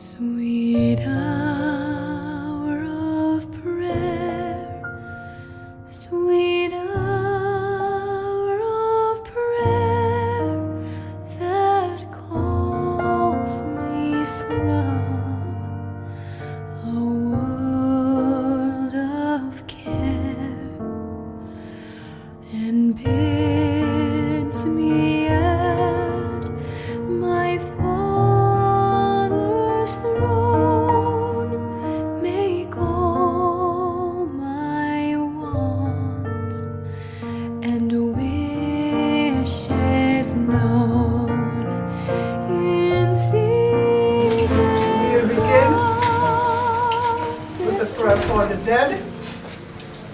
Sweet hour of prayer, sweet hour of prayer that calls me from a world of care and bids me at my Father's throne make all my wants and wishes known in seasons We'll begin with the prayer for the dead.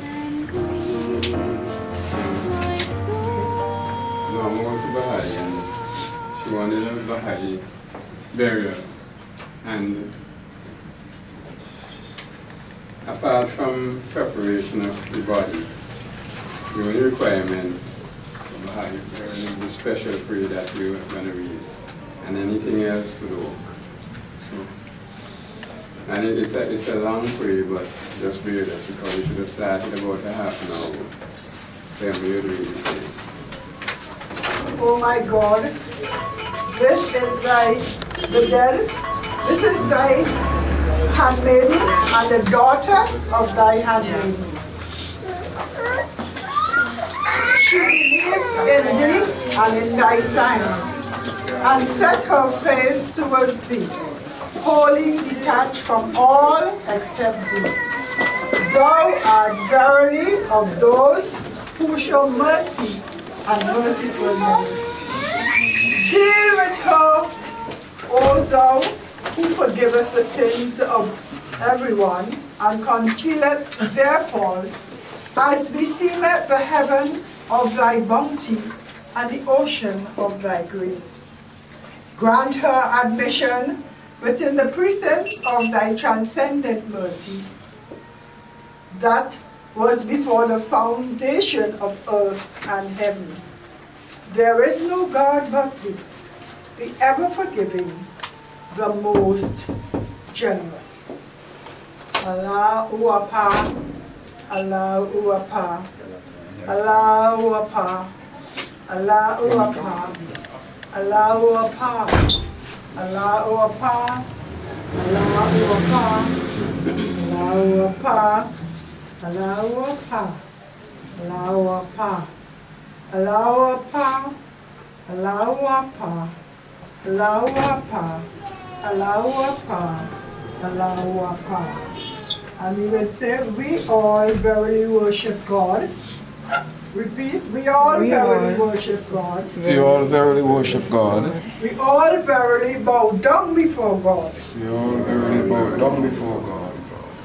and grief. My soul Norma was a Baha'i and she wanted a Baha'i burial. And apart from preparation of the body, the only requirement for Baha'i burial is the special prayer that we are going to read. And anything else would work. So, and it's a long prayer, but just bear this because we should have started about a half an hour. Then we would read the prayer. Oh my God, this is the dead. This is thy handmaiden and the daughter of thy handmaiden. She believed in thee and in thy signs, and set her face towards thee, wholly detached from all except thee. Thou art verily of those who show mercy and mercifulness. Deal with her, O thou who forgivest the sins of everyone and concealeth their faults, as beseemeth the heaven of thy bounty and the ocean of thy grace. Grant her admission within the precincts of thy transcendent mercy, that was before the foundation of earth and heaven. There is no God but thee, the ever forgiving, the most generous. Allahu Akbar, Allahu Akbar, Allahu Akbar, Allahu Akbar, Allahu Akbar, Allahu Akbar, Allahu Akbar, Allahu Akbar, Allahu Akbar, Allahu Akbar, Allahu Akbar, Allahu Akbar, Allahu Akbar, Allahu Akbar, Allahu Akbar. And we will say, we all verily worship God. Repeat, we all verily worship God. We all verily worship God. We all verily bow down before God. We all verily bow down before God.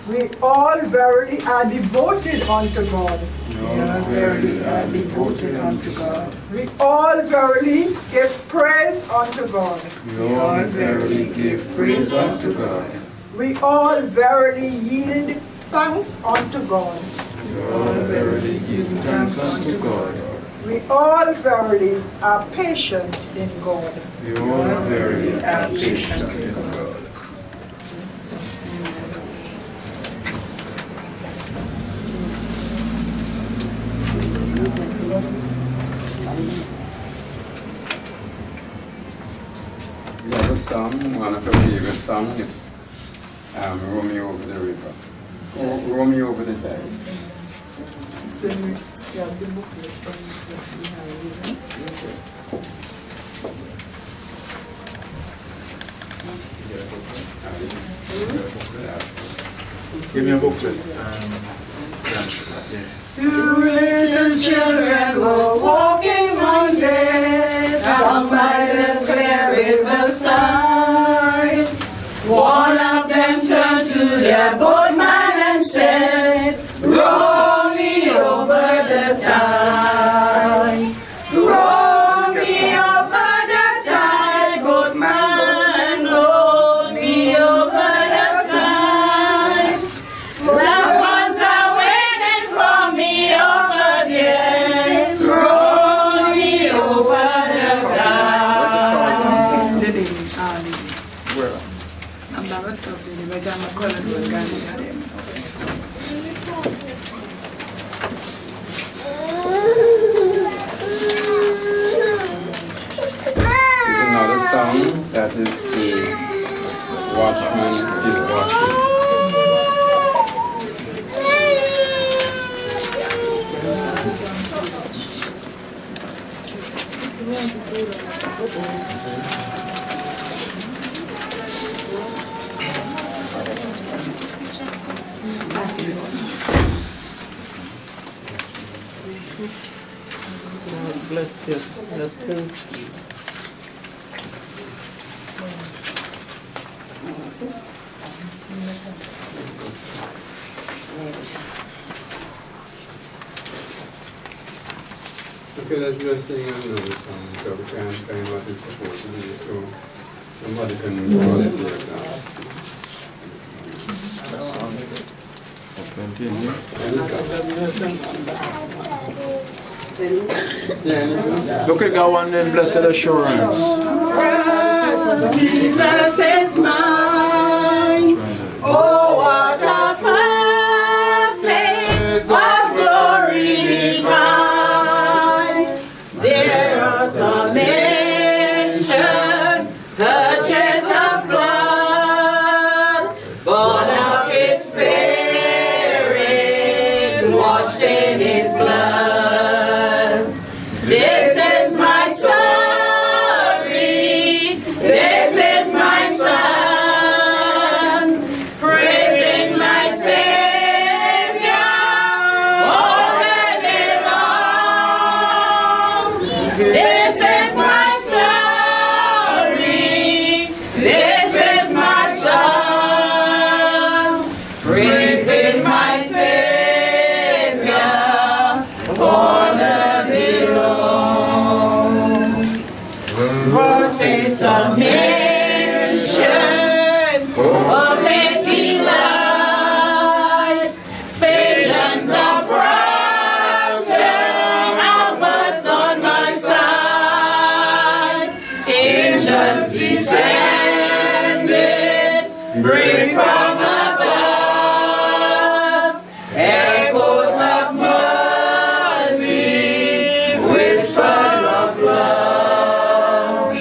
We all verily are devoted unto God. We all verily are devoted unto God. We all verily give praise unto God. We all verily give praise unto God. We all verily yield thanks unto God. We all verily give thanks unto God. We all verily are patient in God. We all verily are patient in God. We have a song, one of our favorite songs is Romeo over the river. Romeo over the tide. So we have the booklet, so that's behind Give me a booklet. Two little children were walking one day down by the clear riverside. One of them turned to their boatman and said, "Row me over the tide. Row me over the tide, boatman, row me over the tide. Loved ones are waiting for me over there. Row have a stuff in it, but I'm a color organic. Another song that is the watchman is watching. Bless you. That's good. Okay, let's just sing another song because we can't find what it's supposed to be, so somebody can call it here now. Look at that one then, blessed assurance. Jesus is mine. Oh, what a faith of glory divine. There are some mention, purchase of blood, born of His Spirit, washed in His blood. This is my story. This is my song, praising my Savior all the day long. This is my story. This is my song, praising my Savior all the day long. Voices of nation, of making light, visions of rapture, outburst on my side. Angels descended, bring from above, echoes of mercy, whispers of love.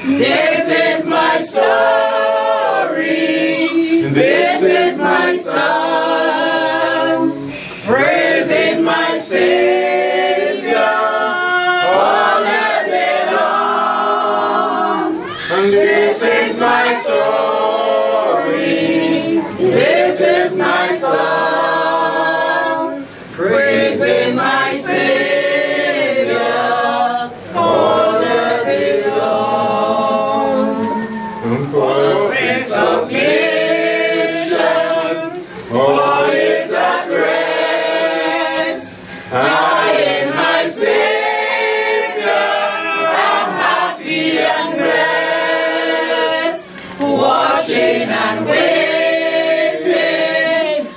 This is my story. This is my song, praising my Savior all the day long. This is my story. This is my song, praising my Savior all the day long. Prophets of nation, all His address. I in my Savior am happy and blessed, watching and waiting,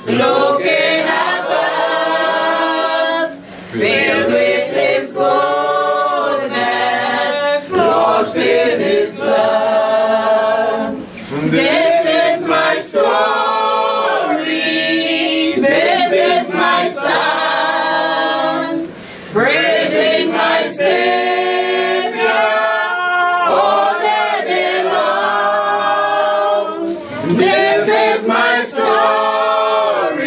looking above, filled with His goodness, lost in His love. This is my story. This is my song, praising my Savior all the day long. This is my story.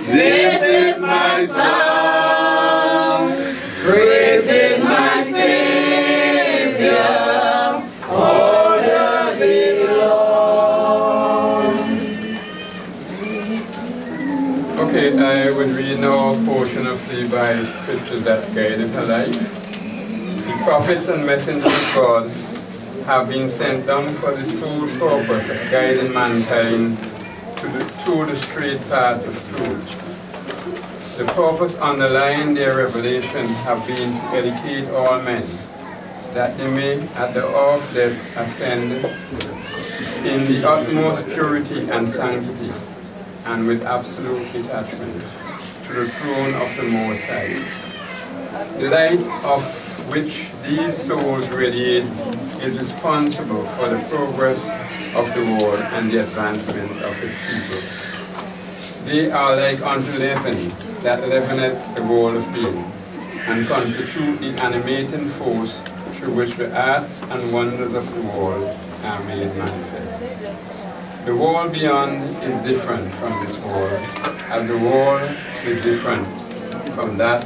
This is my song, praising my Savior all the day long. Okay, I would read now a portion of the Bible scriptures that guided her life. The prophets and messengers of God have been sent down for the sole purpose of guiding mankind through the straight path of truth. The purpose underlying their revelation have been to educate all men, that they may at the hour of death ascend in the utmost purity and sanctity, and with absolute detachment to the throne of the Most High. The light of which these souls radiate is responsible for the progress of the world and the advancement of its people. They are like unto leaven that leaveneth the world of being, and constitute the animating force through which the arts and wonders of the world are made manifest. The world beyond is different from this world, as the world is different from that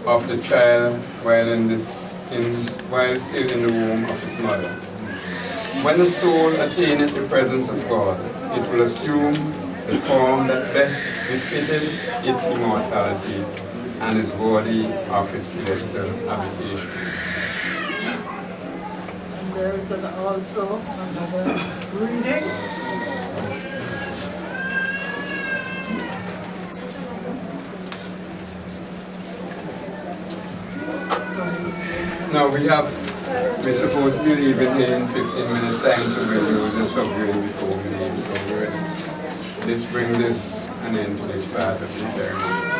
of the child while still in the womb of its mother. When the soul attaineth the presence of God, it will assume the form that best befitted its immortality and is worthy of its celestial habitation. And there is also another reading. Now we're supposed to be leaving here in 15 minutes time, so we'll do the subreading before we leave. So let's bring this an end to this part of the ceremony.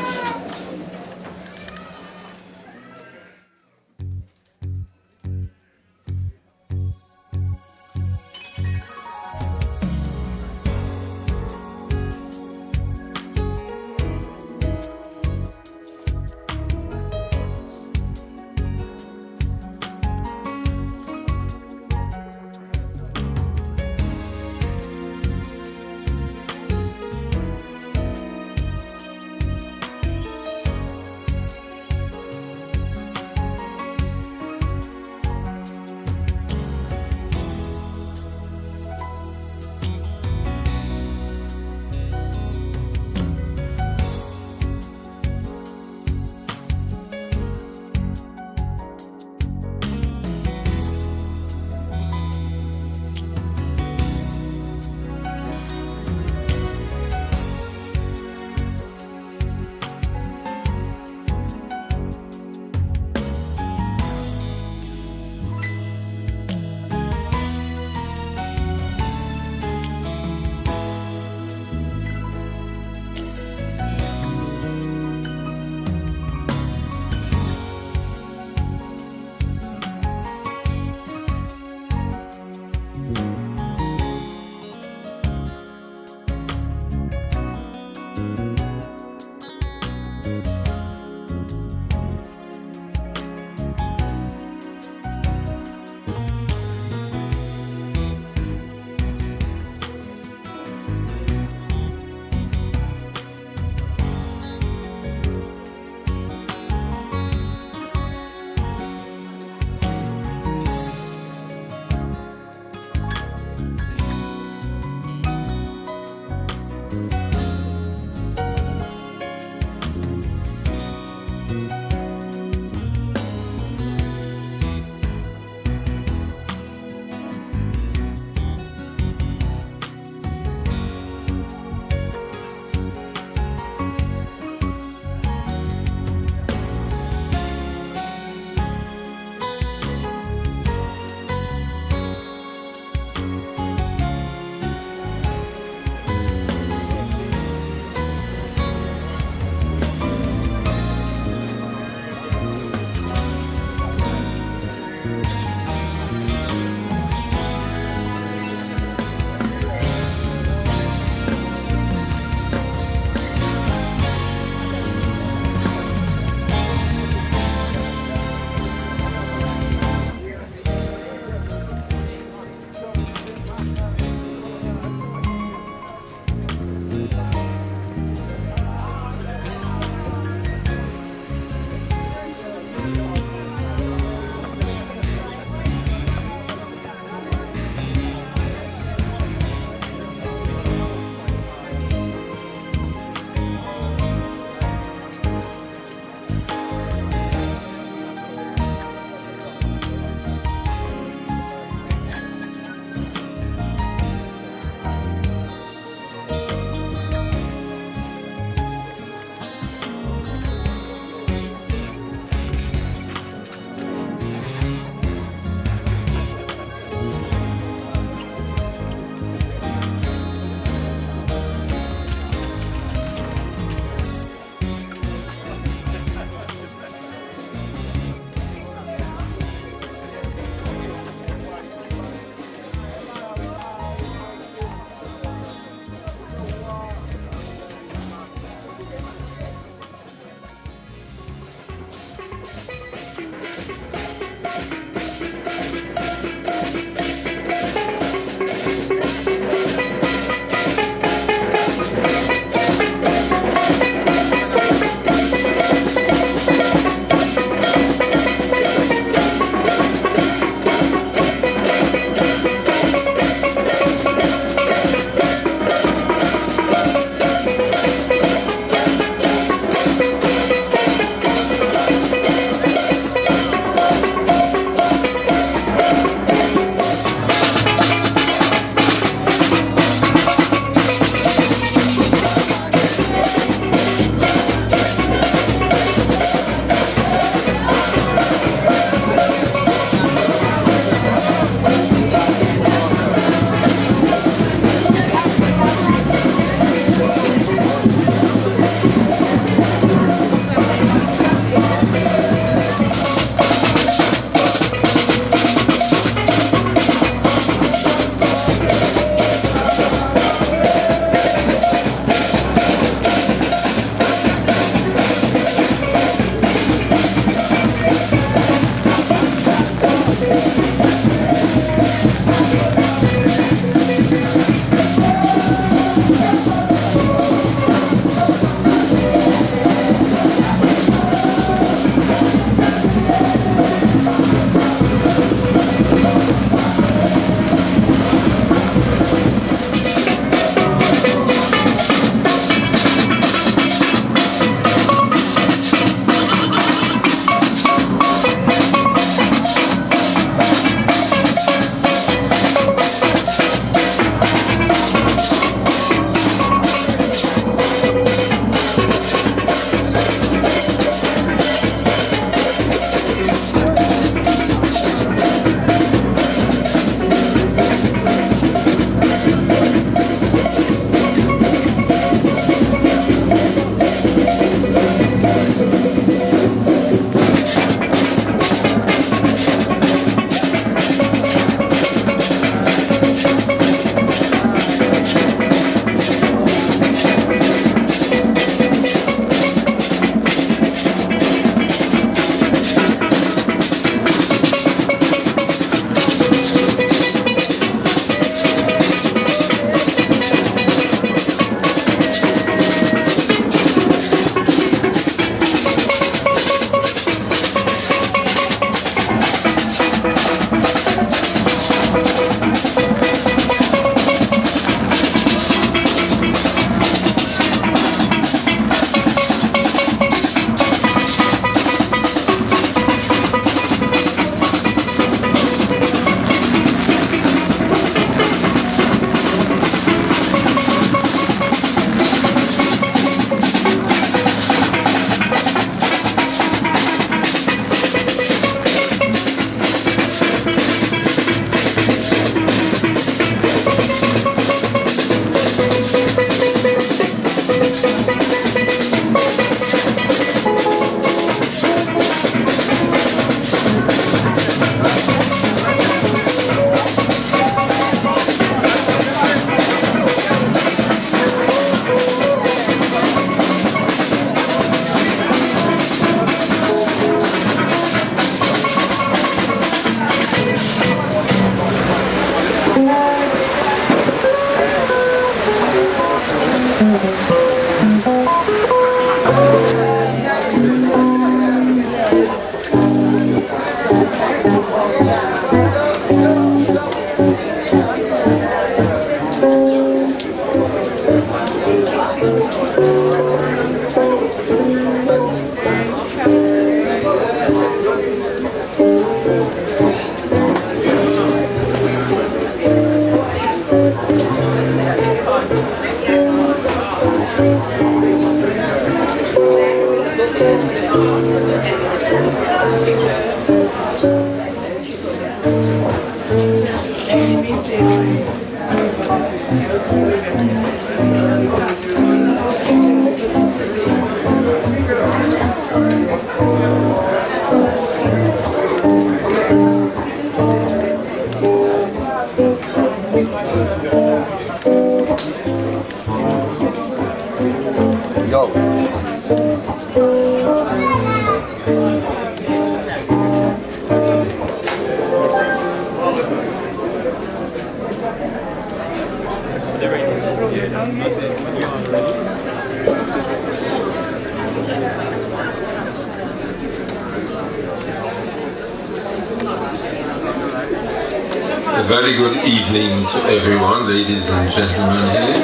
A very good evening to everyone, ladies and gentlemen here.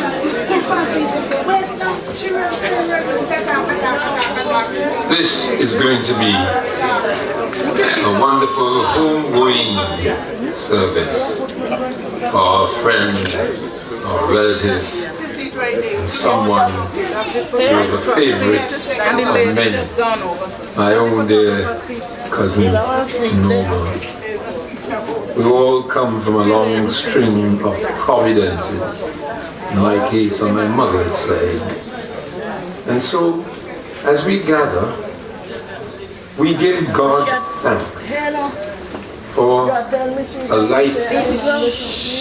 This is going to be a wonderful homegoing service for our friend, our relative, someone who was a favorite of many. My own dear cousin, Norma. We all come from a long string of providences, in my case on my mother's side. And so, as we gather, we give God thanks for a life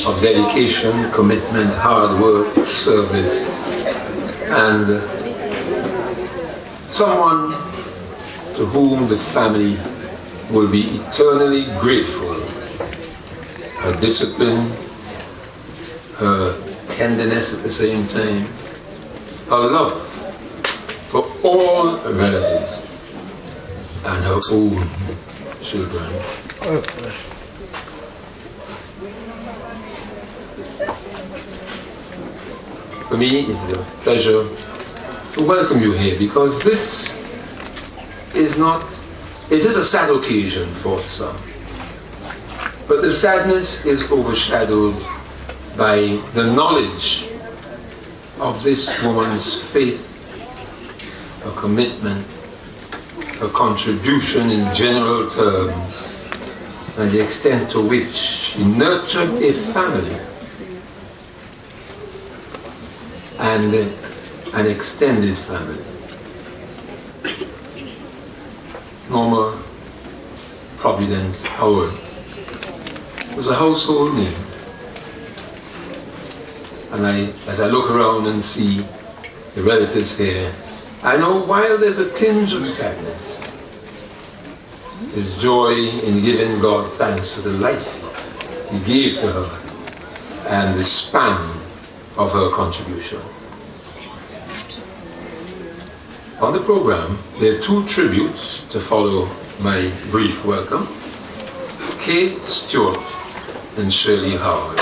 of dedication, commitment, hard work, service, and someone to whom the family will be eternally grateful. Her discipline, her tenderness at the same time, her love for all relatives and her own children. For me, it is a pleasure to welcome you here because this is it is a sad occasion for some. But the sadness is overshadowed by the knowledge of this woman's faith, her commitment, her contribution in general terms, and the extent to which she nurtured a family and an extended family. Norma Providence Howard was a household name. And as I look around and see the relatives here, I know while there's a tinge of sadness, there's joy in giving God thanks for the life He gave to her and the span of her contribution. On the program, there are two tributes to follow my brief welcome. Kate Stewart and Shirley Howard.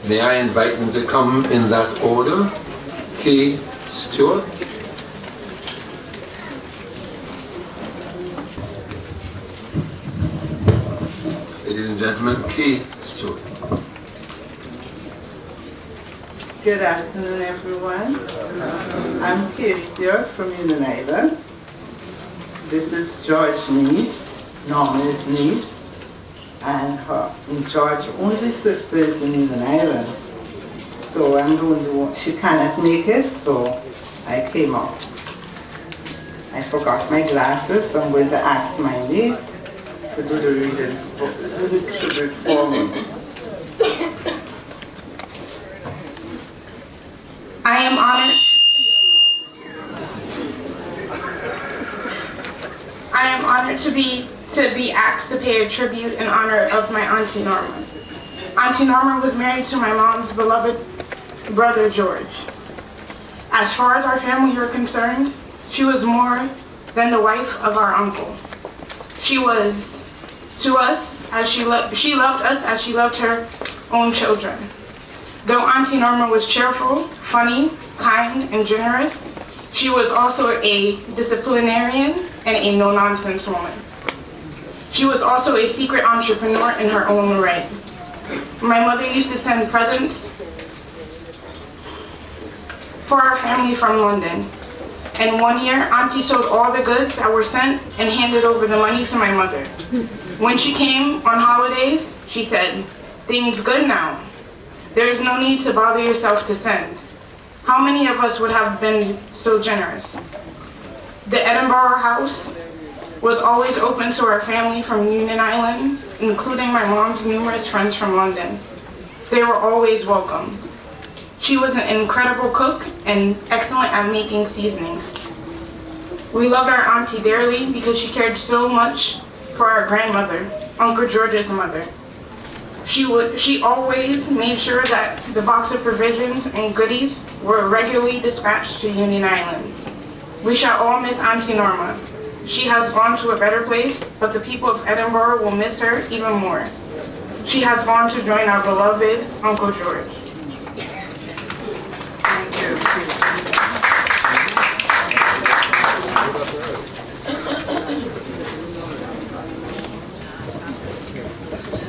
May I invite them to come in that order? Kate Stewart. Ladies and gentlemen, Kate Stewart. Good afternoon, everyone. I'm Kate Stewart from Union Island. This is George's niece, Norma's niece, and George's only sister is in Union Island. So she cannot make it, so I came out. I forgot my glasses, so I'm going to ask my niece to do the reading, do the tribute for me. I am honored to be asked to pay a tribute in honor of my Auntie Norma. Auntie Norma was married to my mom's beloved brother George. As far as our family were concerned, she was more than the wife of our uncle. She was to us as she loved us as she loved her own children. Though Auntie Norma was cheerful, funny, kind, and generous, she was also a disciplinarian and a no-nonsense woman. She was also a secret entrepreneur in her own right. My mother used to send presents for our family from London. And one year, Auntie sold all the goods that were sent and handed over the money to my mother. When she came on holidays, she said, things good now. There is no need to bother yourself to send. How many of us would have been so generous? The Edinburgh house was always open to our family from Union Island, including my mom's numerous friends from London. They were always welcome. She was an incredible cook and excellent at making seasonings. We loved our auntie dearly because she cared so much for our grandmother, Uncle George's mother. She always made sure that the box of provisions and goodies were regularly dispatched to Union Island. We shall all miss Auntie Norma. She has gone to a better place, but the people of Edinburgh will miss her even more. She has gone to join our beloved Uncle George. Thank you.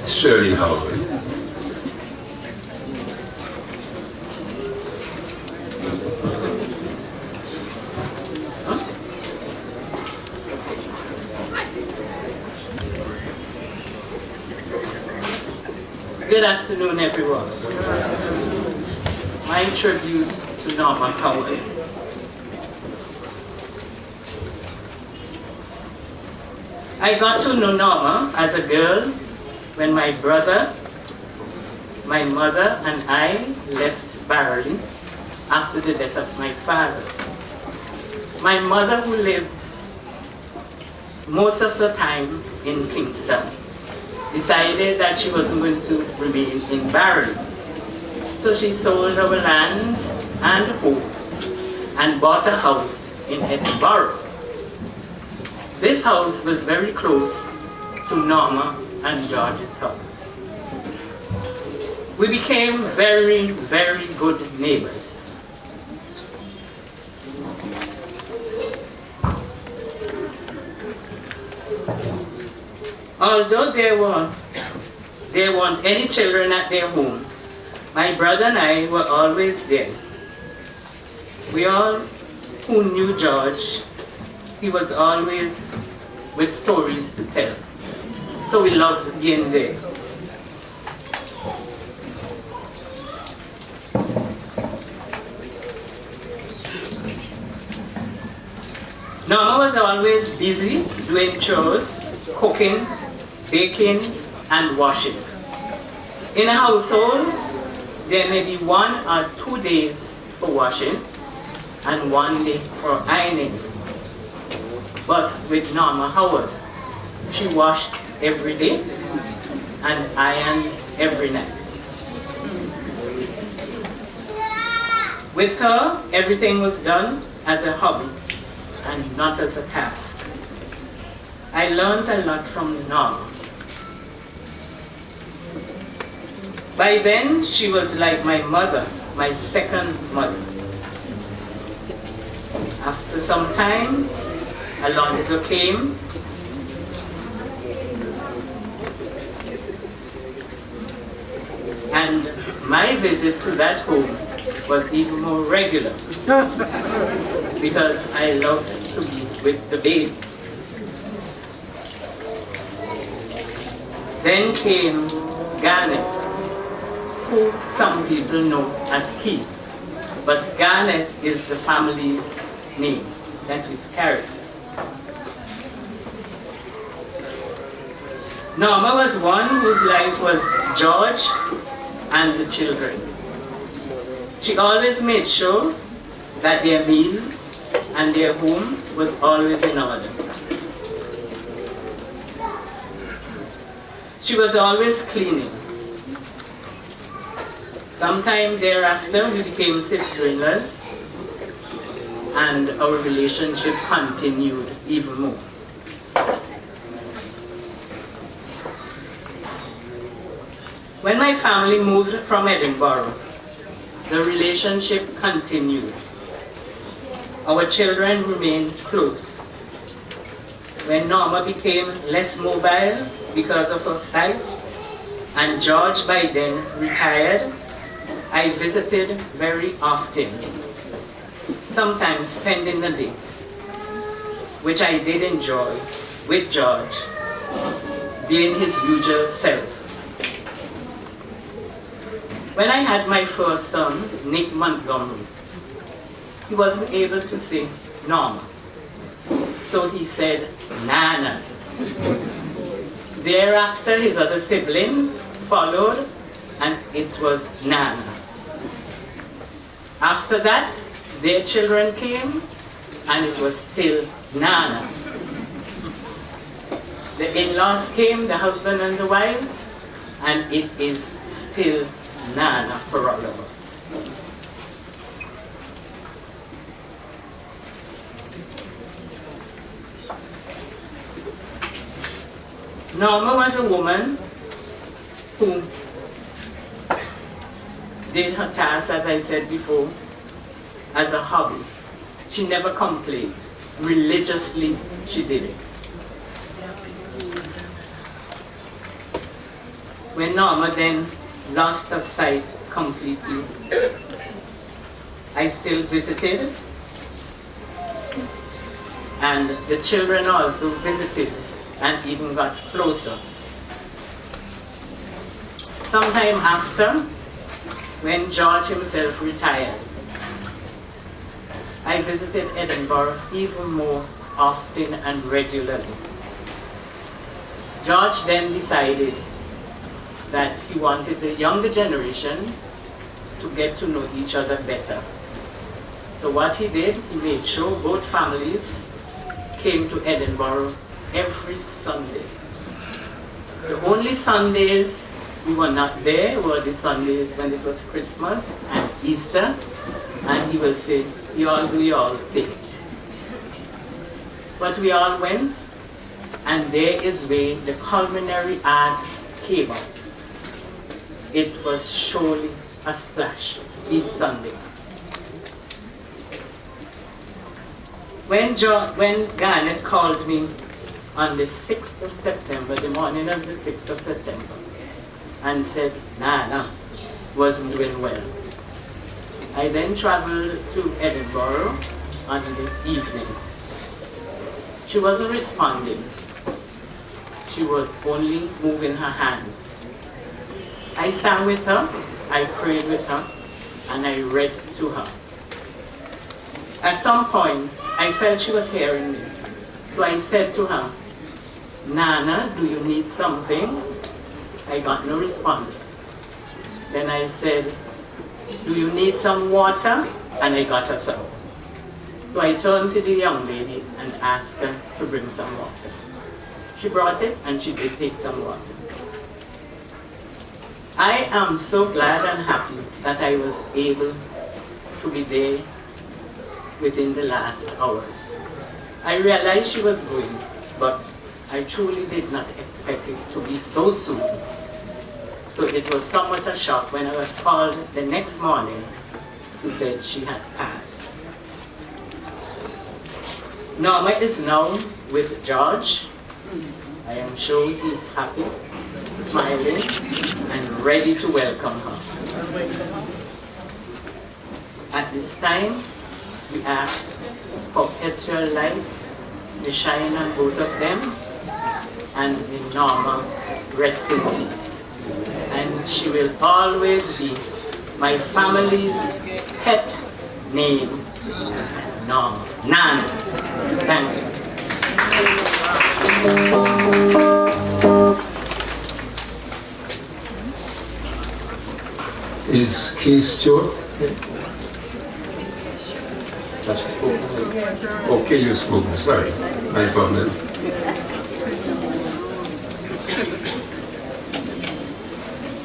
Shirley Howard. Good afternoon, everyone. My tribute to Norma Howard. I got to know Norma as a girl when my brother, my mother, and I left Barley after the death of my father. My mother, who lived most of the time in Kingston, decided that she wasn't going to remain in Barley. So she sold our lands and home and bought a house in Edinburgh. This house was very close to Norma and George's house. We became very, very good neighbors. Although there weren't any children at their home, my brother and I were always there. We all who knew George, he was always with stories to tell. So we loved being there. Norma was always busy doing chores, cooking, baking, and washing. In a household, there may be 1 or 2 days for washing and 1 day for ironing. But with Norma Howard, she washed every day and ironed every night. With her, everything was done as a hobby and not as a task. I learned a lot from Norma. By then, she was like my mother, my second mother. After some time, Alonzo came. And my visit to that home was even more regular because I loved to be with the baby. Then came Garnet, who some people know as Keith, but Garnet is the family's name, that is character. Norma was one whose life was George and the children. She always made sure that their meals and their home was always in order. She was always cleaning. Sometime thereafter, we became sister-in-laws, and our relationship continued even more. When my family moved from Edinburgh, the relationship continued. Our children remained close. When Norma became less mobile because of her sight, and George by then retired, I visited very often, sometimes spending the day, which I did enjoy with George, being his usual self. When I had my first son, Nick Montgomery, he wasn't able to say Norma. So he said Nana. Thereafter, his other siblings followed, and it was Nana. After that, their children came, and it was still Nana. The in-laws came, the husband and the wives, and it is still Nana for all of us. Norma was a woman who did her task, as I said before, as a hobby. She never complained. Religiously, she did it. When Norma then lost her sight completely, I still visited, and the children also visited and even got closer. Sometime after, when George himself retired, I visited Edinburgh even more often and regularly. George then decided that he wanted the younger generation to get to know each other better. So what he did, he made sure both families came to Edinburgh every Sunday. The only Sundays we were not there were the Sundays when it was Christmas and Easter, and he will say, you all do your thing. But we all went, and there is where the culinary arts came out. It was surely a splash each Sunday. When Garnet called me on the 6th of September, the morning of the 6th of September, and said Nana wasn't doing well, I then traveled to Edinburgh on the evening. She wasn't responding. She was only moving her hands. I sang with her, I prayed with her, and I read to her. At some point, I felt she was hearing me. So I said to her, Nana, do you need something? I got no response. Then I said, do you need some water? And I got her some. So I turned to the young lady and asked her to bring some water. She brought it, and she did take some water. I am so glad and happy that I was able to be there within the last hours. I realized she was going, but I truly did not expect it to be so soon. So it was somewhat a shock when I was called the next morning who said she had passed. Norma is now with George. I am sure he's happy, smiling, and ready to welcome her. At this time, we ask for perpetual light to shine on both of them, and in Norma rest in peace. And she will always be my family's pet name, Norma. Nana. Thank you. Is case short? Okay, you spoke. Sorry, my problem.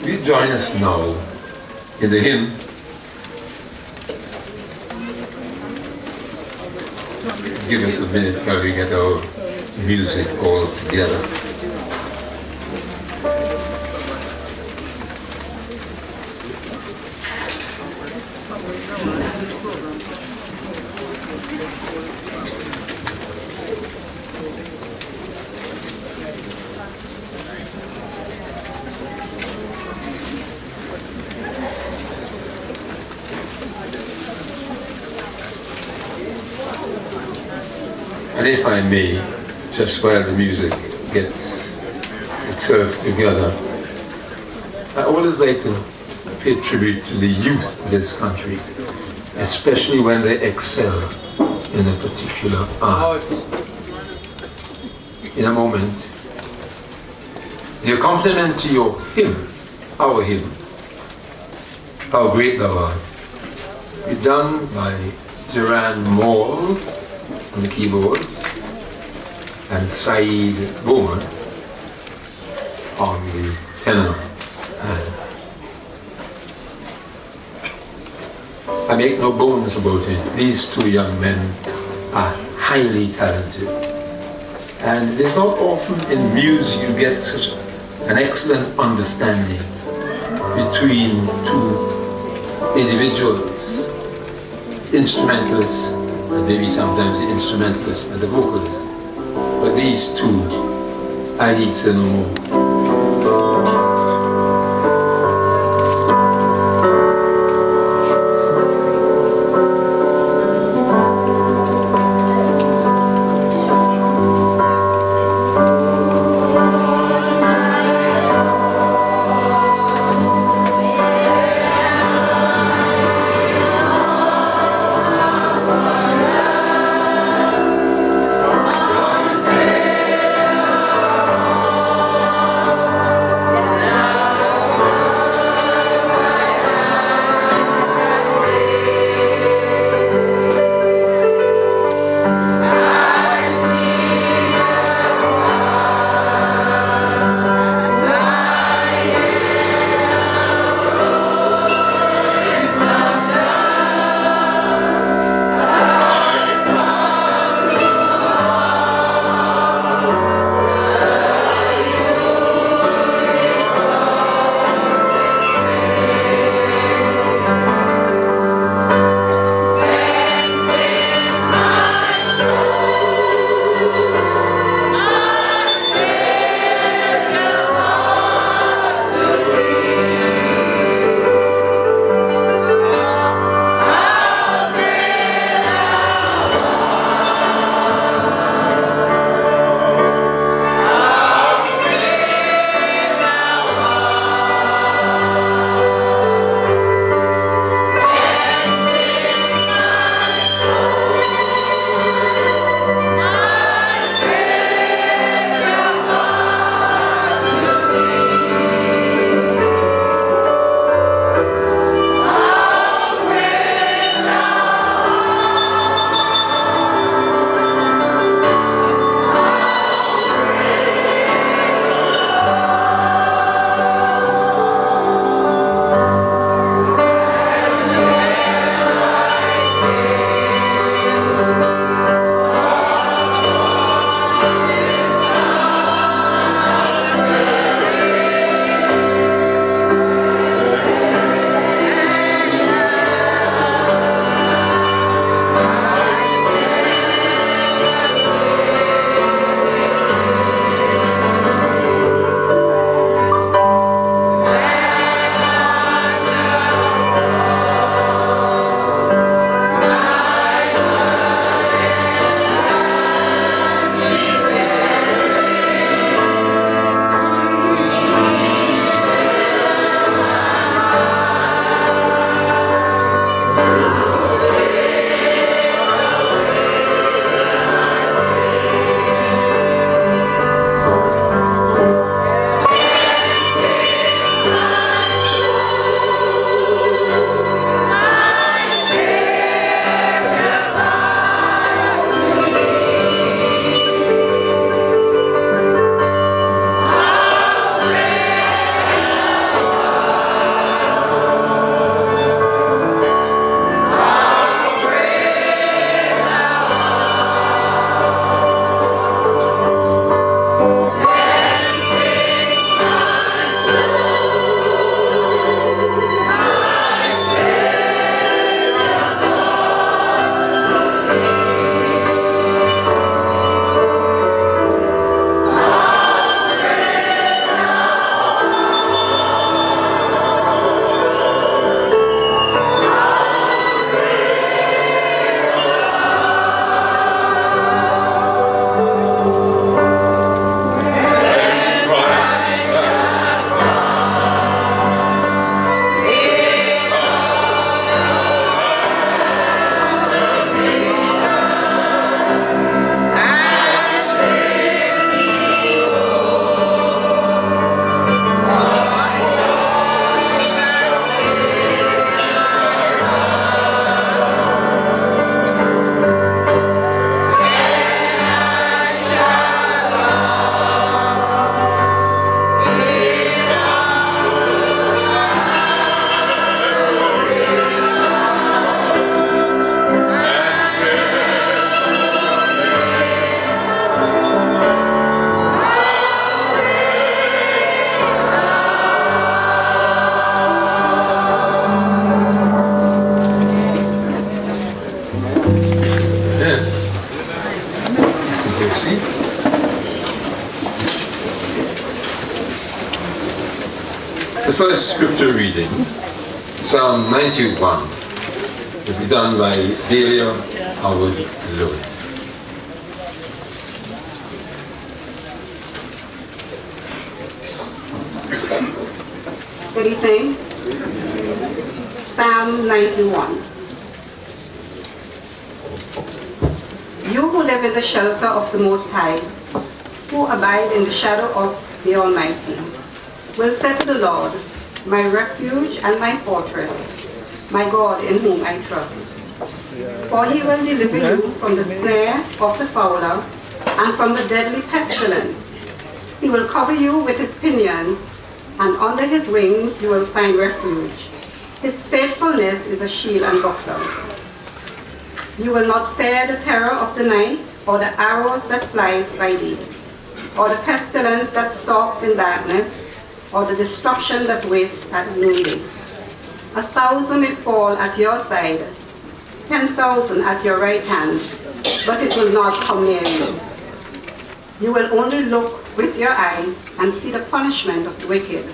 Will you join us now in the hymn? Give us a minute while we get our music all together. And if I may, just while the music gets itself together, I always like to pay tribute to the youth of this country, especially when they excel in a particular art. In a moment, the accompaniment to your hymn, our hymn, How Great Thou Art, be done by Duran Moore on the keyboard and Saeed Bowman on the tenor. I make no bones about it, these two young men are highly talented. And it is not often in music you get such an excellent understanding between two individuals, instrumentalists, and maybe sometimes the instrumentalist and the vocalist. But these two, I need to know more. first scripture reading, Psalm 91, will be done by Delia Howard Lewis. Good evening. Psalm 91. You who live in the shelter of the Most High, who abide in the shadow of the Almighty, will say to the Lord, my refuge and my fortress, my God in whom I trust. For he will deliver you from the snare of the fowler and from the deadly pestilence. He will cover you with his pinions, and under his wings you will find refuge. His faithfulness is a shield and buckler. You will not fear the terror of the night, or the arrows that flies by day, or the pestilence that stalks in darkness, or the destruction that wastes at noonday. 1,000 may fall at your side, 10,000 at your right hand, but it will not come near you. You will only look with your eyes and see the punishment of the wicked,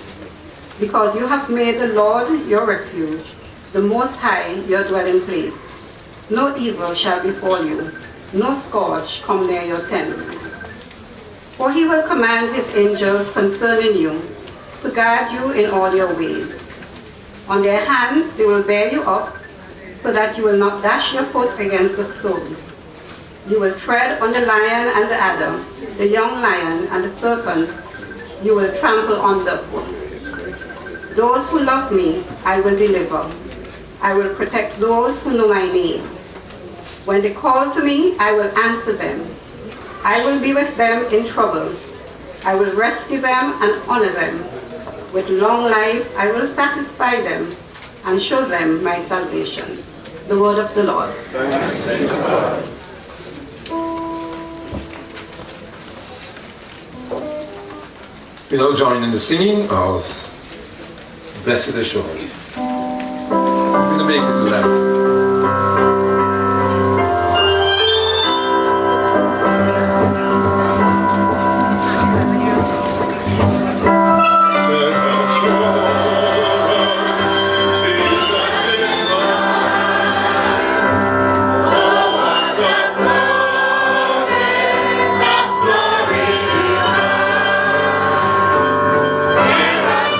because you have made the Lord your refuge, the Most High your dwelling place. No evil shall befall you, no scourge come near your tent. For he will command his angels concerning you, to guard you in all your ways. On their hands they will bear you up, so that you will not dash your foot against a stone. You will tread on the lion and the adder, the young lion and the serpent you will trample underfoot. Those who love me I will deliver. I will protect those who know my name. When they call to me, I will answer them. I will be with them in trouble. I will rescue them and honor them. With long life I will satisfy them and show them my salvation. The word of the Lord. Thanks be to God. We now join in the singing of Blessed Assurance. I'm going to make it loud.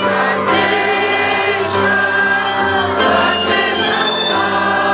Salvation, purchase of God.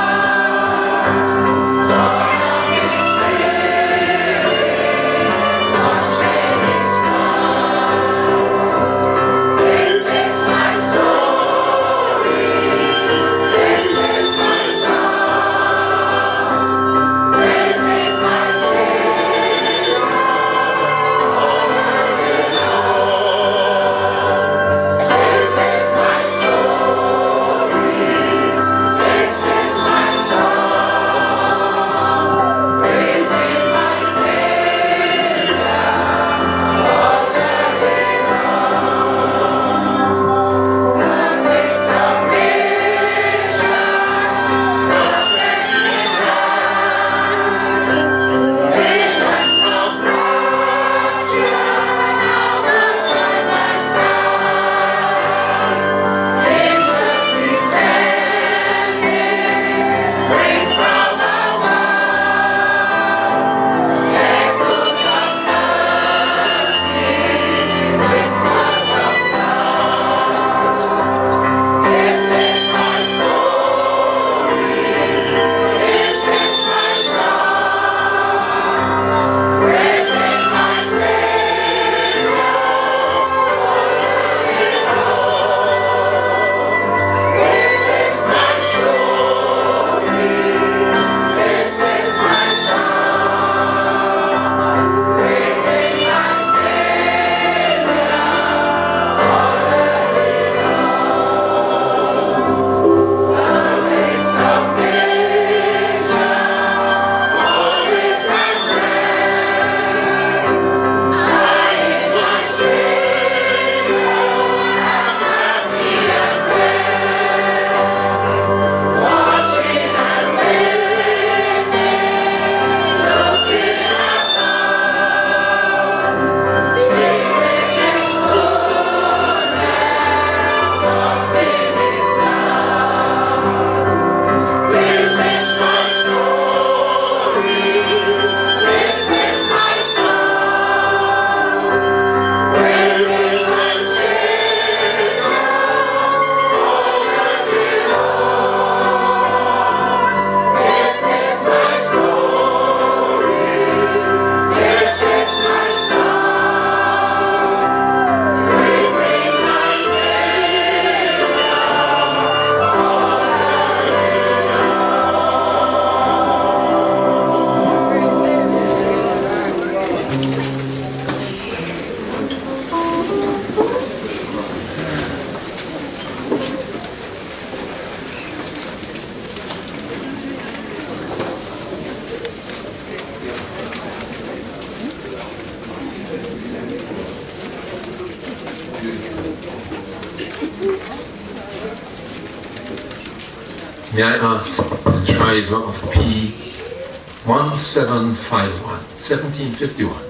May I ask the driver of P1751, 1751,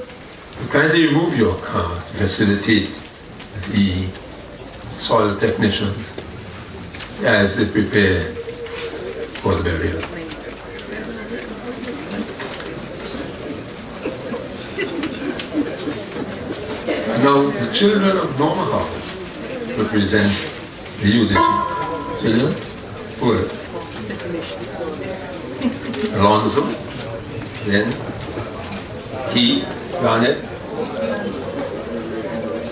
to kindly remove your car to facilitate the soil technicians as they prepare for the burial. Now, the children of Norma House represent the unity. Children, forward. Alonzo, then Keith, Garnet.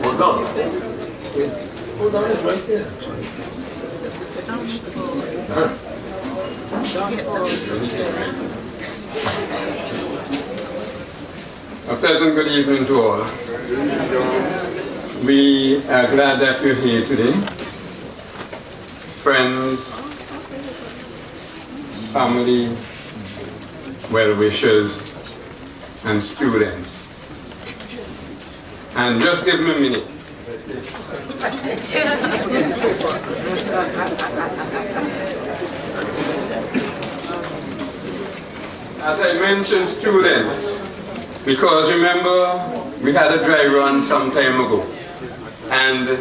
Hold on. Hold on, it's right there. A pleasant good evening to all. We are glad that you're here today. Friends, family, well-wishers, and students. And just give me a minute. As I mentioned, students, because remember we had a dry run some time ago, and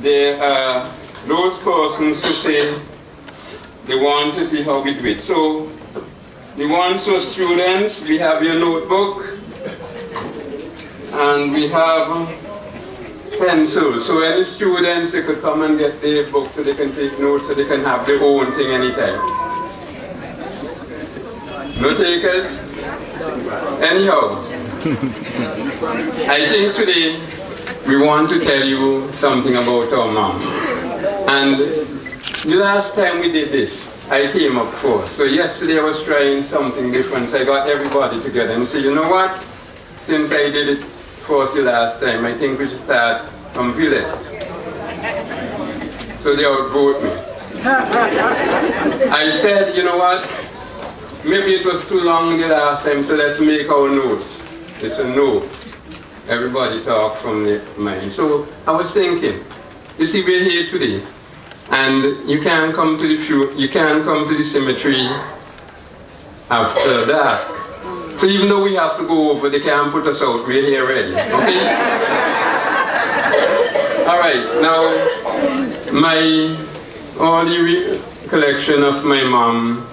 there are those persons who say they want to see how we do it. So the ones who are students, we have your notebook and we have pencils. So any students, they could come and get their book so they can take notes, so they can have their own thing anytime. No takers? Anyhow, I think today we want to tell you something about our mom. And the last time we did this, I came up first. So yesterday I was trying something different. So I got everybody together and said, you know what? Since I did it first the last time, I think we should start from village. So they outvote me. I said, you know what? Maybe it was too long the last time, so let's make our notes. It's a no. Everybody talk from the mind. So I was thinking, you see, we're here today, and you can't come to the cemetery after dark. So even though we have to go over, they can't put us out. We're here already. Okay? All right. Now, my only recollection of my mom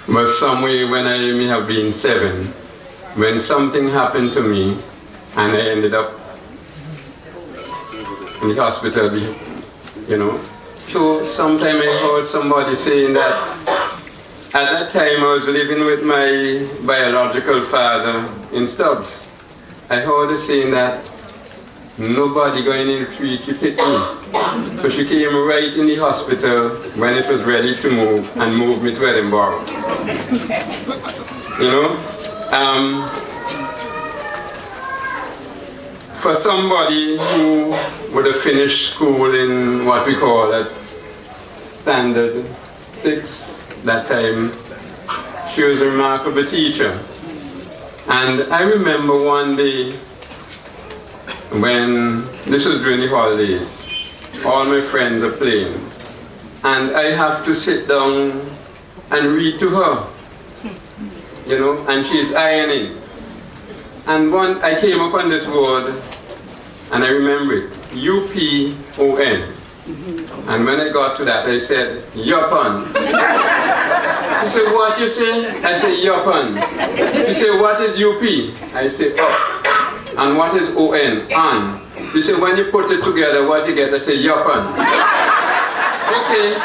was somewhere when I may have been 7, when something happened to me and I ended up in the hospital, you know. So sometime I heard somebody saying that at that time I was living with my biological father in Stubbs. I heard her saying that nobody going in the street to hit me. So she came right in the hospital when it was ready to move and moved me to Edinburgh. You know? For somebody who would have finished school in what we call a standard 6 that time, she was a remarkable teacher. And I remember one day when this was during the holidays, all my friends are playing, and I have to sit down and read to her, you know, and she's ironing. And I came up on this word, and I remember it, U-P-O-N. And when I got to that, I said, Yupon. She said, what you say? I said, Yupon. She said, what is U-P? I said, up. And what is O-N? On. She said, when you put it together, what you get? I said, Yupon. Okay.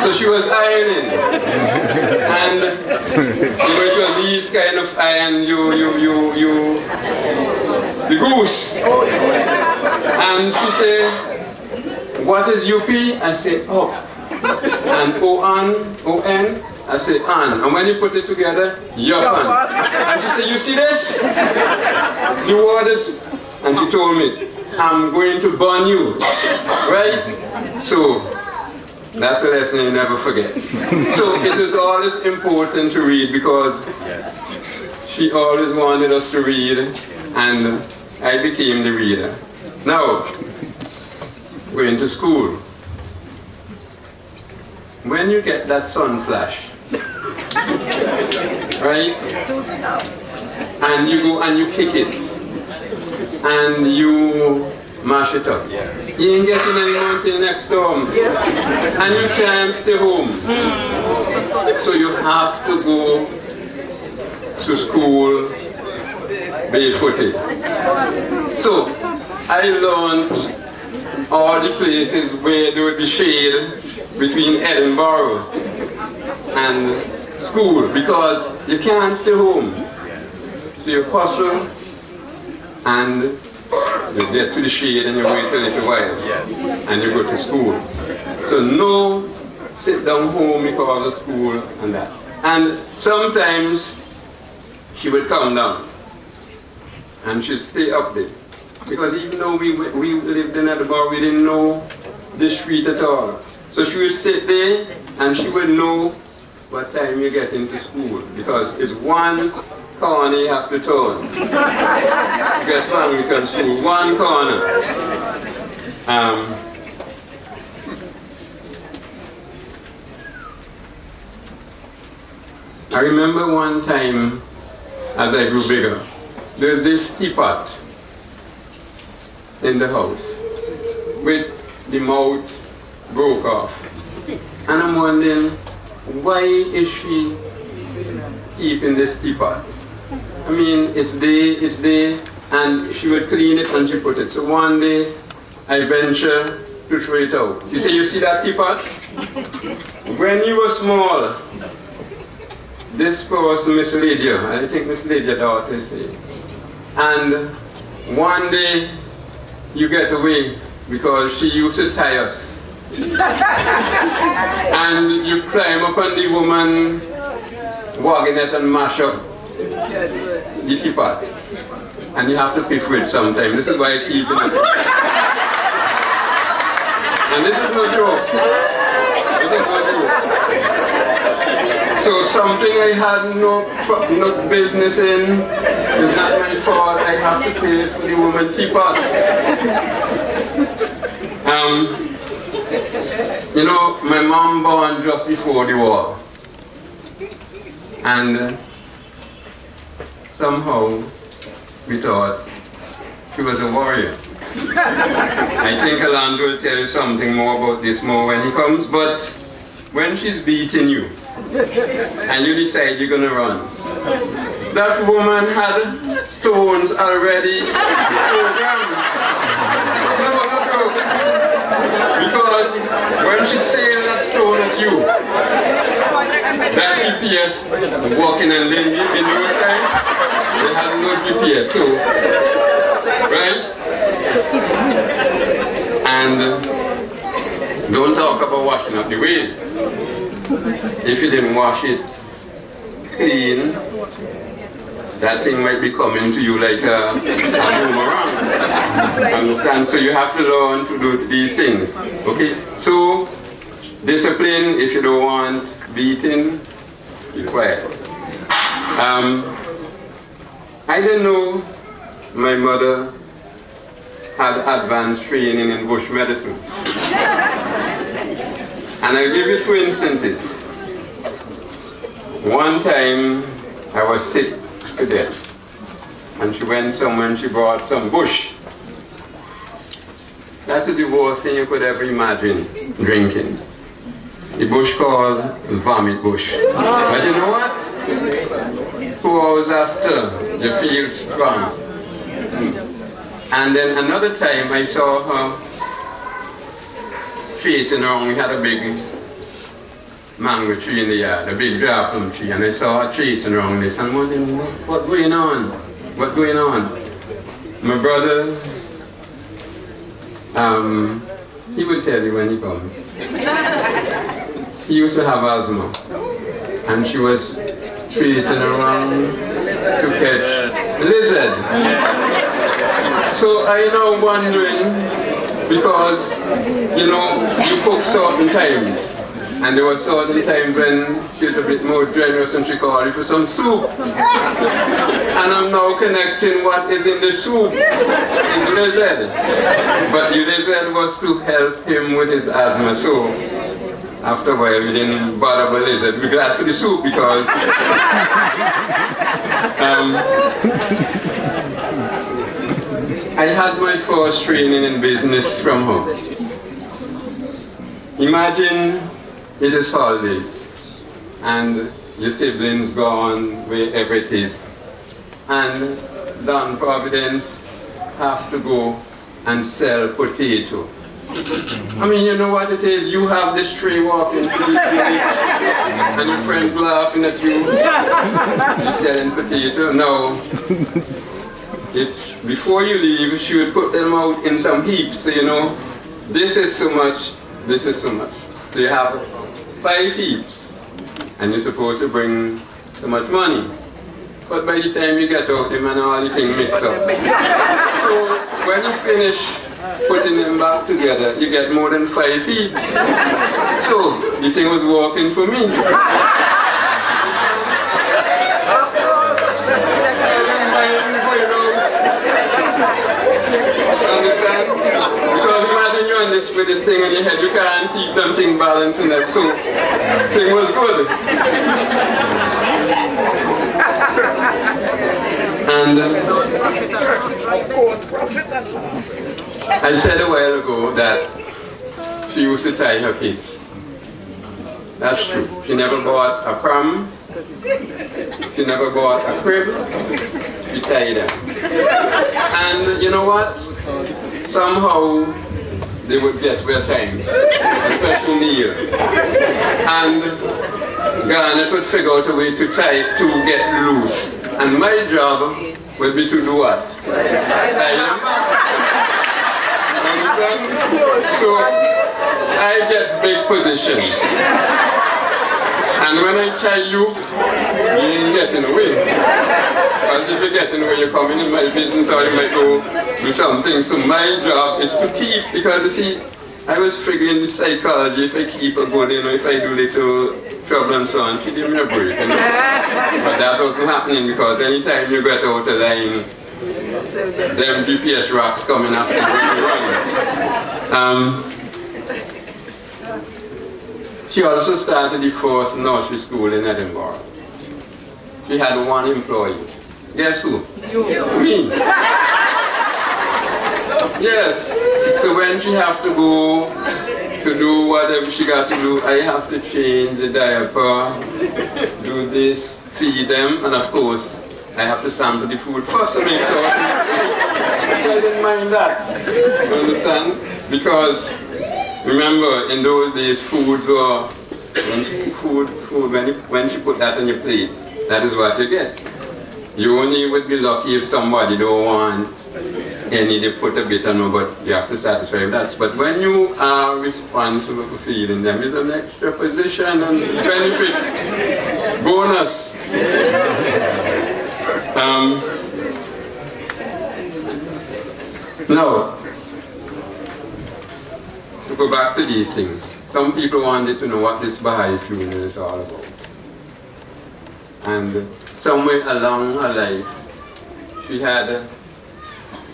So she was ironing. And you know, it was these kind of iron, the goose. And she said, what is UP? I said, up. And O-N, I said, on. And when you put it together, Yupan. And she said, you see this? The word is, and she told me, I'm going to burn you. Right? So, that's a lesson you never forget. So it is always important to read because she always wanted us to read, and I became the reader. Now, going to school. when you get that sun flash, right? And you go and you kick it, and you mash it up. You ain't getting any more until next storm. And you can't stay home. So you have to go to school barefooted. So I learned all the places where there would be shade between Edinburgh and school, because you can't stay home. So you hustle and you get to the shade and you wait a little while. And you go to school. So no sit down home because of school and that. And sometimes she would come down and she'd stay up there. Because even though we lived in Edinburgh, we didn't know the street at all. So she would sit there and she would know what time you get into school. Because it's one corner you have to turn. You get Anglican school, one corner. I remember one time as I grew bigger, there's this teapot in the house with the mouth broke off. And I'm wondering, why is she keeping this teapot? I mean, it's there, and she would clean it and she put it. So one day, I venture to throw it out. You say, you see that teapot? When you were small, this person, Miss Lydia, I think Miss Lydia daughter is here. And one day, you get away because she used to tie us. And you climb up on the woman wagonette and mash up the teapot. And you have to pay for it sometime. This is why I keep it. And this is no joke. This is no joke. So something I had no business in, it's not my fault, I have to pay for the woman teapot. You know, my mom born just before the war. And somehow we thought she was a warrior. I think Alonzo will tell you something more about this more when he comes, but when she's beating you, and you decide you're going to run, that woman had stones already programmed. Because when she sailed that stone at you, that GPS walking and landing in those times, they had no GPS, so, right? And don't talk about washing up the waves. If you didn't wash it clean, that thing might be coming to you like a boomerang. Understand? So you have to learn to do these things. Okay? So, discipline, if you don't want beating, be quiet. I didn't know my mother had advanced training in bush medicine. And I'll give you two instances. One time, I was sick to death. And she went somewhere and she brought some bush. That's the worst thing you could ever imagine drinking. The bush called vomit bush. But you know what? 2 hours after, you feel strong. And then another time I saw her chasing around. We had a big mango tree in the yard, a big dwarf plum tree, and I saw her chasing around this, and I'm wondering, what's going on? What's going on? My brother, he would tell you when he comes. He used to have asthma, and she was chasing around to catch lizard. So I now wondering, because, you know, you cook certain times. And there was certain times when she was a bit more generous and she called it for some soup. And I'm now connecting what is in the soup is lizard. But the lizard was to help him with his asthma. So after a while we didn't bother with lizard. We're glad for the soup because I had my first training in business from home. Imagine it is holidays and your siblings gone wherever it is, and Don Providence have to go and sell potato. I mean, you know what it is? You have this tray walking through the place, and your friends laughing at you. You're selling potato. No. Before you leave, she would put them out in some heaps. So, you know, this is so much, this is so much. So you have 5 heaps, and you're supposed to bring so much money. But by the time you get out, them and all the things mixed up. So when you finish putting them back together, you get more than 5 heaps. So the thing was working for me. Understand? Because imagine you're on with this thing on your head, you can't keep them thing balanced in that. So thing was good. And I said a while ago that she used to tie her kids. That's true. She never bought a pram. She never bought a crib. She tied them. And you know what? Somehow they would get their times, especially Neil. And Garnet would figure out a way to tie to get loose. And my job will be to do what? Tie them back. Understand? So I get big position. And when I tie you, you ain't getting away. Because if you get away, you're coming in my business or you might go do something. So my job is to keep, because you see, I was figuring the psychology, if I keep her good, you know, if I do little trouble and so on, she give me a break, you know. But that wasn't happening because anytime you get out of line, them GPS rocks coming after you run. She also started the first nursery school in Edinburgh. She had 1 employee. Guess who? You. Me. Yes. So when she have to go to do whatever she got to do, I have to change the diaper, do this, feed them, and of course, I have to sample the food first to make sure. I didn't mind that. You understand? Because remember, in those days, foods were when she put that on your plate, that is what you get. You only would be lucky if somebody don't want any, they put a bit on, but you have to satisfy that. But when you are responsible for feeding them, it's an extra position and benefit, bonus. Now, to go back to these things, some people wanted to know what this Baha'i funeral is all about. And somewhere along her life, she had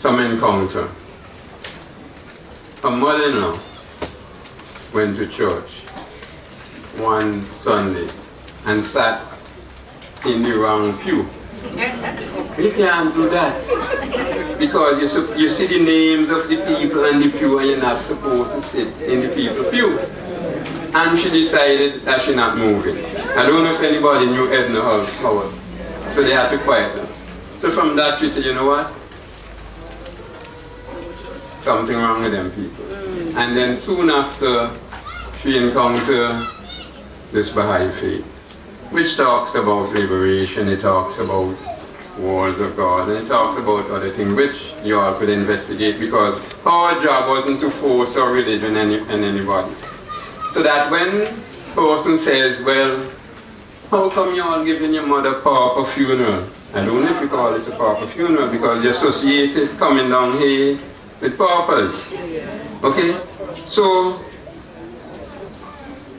some encounter. Her mother-in-law went to church one Sunday and sat in the wrong pew. You can't do that because you see the names of the people in the pew and you're not supposed to sit in the people's pew. And she decided that she's not moving. I don't know if anybody knew Edna Howard, so they had to quiet her. So from that she said, you know what? Something wrong with them people. And then soon after, she encountered this Baha'i faith, which talks about liberation, it talks about walls of God, and it talks about other things which you all could investigate, because our job wasn't to force our religion on anybody. So that when a person says, well, how come you all giving your mother pauper funeral? I don't know if you call it a pauper funeral because you associate it coming down here with paupers. Okay? So,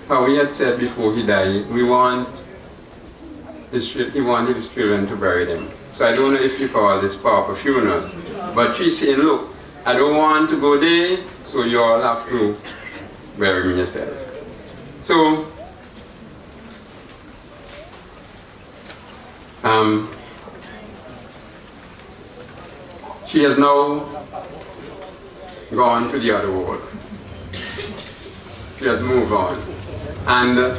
how we had said before he died, he wanted his children to bury them. So I don't know if you call this pauper funeral. But she's saying, look, I don't want to go there, so you all have to bury me yourself. So, she has now gone to the other world. She has moved on. And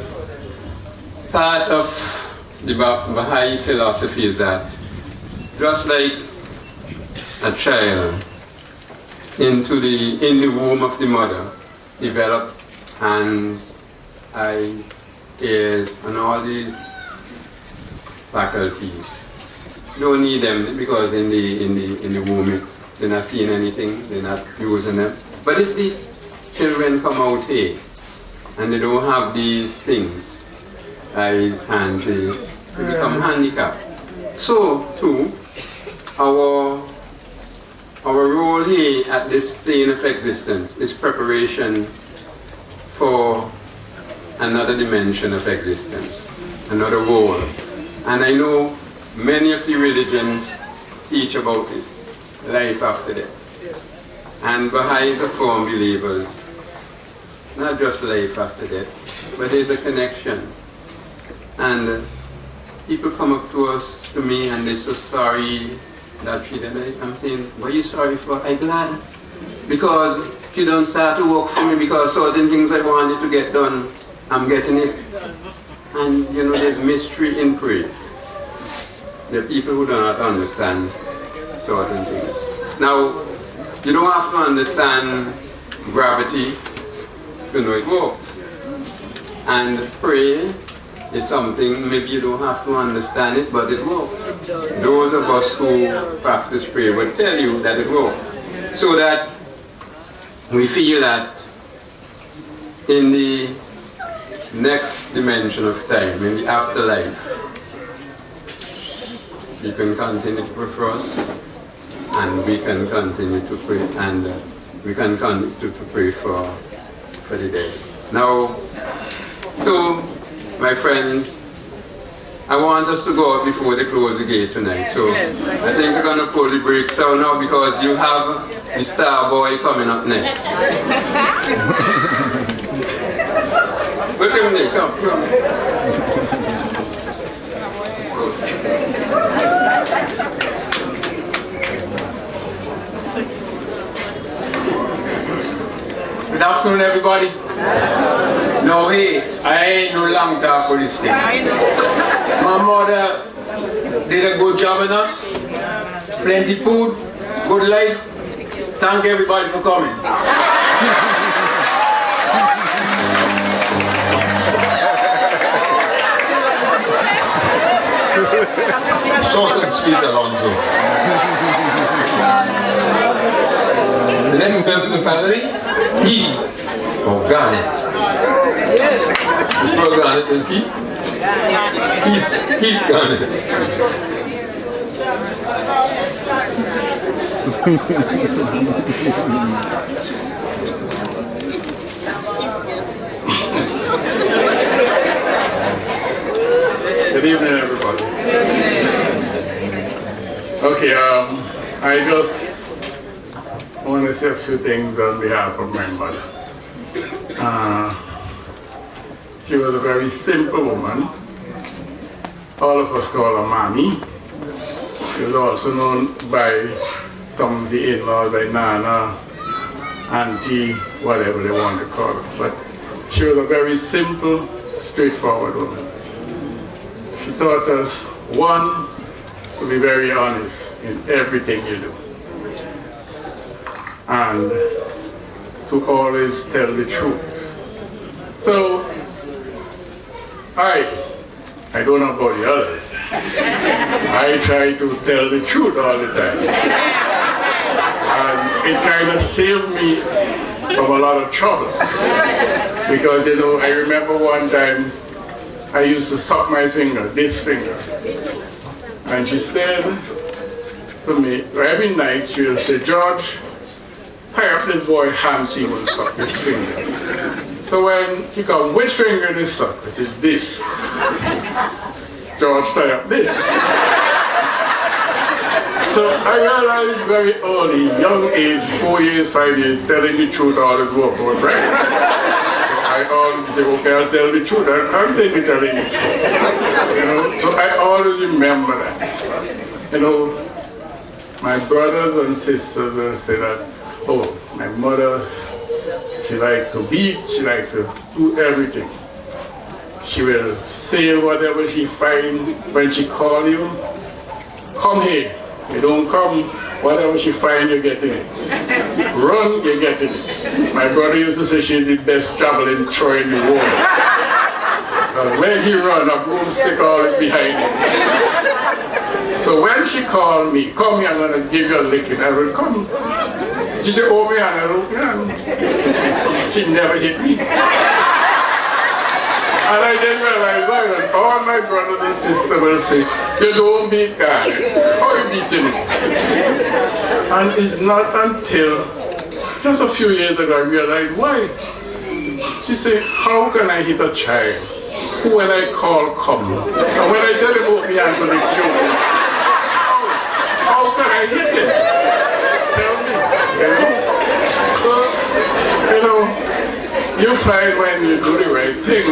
part of the Baha'i philosophy is that just like a child in the womb of the mother develop hands, eyes, ears, and all these faculties. Don't need them because in the womb they're not seeing anything, they're not using them. But if the children come out here and they don't have these things, eyes, hands, they become handicapped. So too, our role here at this plane of existence is preparation for another dimension of existence, another world. And I know many of the religions teach about this, life after death. And Baha'is are firm believers, not just life after death, but there's a connection. And people come up to me and they're so sorry that she did it. I'm saying, what are you sorry for? I'm glad. Because she don't start to work for me because certain things I wanted to get done, I'm getting it. And you know, there's mystery in prayer. There are people who do not understand certain things. Now, you don't have to understand gravity to know it works. And prayer is something, maybe you don't have to understand it, but it works. Those of us who practice prayer will tell you that it works. So that we feel that in the next dimension of time, in the afterlife, we can continue to pray for us, and we can continue to pray, and we can continue to pray for the dead. Now, so, my friends, I want us to go out before they close the gate tonight. So, I think we're going to pull the brakes out now because you have the star boy coming up next. Look at me, come. Good afternoon, everybody. No, hey, I ain't no long talk for this thing. My mother did a good job on us. Plenty food, good life. Thank everybody for coming. Short and sweet, Alonso. The next member of the family, he, or Garnet. Before Garnet and Keith? Keith Garnet. Good evening, everybody. Okay, I just want to say a few things on behalf of my mother. She was a very simple woman. All of us call her Mommy. She was also known by some of the in-laws, like Nana, Auntie, whatever they want to call her. But she was a very simple, straightforward woman. She taught us, one, to be very honest in everything you do, and to always tell the truth. So, I don't know about the others. I try to tell the truth all the time. And it kind of saved me from a lot of trouble. Because, you know, I remember one time I used to suck my finger, this finger. And she said to me, every night she would say, George, tie up this boy hands, he will suck this finger. So when he comes, which finger this suck? I said, this. George, tie up this. So I realized very early, young age, 4 years, 5 years, telling the truth all the work was right. So always say, okay, I'll tell the truth. I can't take it telling you. You know, so I always remember that. You know, my brothers and sisters will say that, oh, my mother, she likes to beat, she likes to do everything. She will say whatever she finds when she calls you. Come here. You don't come, whatever she finds, you're getting it. Run, you're getting it. My brother used to say she's the best javelin thrower in the world. When he runs, a broomstick always behind him. So when she called me, come here, I'm going to give you a licking. I will come. She said, oh, me, and I look, yeah. She never hit me. And I didn't realize why. And all my brothers and sisters will say, you don't beat God. How are you beating him? And it's not until just a few years ago I realized why. She said, how can I hit a child who when I call come? And when I tell him about me, I'm going to kill him. How can I hit him? Tell me. So, you know, you find when you do the right thing,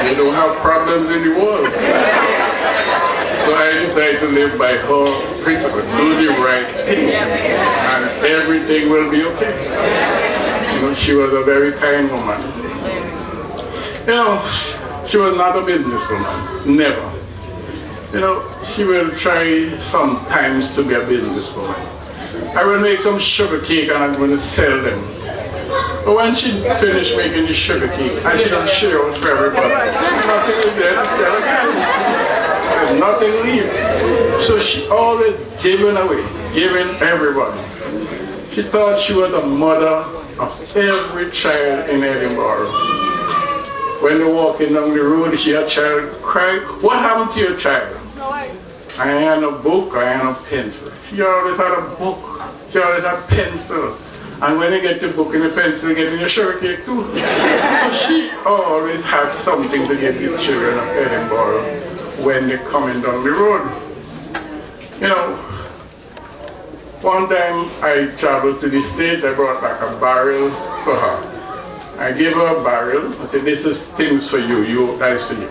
you don't have problems in the world. So I decided to live by her principle, do the right thing, and everything will be okay. You know, she was a very kind woman. You know, she was not a businesswoman, never. You know, she will try sometimes to be a businesswoman. I will make some sugar cake and I'm going to sell them. But when she finished making the sugar cake, and she don't share it for everybody, nothing is there to sell again. There's nothing left. So she always giving away, giving everybody. She thought she was the mother of every child in Edinburgh. When they're walking down the road, she had a child cry, what happened to your child? I had a book, I had a pencil. She always had a book, she always had a pencil. And when you get the book and the pencil, you get in your sugar cake too. So she always had something to give the children of Edinburgh when they're coming down the road. You know, one time I traveled to the States, I brought back a barrel for her. I gave her a barrel, I said, this is things for you, that's for you.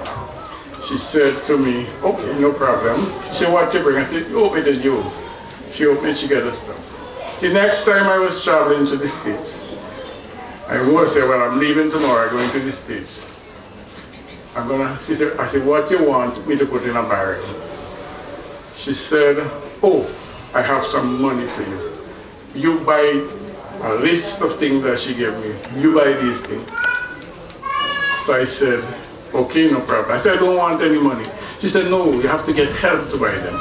She said to me, okay, no problem. She said, what you bring? I said, you open it, yours. She opened it, she got the stuff. The next time I was traveling to the States, I was there, well, I'm leaving tomorrow, going to the States. She said, I said, what you want me to put in a barrel? She said, oh, I have some money for you. You buy a list of things that she gave me. You buy these things. So I said, okay, no problem. I said, I don't want any money. She said, no, you have to get help to buy them.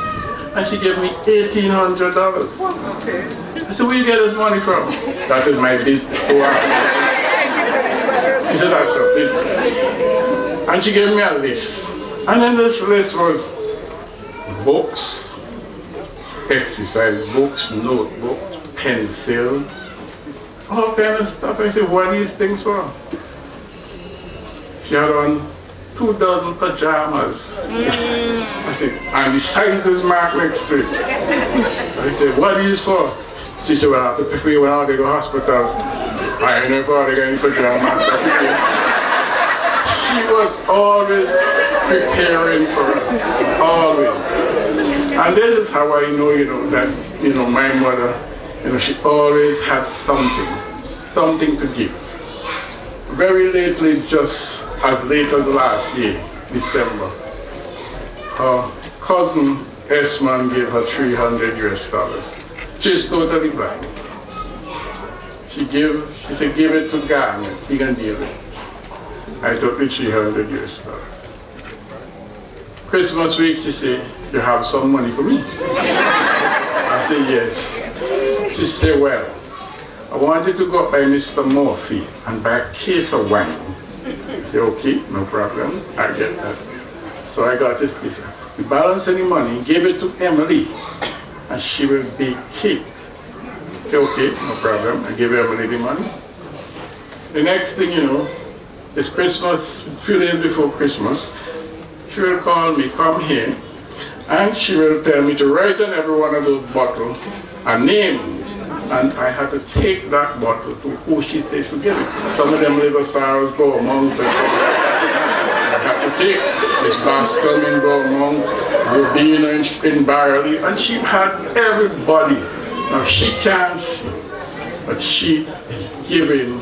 And she gave me $1,800. Okay. I said, where you get this money from? That is my business. She said, that's your business. And she gave me a list. And then this list was books, exercise books, notebooks, pencils, all kind of stuff. I said, what are these things for? She had on 2 dozen pajamas. I said, and the size is marked next to it. I said, what are these for? She said, well, I have to pay for you when I go to the hospital. I ain't never got any pajamas. She was always preparing for us, always. And this is how I know, that, my mother, she always had something to give. Very lately, just as late as last year, December, her cousin Esman gave her $300. She's totally blind. She said, give it to Garnet, he can deal with it. I took the $300. Christmas week, she said, you have some money for me? I said, yes. She said, well, I wanted to go up by Mr. Murphy and buy a case of wine. I said, okay, no problem, I get that. So I got this. We balanced any money, gave it to Emily, and she will bake cake. I said, okay, no problem, I gave Emily the money. The next thing you know, it's Christmas, a few days before Christmas, she will call me, come here, and she will tell me to write on every one of those bottles a name And I had to take that bottle to who she said to give it. Some of them live as far as Beaumont. I had to take Miss Bascom in Beaumont, Rubina in Barley, and she had everybody. Now she can't see, but she is giving.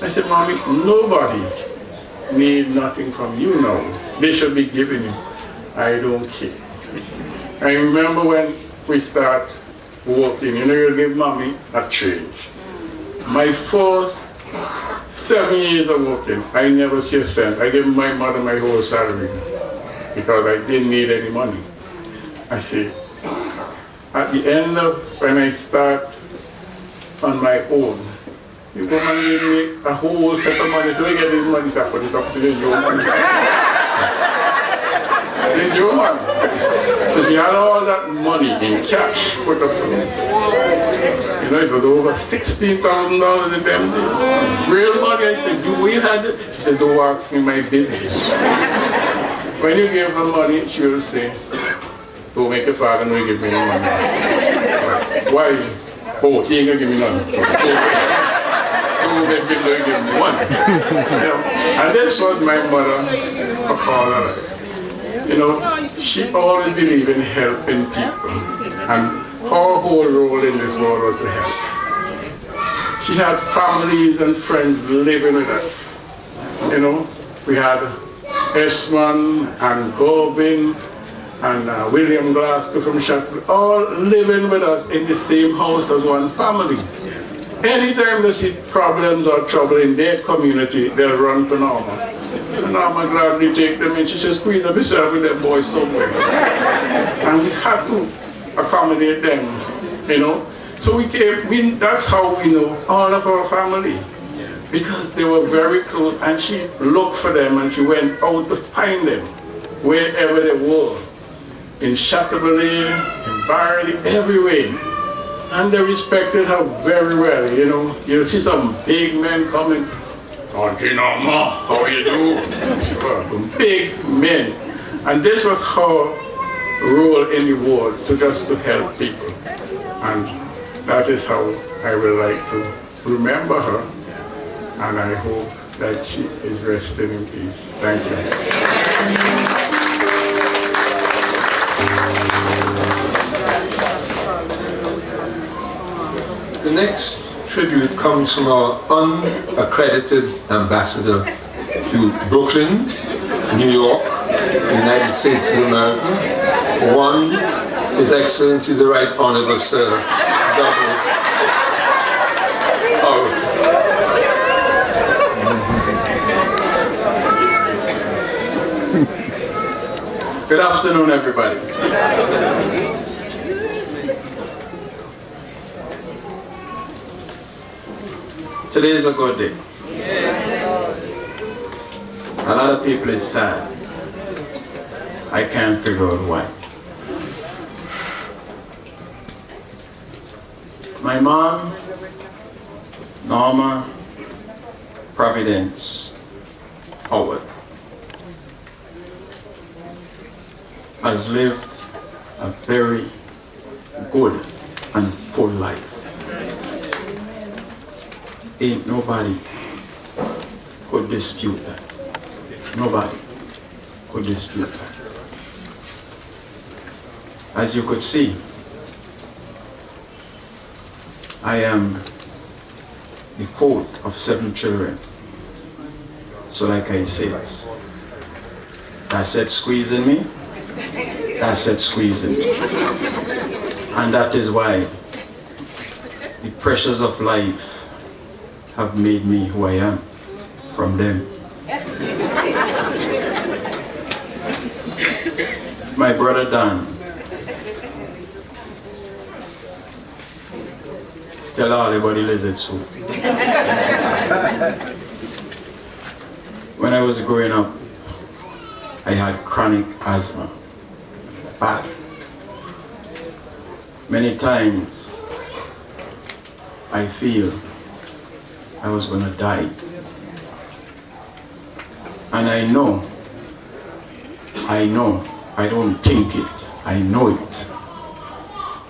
I said, Mommy, nobody need nothing from you now. They should be giving you. I don't care. I remember when we start working, you give Mommy a change. My first 7 years of working, I never see a cent. I gave my mother my whole salary because I didn't need any money. I say, at the end of when I start on my own, you come and give me a whole set of money. So I get this money, so I put it up to the Joe money. The Joe money. So she had all that money in cash put up to me. You know, it was over $16,000 in them days. Real money. I said, we had it. She said, don't ask me my business. When you give her money, she will say, don't make your father know you give me any money. Why? Oh, he ain't gonna give me none. Don't make him know you give me one. And this was my mother for all her life. You know, she always believed in helping people. And her whole role in this world was to help. She had families and friends living with us. You know, we had Esmond and Gorbin and William Glasgow from Shatwood, all living with us in the same house as one family. Anytime they see problems or trouble in their community, they'll run to Norma. And Norma gladly take them in. She says, squeeze up yourself with them boys somewhere. And we had to accommodate them, you know. So that's how we know all of our family. Because they were very close, and she looked for them and she went out to find them wherever they were. In Chateaubriand, in Barley, everywhere. And they respected her very well, you know. You see some big men coming, Auntie Norma, how you do? Big men. And this was her role in the world, just to help people. And that is how I would like to remember her. And I hope that she is resting in peace. Thank you. The next tribute comes from our unaccredited ambassador to Brooklyn, New York, United States of America. One, His Excellency the Right Honorable Sir Douglas. Good afternoon, everybody. Today is a good day. A lot of people is sad. I can't figure out why. My mom, Norma Providence Howard, has lived a very good and full life. Ain't nobody could dispute that. Nobody could dispute that. As you could see, I am the fourth of 7 children. So like I said, squeezing me, that said squeezing me. And that is why the pressures of life have made me who I am from them. My brother Dan, tell all about the lizard soup. When I was growing up, I had chronic asthma, bad. Many times I feel I was going to die. And I know, I don't think it, I know it,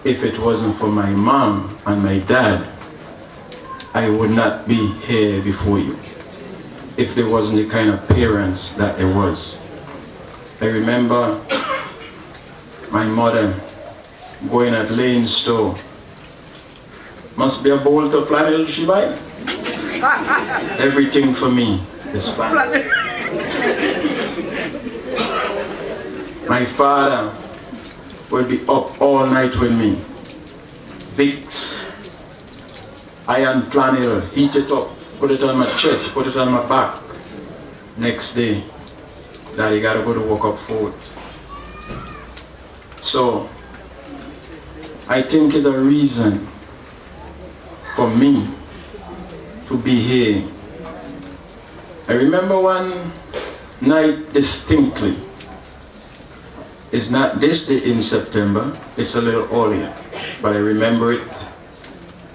if it wasn't for my mom and my dad, I would not be here before you. If there wasn't the kind of parents that there was. I remember my mother going at Lane's store. Must be a bolt of flannel she buy. Everything for me is flannel. My father would be up all night with me. Vicks, iron flannel, heat it up, put it on my chest, put it on my back. Next day, Daddy gotta go to work up food. So, I think it's a reason for me to be here. I remember one night distinctly. It's not this day in September, it's a little earlier, but I remember it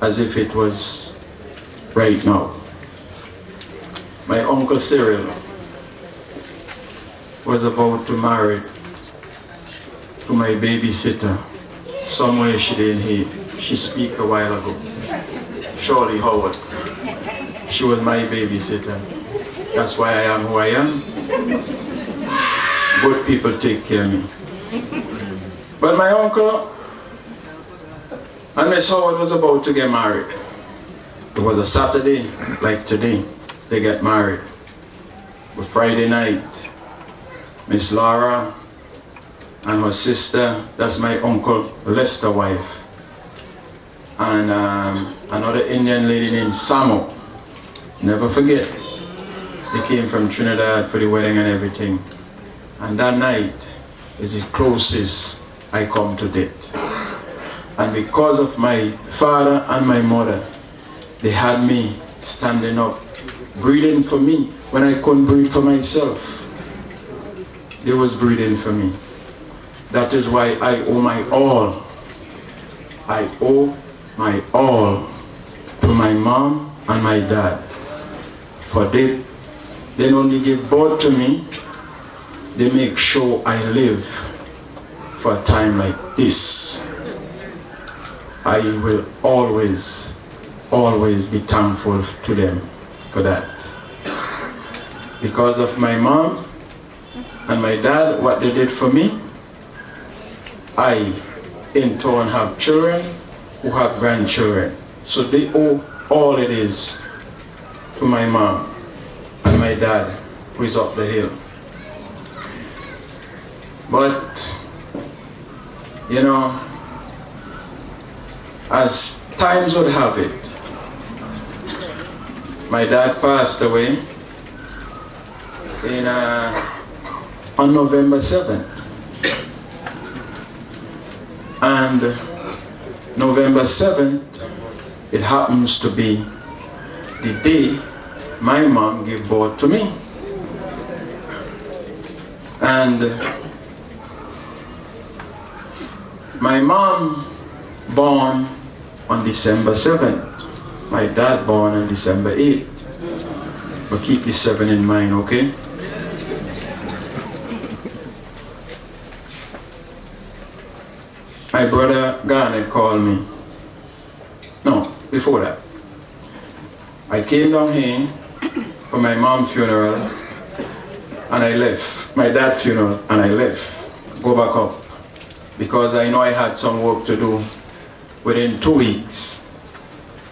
as if it was right now. My Uncle Cyril was about to marry to my babysitter. Somewhere she didn't hear. She spoke a while ago. Shirley Howard. She was my babysitter. That's why I am who I am. Good people take care of me. But my uncle and Miss Howard was about to get married. It was a Saturday, like today, they get married. But Friday night, Miss Laura and her sister, that's my uncle Lester's wife, and another Indian lady named Samo. Never forget, they came from Trinidad for the wedding and everything. And that night is the closest I come to death. And because of my father and my mother, they had me standing up, breathing for me when I couldn't breathe for myself. They was breathing for me. That is why I owe my all. I owe my all to my mom and my dad. For they don't only give birth to me, they make sure I live for a time like this. I will always, always be thankful to them for that. Because of my mom and my dad, what they did for me, I in turn have children who have grandchildren. So they owe all it is to my mom and my dad who is up the hill. But, you know, as times would have it, my dad passed away on November 7th. And November 7th, it happens to be the day my mom gave birth to me. And my mom born on December 7th. My dad born on December 8th. But keep the 7 in mind, okay? My brother Garnet called me. No, before that. I came down here for my mom's funeral and I left. My dad's funeral and I left. Go back up. Because I know I had some work to do within 2 weeks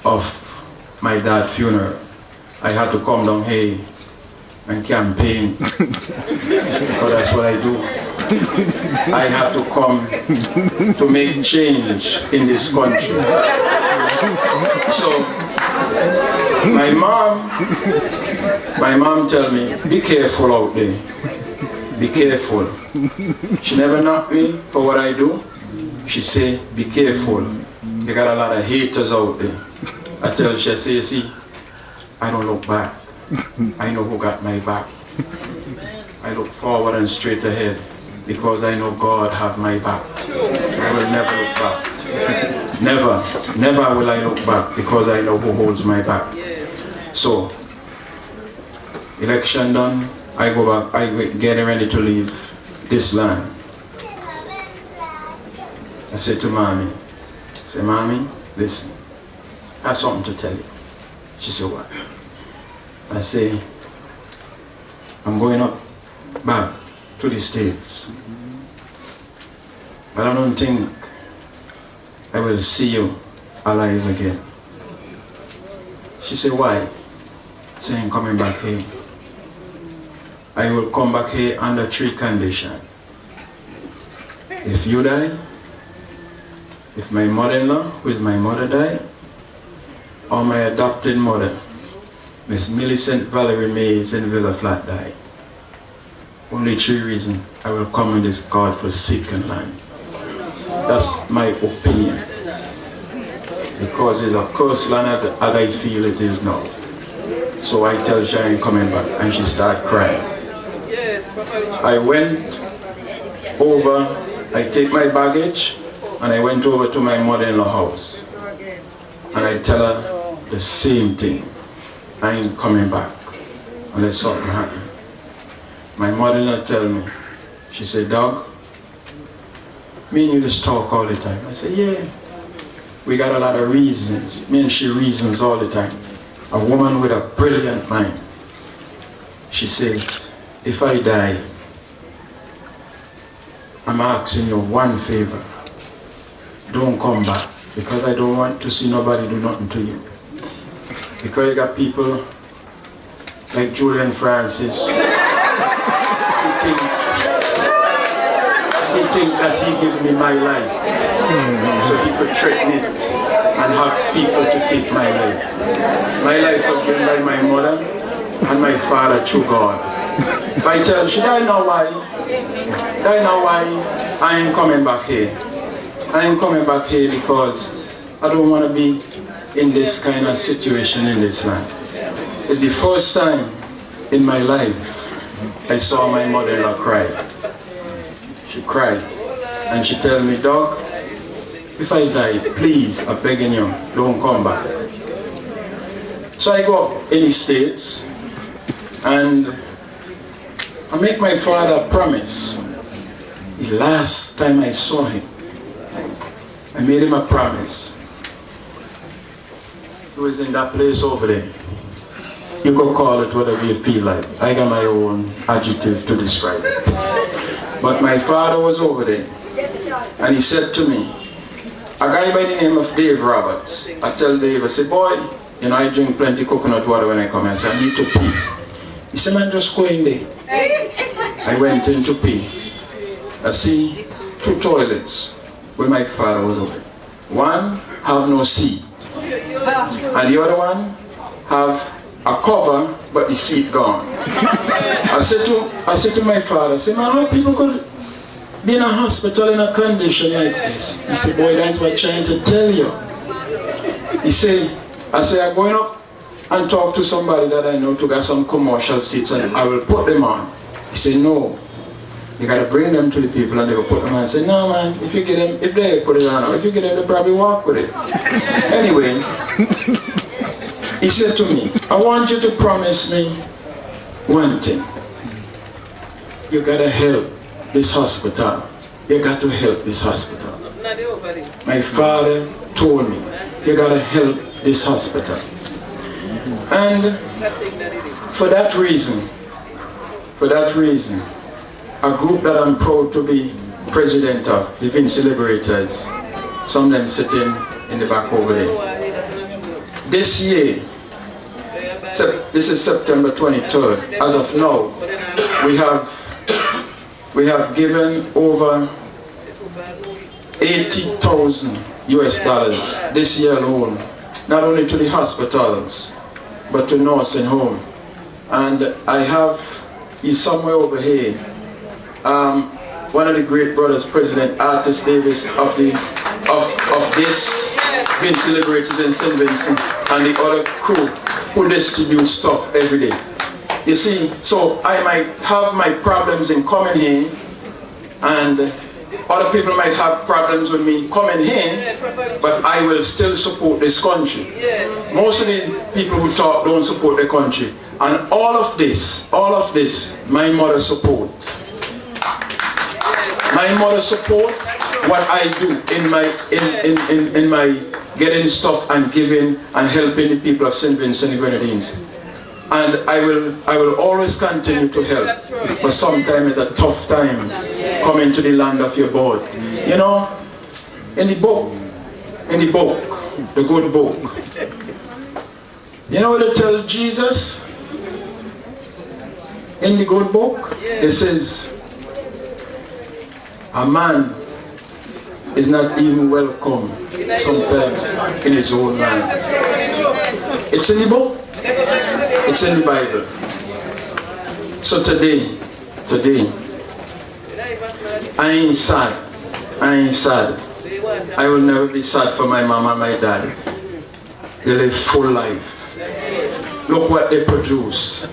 of my dad's funeral. I had to come down here and campaign. Because that's what I do. I have to come to make change in this country. So, my mom tell me, be careful out there. Be careful. She never knocked me for what I do. She say, be careful. You got a lot of haters out there. I tell her, she say, see, I don't look back. I know who got my back. I look forward and straight ahead. Because I know God have my back. I will never look back. Never will I look back because I know who holds my back. So, election done, I go back, I get ready to leave this land. I said to Mommy, Say, Mommy, listen, I have something to tell you. She said, what? I say, I'm going up back to the States. But I don't think I will see you alive again. She said, why? I said, I'm coming back here. I will come back here under 3 conditions. If you die, if my mother-in-law, who is my mother, died, or my adopted mother, Miss Millicent Valerie Mays in Villa Flat, died. Only 3 reasons I will come in this God-forsaken land. That's my opinion. Because it's a cursed land as I feel it is now. So I tell Sharon coming back, and she started crying. I went over, I take my baggage, and I went over to my mother-in-law house. And I tell her the same thing. I ain't coming back unless something happens. My mother-in-law tell me, she said, Dog, me and you just talk all the time. I said, yeah, we got a lot of reasons. Me and she reasons all the time. A woman with a brilliant mind. She says, if I die, I'm asking you one favor. Don't come back, because I don't want to see nobody do nothing to you. Because you got people like Julian Francis who think that he gave me my life so he could threaten it and have people to take my life. My life was given by my mother and my father through God. If I tell her, she died now why? Die now why? I ain't coming back here. I ain't coming back here because I don't want to be in this kind of situation in this land. It's the first time in my life I saw my mother-in-law cry. She cried and she told me, Dog, if I die, please, I'm begging you, don't come back. So I go up in the States and I make my father a promise. The last time I saw him, I made him a promise. He was in that place over there. You could call it whatever you feel like. I got my own adjective to describe it. But my father was over there. And he said to me, a guy by the name of Dave Roberts. I tell Dave, I said, boy, you know, I drink plenty coconut water when I come here. I said, I need to pee. He said, man, just go in there. I went in to pee. I see 2 toilets where my father was over. One have no seat. And the other one have a cover, but the seat gone. I said to my father, I said, man, how people could be in a hospital in a condition like this? He said, boy, that's what I'm trying to tell you. He said, I said, I'm going up and talk to somebody that I know to get some commercial seats and I will put them on. He said, no. You got to bring them to the people and they will put them on. I said, no man, if you get them, if they put it on, or if you get them, they'll probably walk with it. Anyway, he said to me, I want you to promise me one thing. You got to help this hospital. You got to help this hospital. My father told me, you got to help this hospital. And for that reason, a group that I'm proud to be president of, the Vinci Liberators, some of them sitting in the back over there. This year, this is September 23rd, as of now, we have given over 80,000 US dollars this year alone, not only to the hospitals, but to nursing home. And I have, he's somewhere over here, one of the great brothers, President Artis Davis of this Vinci Liberators in St. Vincent, and the other crew who distribute stuff every day. You see, so I might have my problems in coming here, and other people might have problems with me coming here, but I will still support this country. Most of the people who talk don't support the country. And all of this, my mother support. My mother support, what I do in my getting stuff and giving and helping the people of St. Vincent and the Grenadines. And I will always continue to help. But sometimes it's a tough time coming to the land of your board. You know, in the book, the good book. You know what they tell Jesus? In the good book, it says, a man is not even welcome sometimes in his own land. It's in the book. It's in the Bible. So today, I ain't sad. I will never be sad for my mom and my dad. They live full life. Look what they produce.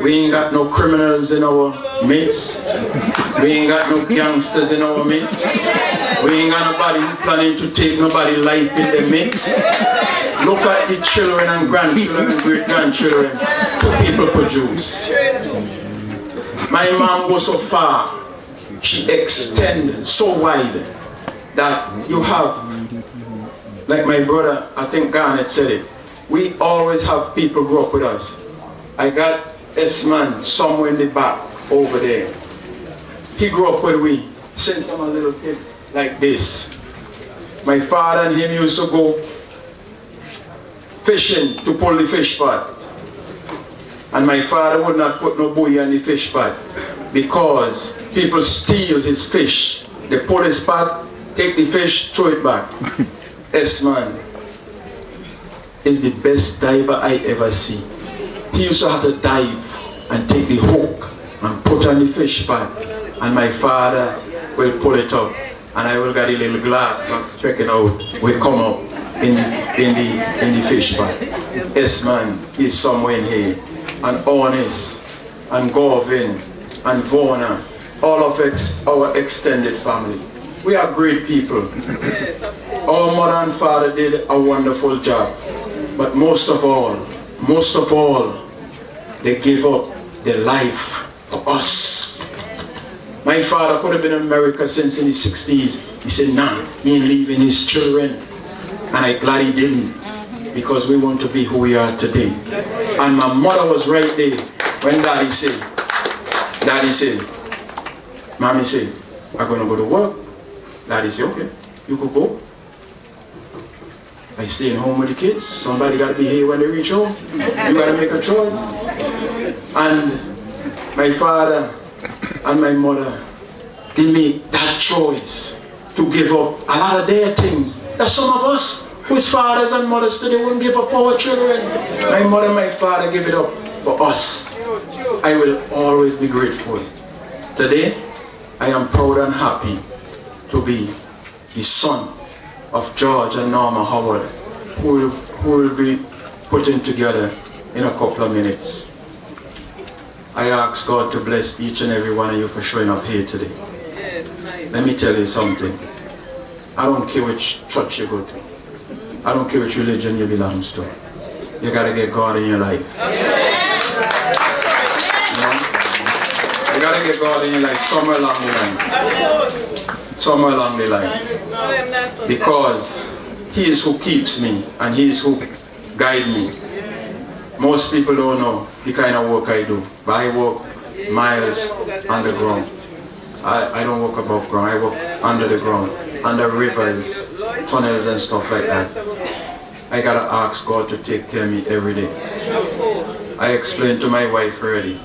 We ain't got no criminals in our midst. We ain't got no gangsters in our midst. We ain't got nobody planning to take nobody's life in their midst. Look at the children and grandchildren and great-grandchildren who people produce. My mom goes so far, she extended so wide that you have, like my brother, I think Garnet said it, we always have people grow up with us. I got this man somewhere in the back over there. He grew up with we since I'm a little kid like this. My father and him used to go fishing to pull the fish pot. And my father would not put no buoy on the fish pot because people steal his fish. They pull his pot, take the fish, throw it back. This man is the best diver I ever see. He used to have to dive and take the hook and put on the fish pot. And my father will pull it up. And I will get a little glass box checking out. We come up in the fish pot. This man is somewhere in here. And Honest, and Govin, and Vona, all of our extended family. We are great people. Our mother and father did a wonderful job. But most of all, they gave up their life for us. My father could have been in America since in the 60s. He said, nah, he ain't leaving his children. And I'm glad he didn't, because we want to be who we are today. And my mother was right there when Daddy said, Mommy said, I'm going to go to work. Daddy said, okay, you could go. I staying home with the kids. Somebody got to be here when they reach home. You got to make a choice. And my father and my mother, they made that choice to give up a lot of their things that some of us, whose fathers and mothers today, wouldn't give up our children. My mother and my father give it up for us. I will always be grateful. Today, I am proud and happy to be the son of George and Norma Howard, who will be putting together in a couple of minutes. I ask God to bless each and every one of you for showing up here today. Let me tell you something. I don't care which church you go to. I don't care which religion you belong to. You gotta get God in your life. You gotta get God in your life somewhere along the line. Somewhere along the line. Because He is who keeps me and He is who guides me. Most people don't know the kind of work I do, but I work miles underground. I don't work above ground, I work under the ground, under rivers, tunnels and stuff like that. I gotta ask God to take care of me every day. I explained to my wife already,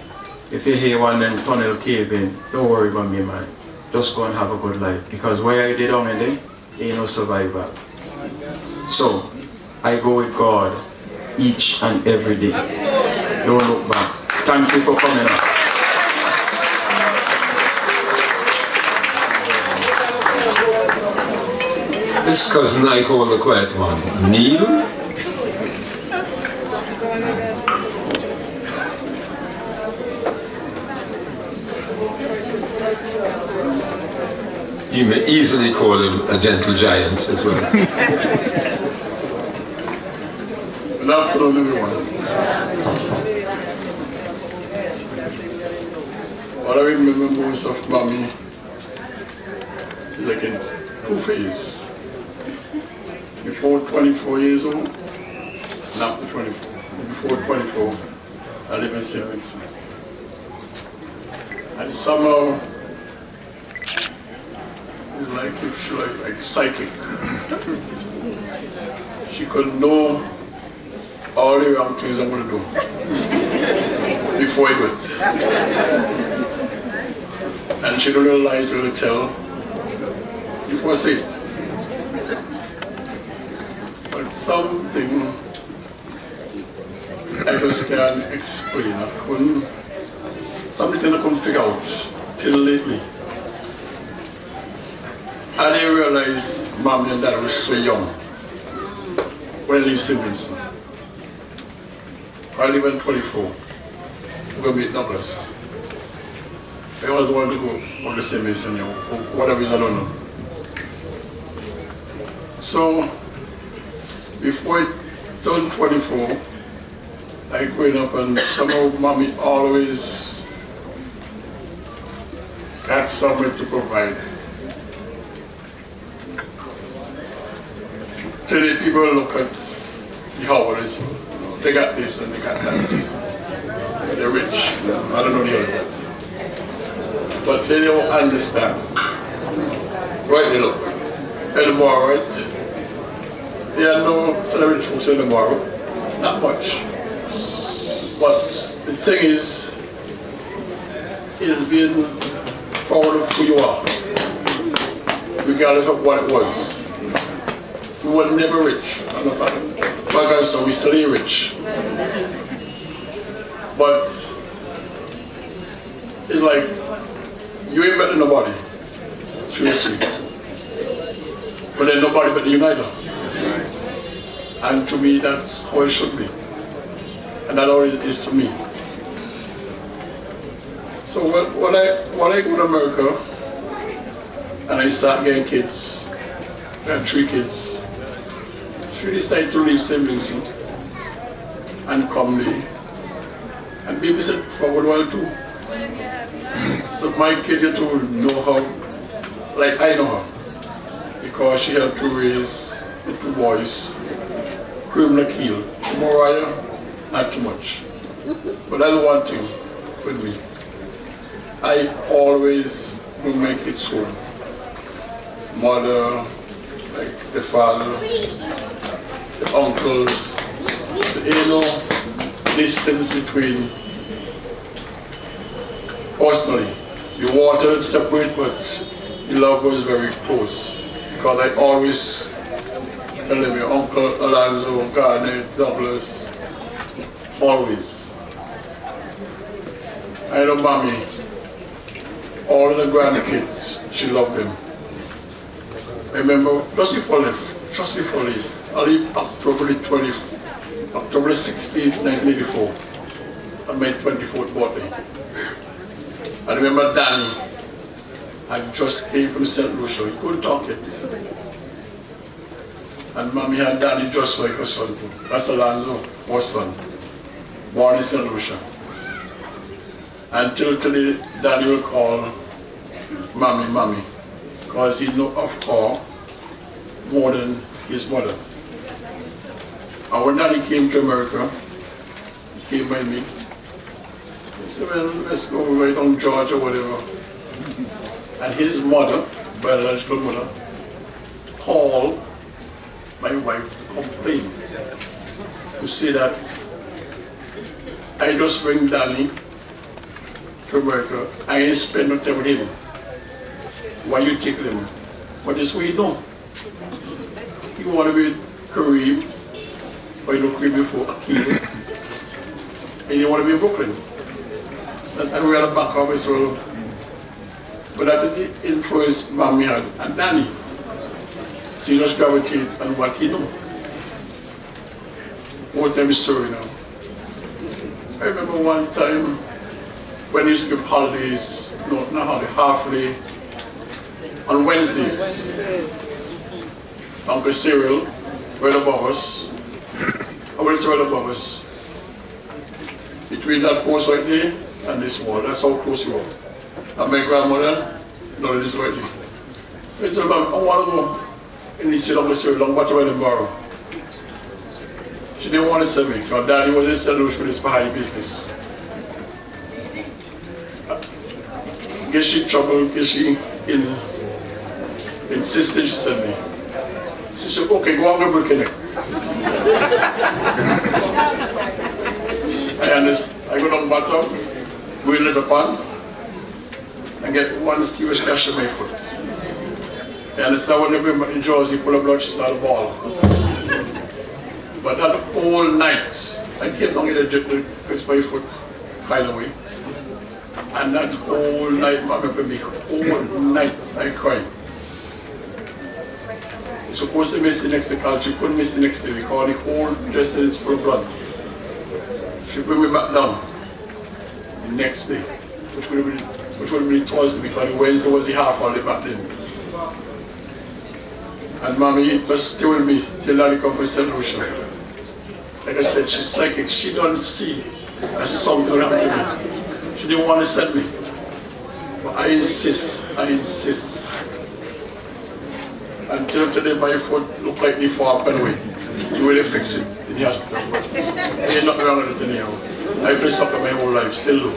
if you hear one of them tunnel cave in, don't worry about me, man. Just go and have a good life. Because where I did down in there, ain't no survivor. So, I go with God each and every day. Don't look back. Thank you for coming up. This cousin I call the quiet one. Neil? You may easily call him a gentle giant as well. Good afternoon, everyone. What I remember most of Mommy is like in two phases. Before 24 years old, and after 24. Before 24, I live in St. Vincent. And somehow, it's like if she like psychic. She could know all the wrong things I'm going to do before I do it. And she don't know lies to tell before I say it. But something I just can't explain. Something I couldn't figure out till lately. I didn't realize Mommy and Dad was so young when I lived St. Vincent. I live in 24. We're going to meet Douglas. I always wanted to go on the St. Vincent, you know, for whatever reason, I don't know. So, before I turned 24, I growing up and somehow Mommy always got somewhere to provide. Today people look at the Howards, they got this and they got that. They're rich, I don't know the other. But they don't understand. Right, they look. Anymore, right? There are no celebrity folks anymore, not much. But the thing is being proud of who you are, regardless of what it was. We were never rich. So we still ain't rich. But it's like you ain't better than nobody. Seriously. But then nobody but you neither. And to me that's how it should be. And that always is to me. So when I go to America and I start getting kids, I have 3 kids, she decided to leave St. Vincent and come there and babysit for a while too. So my kids get to know her like I know her, because she helped to raise the 2 boys, Cream Nakil, Mariah, not too much. But that's one thing with me. I always bring my kids home. Mother, like the father, the uncles, distance between. Personally, you wanted to separate, but the love was very close. Because I always tell them, your uncle Alonzo, Garnet, Douglas, always. I know Mommy, all the grandkids, she loved them. I remember just before I leave October 16th, 1984, on my 24th birthday. I remember Danny, I just came from St. Lucia, he couldn't talk yet. And Mommy had Danny just like her son too. That's Alonzo, her son, born in St. Lucia. Until today, Danny will call Mommy, because he knew of her more than his mother. And when Danny came to America, he came by me. He said, well, let's go right on George or whatever. And his mother, biological mother, called my wife to complain, to say that I just bring Danny to America, I ain't spend no time with him. Why you take him? But this way you don't. You want to be Kareem, or you know Kareem before Akeem, and you want to be in Brooklyn. And we had a back office, so, but that is the influence Mommy had and Danny. So you just gravitate on what he knew. Won't tell me story now. I remember one time when he used to give holidays, not holiday, half day, on Wednesdays. Uncle Cyril, right above us. I will say right above us. Between that post right there and this wall, that's how close you are. And my grandmother, no, this right there. I said, Mom, I want to go in the city of the long bottom of the borough. She didn't want to sell me, because Daddy was in St. Louis with his Baha'i business. Get she trouble, get she insisted she sent me. She said, okay, go on to Burkina. I go down bottom, go in the pond, and get one serious gash in my foot. I understand when they bring back the jaws, full of blood, she started ball. But that whole night, I kept on getting the fix my foot, by the way. And that whole night, Mama, for me, whole night, I cried. You're supposed to miss the next day, because she couldn't miss the next day, because the whole chest is full of blood. She bring me back down the next day, which would have been Thursday, because Wednesday was the half holiday back then. And Mommy was stay with me till Daddy come from St. Lucia. Like I said, she's psychic. She don't see that something happened to me. She didn't want to send me. But I insist. Until today, my foot look like the fall up and away. You will fix it in the hospital. There ain't nothing wrong with it anyhow. I've been suffering my whole life, still do.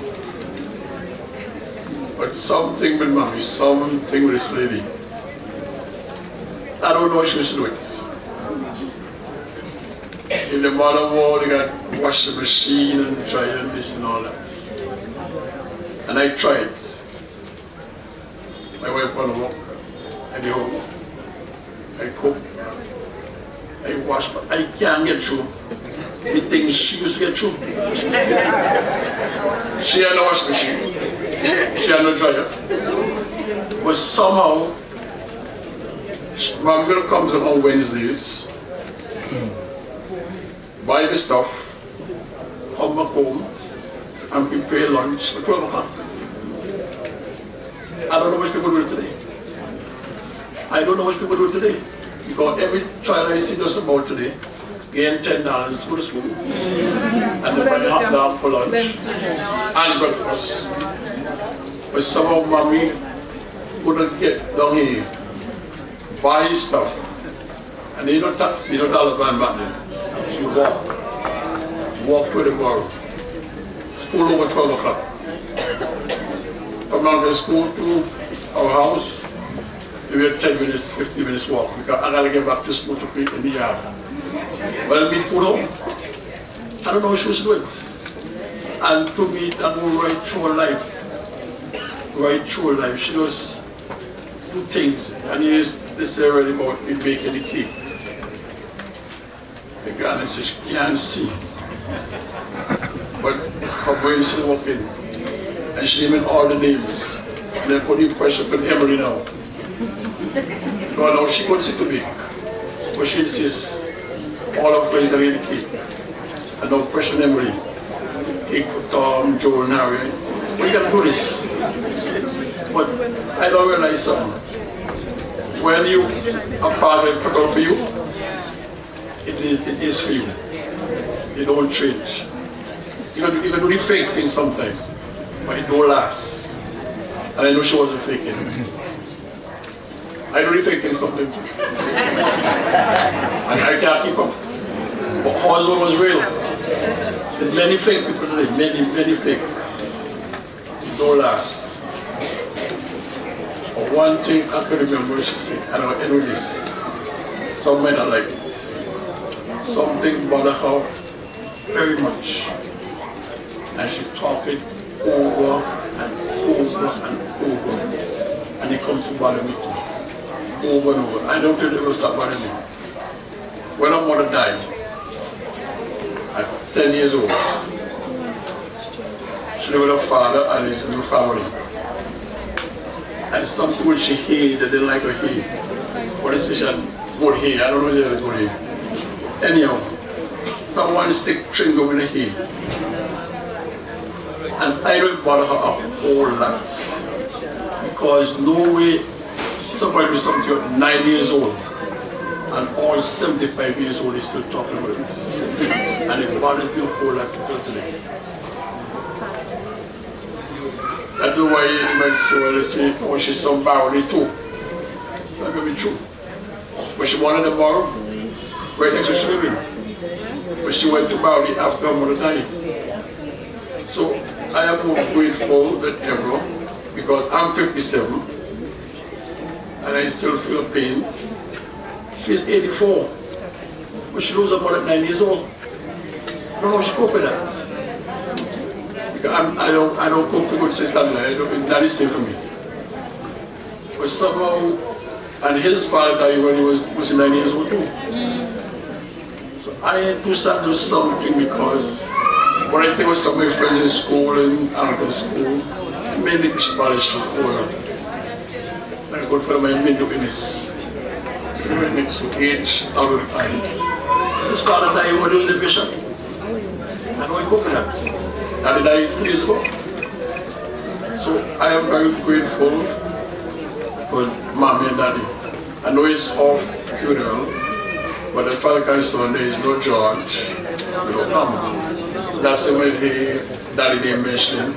But something with Mommy, something with this lady. I don't know what she used to do it. In the modern world, they got washing machine and dryer and this and all that. And I tried. My wife went to work. I do home. I cook. I wash, but I can't get through the things she used to get through. She had no washing machine. She had no dryer. But somehow, Mom girl comes on Wednesdays, buy the stuff, come back home, and prepare lunch at 12 o'clock. I don't know how much people do it today. I don't know how much people do it today. Because every child I see just about today, gain $10 to go to school. And they buy a hot dog for lunch and breakfast. But somehow Mommy couldn't get down here. Buy stuff. And you know taxi, you know dollar van back then. She walk to the borough. School over 12 o'clock. Come down to school to our house. We had 10 minutes, 15 minutes walk because I gotta get back to school to pick in the yard. Well, I mean food home. I don't know what she was doing. And to me, that will right through her life. Right through her life. She does two things. And here's this already about me baking the cake. The girl says she can't see. But her brain is working. And she named all the names. And then put the pressure on Emily now. God, now she couldn't see to me. But she insists all of friends are in the cake. And now pressure on Emily. Cake for Tom, Joe and Harry. We gotta do this. But I don't realize something. When you are part of it for you, it is for you. You don't change. You can do the fake thing sometimes, but it don't last. And I know she wasn't faking. I do the fake thing sometimes. And I can't keep up. But her husband was real. There's many fake people today, many fake. It don't last. But one thing I can remember she said, and I'll end with this. Some men are like it. Something bothered her very much. And she talked it over and over and over. And it comes to bother me too. Over and over. I don't think it will stop bothering me. When her mother died, at 10 years old, she lived with her father and his new family. And something which she hated, they didn't like her hate. What is she good hate? I don't know if they're good hate. Anyhow, someone stick finger in the head. And I don't bother her a whole lot. Because no way somebody with something at 9 years old and all 75 years old is still talking about it. And it bothers me a whole lot today. That's why you might say, well, they say, oh, she's so barely too. That may be true. But she wanted to borrow right next to she living. But she went to borrow it after her mother died. So I am more grateful than ever because I'm 57 and I still feel pain. She's 84, but she loses her mother at 9 years old. I don't know how she cope with that. Because I don't cope with good sister. That is safe for me. But somehow, and his father died when he was 9 years old too. So I had to start doing something because when I think of some of my friends in school and after school, mainly Bishop Parish older. My good friend, my main witness. So right next to age out of time. His father died when he was the bishop. I know he cope with that. And he died 2 years ago. So I am very grateful for mommy and daddy. I know it's off funeral, but the father and son, there is no George, no Norma. So that's the way daddy name mentioned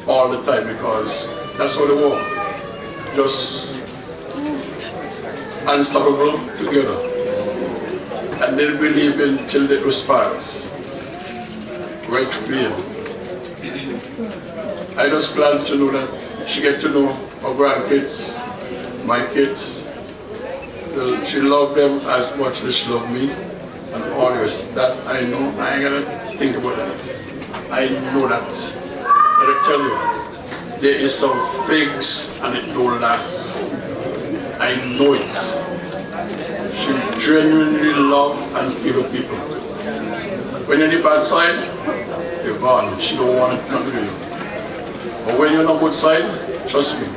all the time because that's how they were. Just unstoppable together. And they believe until they respire. Right to be. I just glad to know that she get to know her grandkids, my kids. She loved them as much as she loved me, and all the rest. That I know. I ain't gonna think about that. I know that. But I tell you, there is some fakes and it don't last. I know it. She genuinely love and give people. When you're on the bad side, you're gone. She don't want nothing to do. But when you're on the good side, trust me,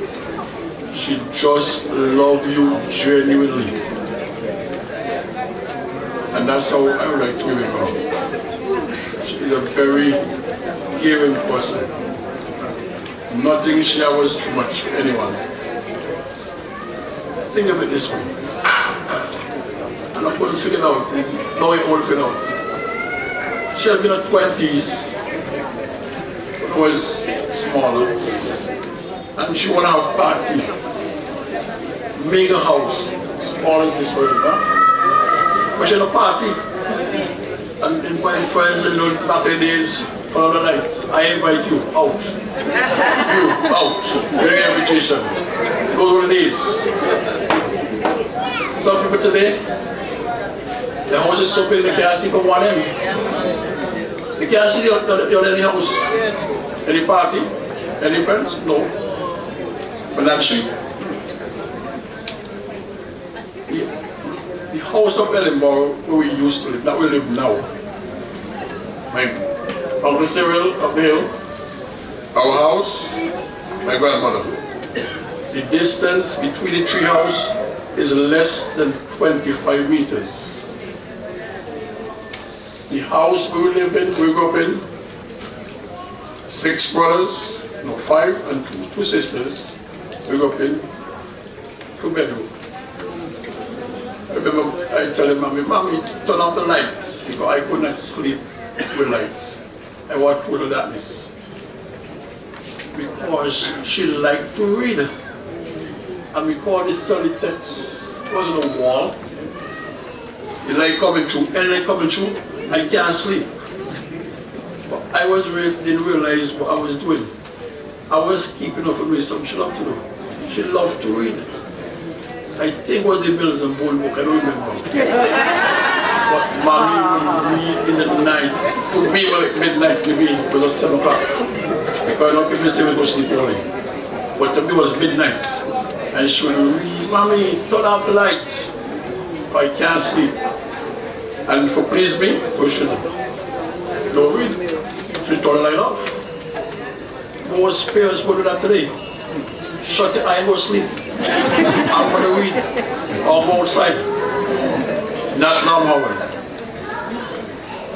she just love you genuinely. And that's how I would like to be with her. She is a very caring person. Nothing she was too much for anyone. Think of it this way. And I couldn't figure it out. Now I all figure it out. She had been in her 20s when I was smaller. And she wanted to have a party. Mega house. Small as this one, huh? But she had a party. And invite friends and back in the days for the night. I invite you out. You out. Bring an invitation. Those were the days. Some people today, the house is so big they can't see from one end. They can't see the other house. Any party? Any friends? No. But not she. The house of Edinburgh where we used to live, not where we live now. My Uncle Cyril up the hill, our house, my grandmother. The distance between the three houses is less than 25 meters. The house we live in, we grew up in, 6 brothers, no 5 and two sisters. We grew up in 2 bedrooms. I remember I tell him, Mommy, turn off the lights because I could not sleep with lights. I want total darkness. Because she liked to read. And because the study text wasn't a wall, the light coming through, and light coming through, I can't sleep. But I didn't realize what I was doing. I was keeping up with something she loved to do. She loved to read. I think what the Bills and Bone book, I don't remember. But Mommy would read in the night. To me, well, like midnight, maybe it was 7 o'clock. Because I don't people say we go sleep early. But to me it was midnight. And she would read, Mommy, turn off the lights. I can't sleep. And for please me, we should don't read. She turn the light off. Most parents would do that today. Shut the eye and go sleep. I'm going to read. Or go outside. Not normal one.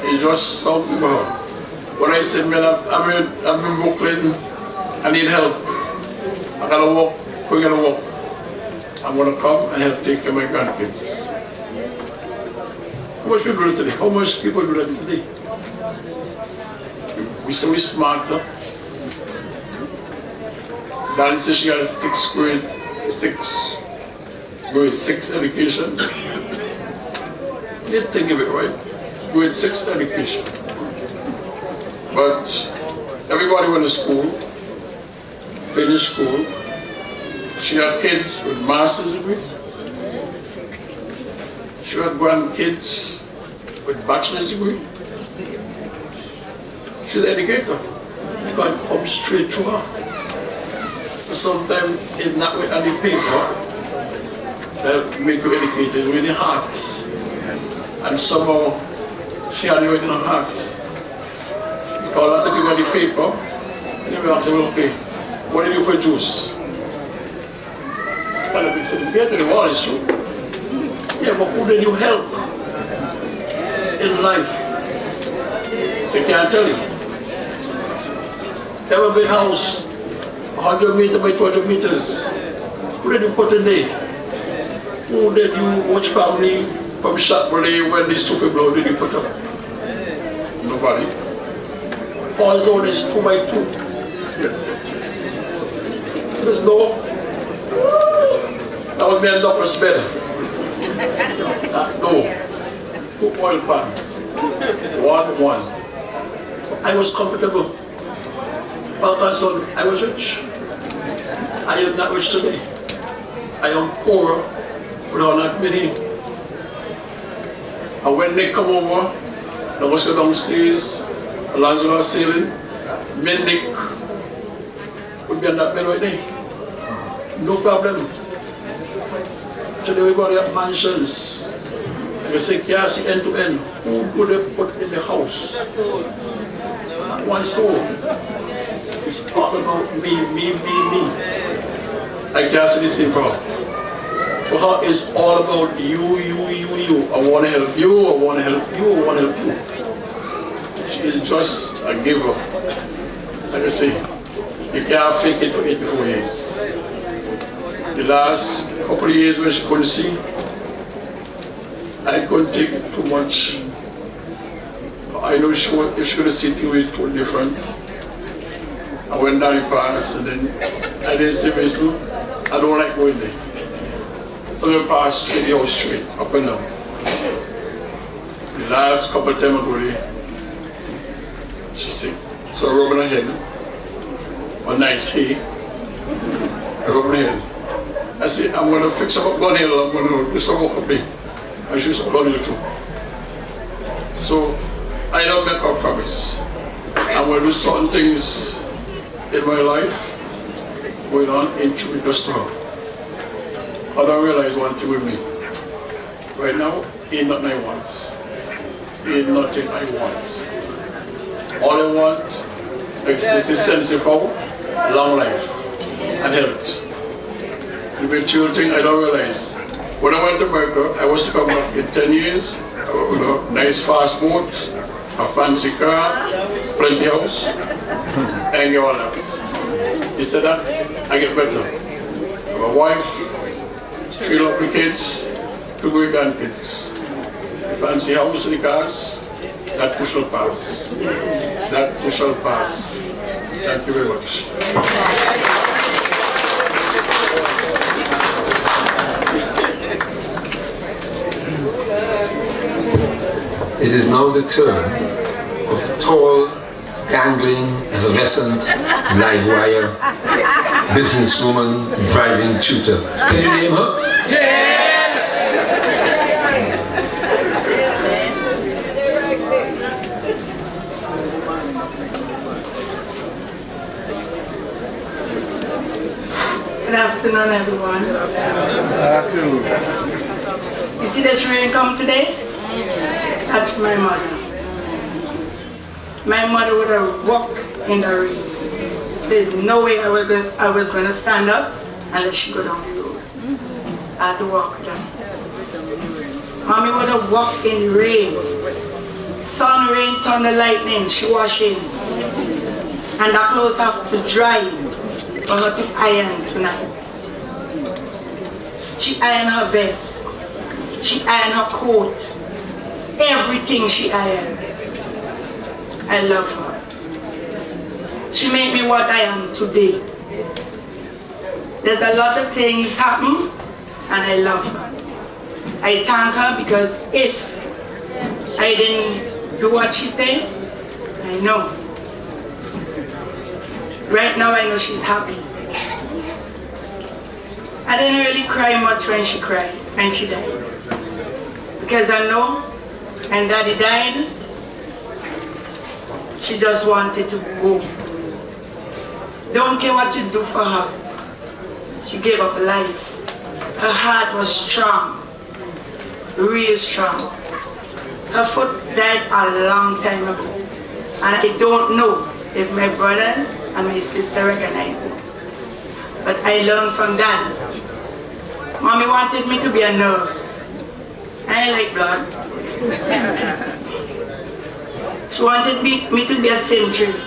It's just something about. When I say, man, I'm in Brooklyn, I need help. I gotta walk, we gotta walk. I'm gonna come and help take care of my grandkids. How much people do that today? How much people do that today? We say we're smarter. Danny says she got a 6th grade, 6 grade 6 education. Didn't think of it right. Grade 6 education. But everybody went to school, finished school. She had kids with master's degree. She had grandkids with bachelor's degree. She's an educator. You can come straight to her. Sometimes it's not with any paper that make you educated, with the heart. And somehow she had it in her heart. Because I took the paper, and then we asked her, okay, what did you produce? And I said, yeah, the wall is true. Yeah, but who did you help in life? They can't tell you. Have a big house, 100 meters by 20 meters. Who did you put in there? Who did you watch family from Saturday when the super blow did you put up? Nobody. All zone is 2 by 2. There's no. That was me and Lopper's bed. No. 2 oil pan. 1. I was comfortable. Father, son, I was rich. I am not rich today. I am poor without admitting. And when they come over, they must go downstairs, Alonzo was sailing, Mendic would be on that bed right there. No problem. Today we got have mansions. You say, can't see end to end. Who do they put in the house? Not one soul. It's all about me. I can't see the same problem. For her, it's all about you. I want to help you, I want to help you. She is just a giver. Like I say, you can't fake it for 84 years. The last couple of years when she couldn't see, I couldn't take it too much. I know if she could have seen things totally different. I went down the pass and then I didn't say, listen, I don't like going there. So I passed straight, the house straight, up and down. The last couple of times I go there, she's sick. So I rub her head, one nice hay, I rub her head. I said, I'm going to fix up a gun hill, I'm going to do some work up there. And she's a gun hill too. So I don't make a promise. I'm going to do certain things in my life going on into it just now. I don't realize one thing with me. Right now, ain't nothing I want. Ain't nothing I want. All I want is existence of long life and health. The material thing I don't realize. When I went to America, I was to come back in 10 years with a nice fast boat, a fancy car, plenty house, and get all that. Instead of that, I get better. I have a wife, 3 lovely kids, 2 great grandkids. The fancy house and the cars, that push will pass. That push will pass. Thank you very much. It is now the turn of the tall, gangling, effervescent, live wire, businesswoman, driving tutor. Can you name her? Good afternoon, everyone. You see this rain come today? That's my mother. My mother would have walked in the rain. There's no way I was going to stand up unless she go down the road. I had to walk down. Mommy would have walked in the rain. Sun, rain, thunder, lightning, she washing. And the clothes have to dry for her to iron tonight. She ironed her vest. She ironed her coat. Everything she ironed. I love her. She made me what I am today. There's a lot of things happen and I love her. I thank her because if I didn't do what she said, I know. Right now I know she's happy. I didn't really cry much when she died. Because I know when Daddy died, she just wanted to go. Don't care what you do for her. She gave up life. Her heart was strong, real strong. Her foot died a long time ago. And I don't know if my brothers and my sister recognize it. But I learned from that. Mommy wanted me to be a nurse. I like blood. She wanted me to be a seamstress.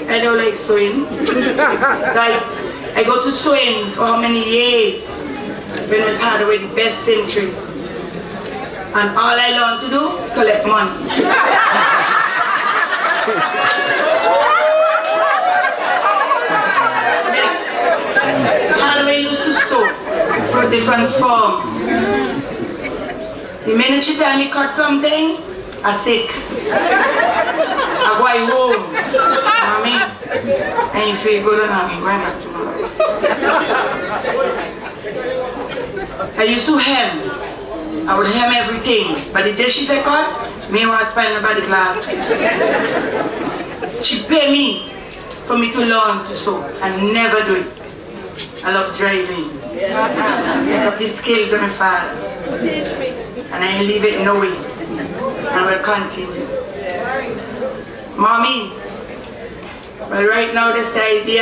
I don't like sewing. I go to sewing for how many years when it was hard with the best seamstress. And all I learned to do, collect money. How I used to sew for different forms. The minute she tell me cut something, I'm sick. I go home. Mommy, I ain't feel good and I'm going back tomorrow. I used to hem. I would hem everything. But the day she said cut, me want to spend nobody class. She pay me for me to learn to sew and never do it. I love driving. I got the skills of my father. And I leave it no way. And I will continue. Mommy, well right now they say the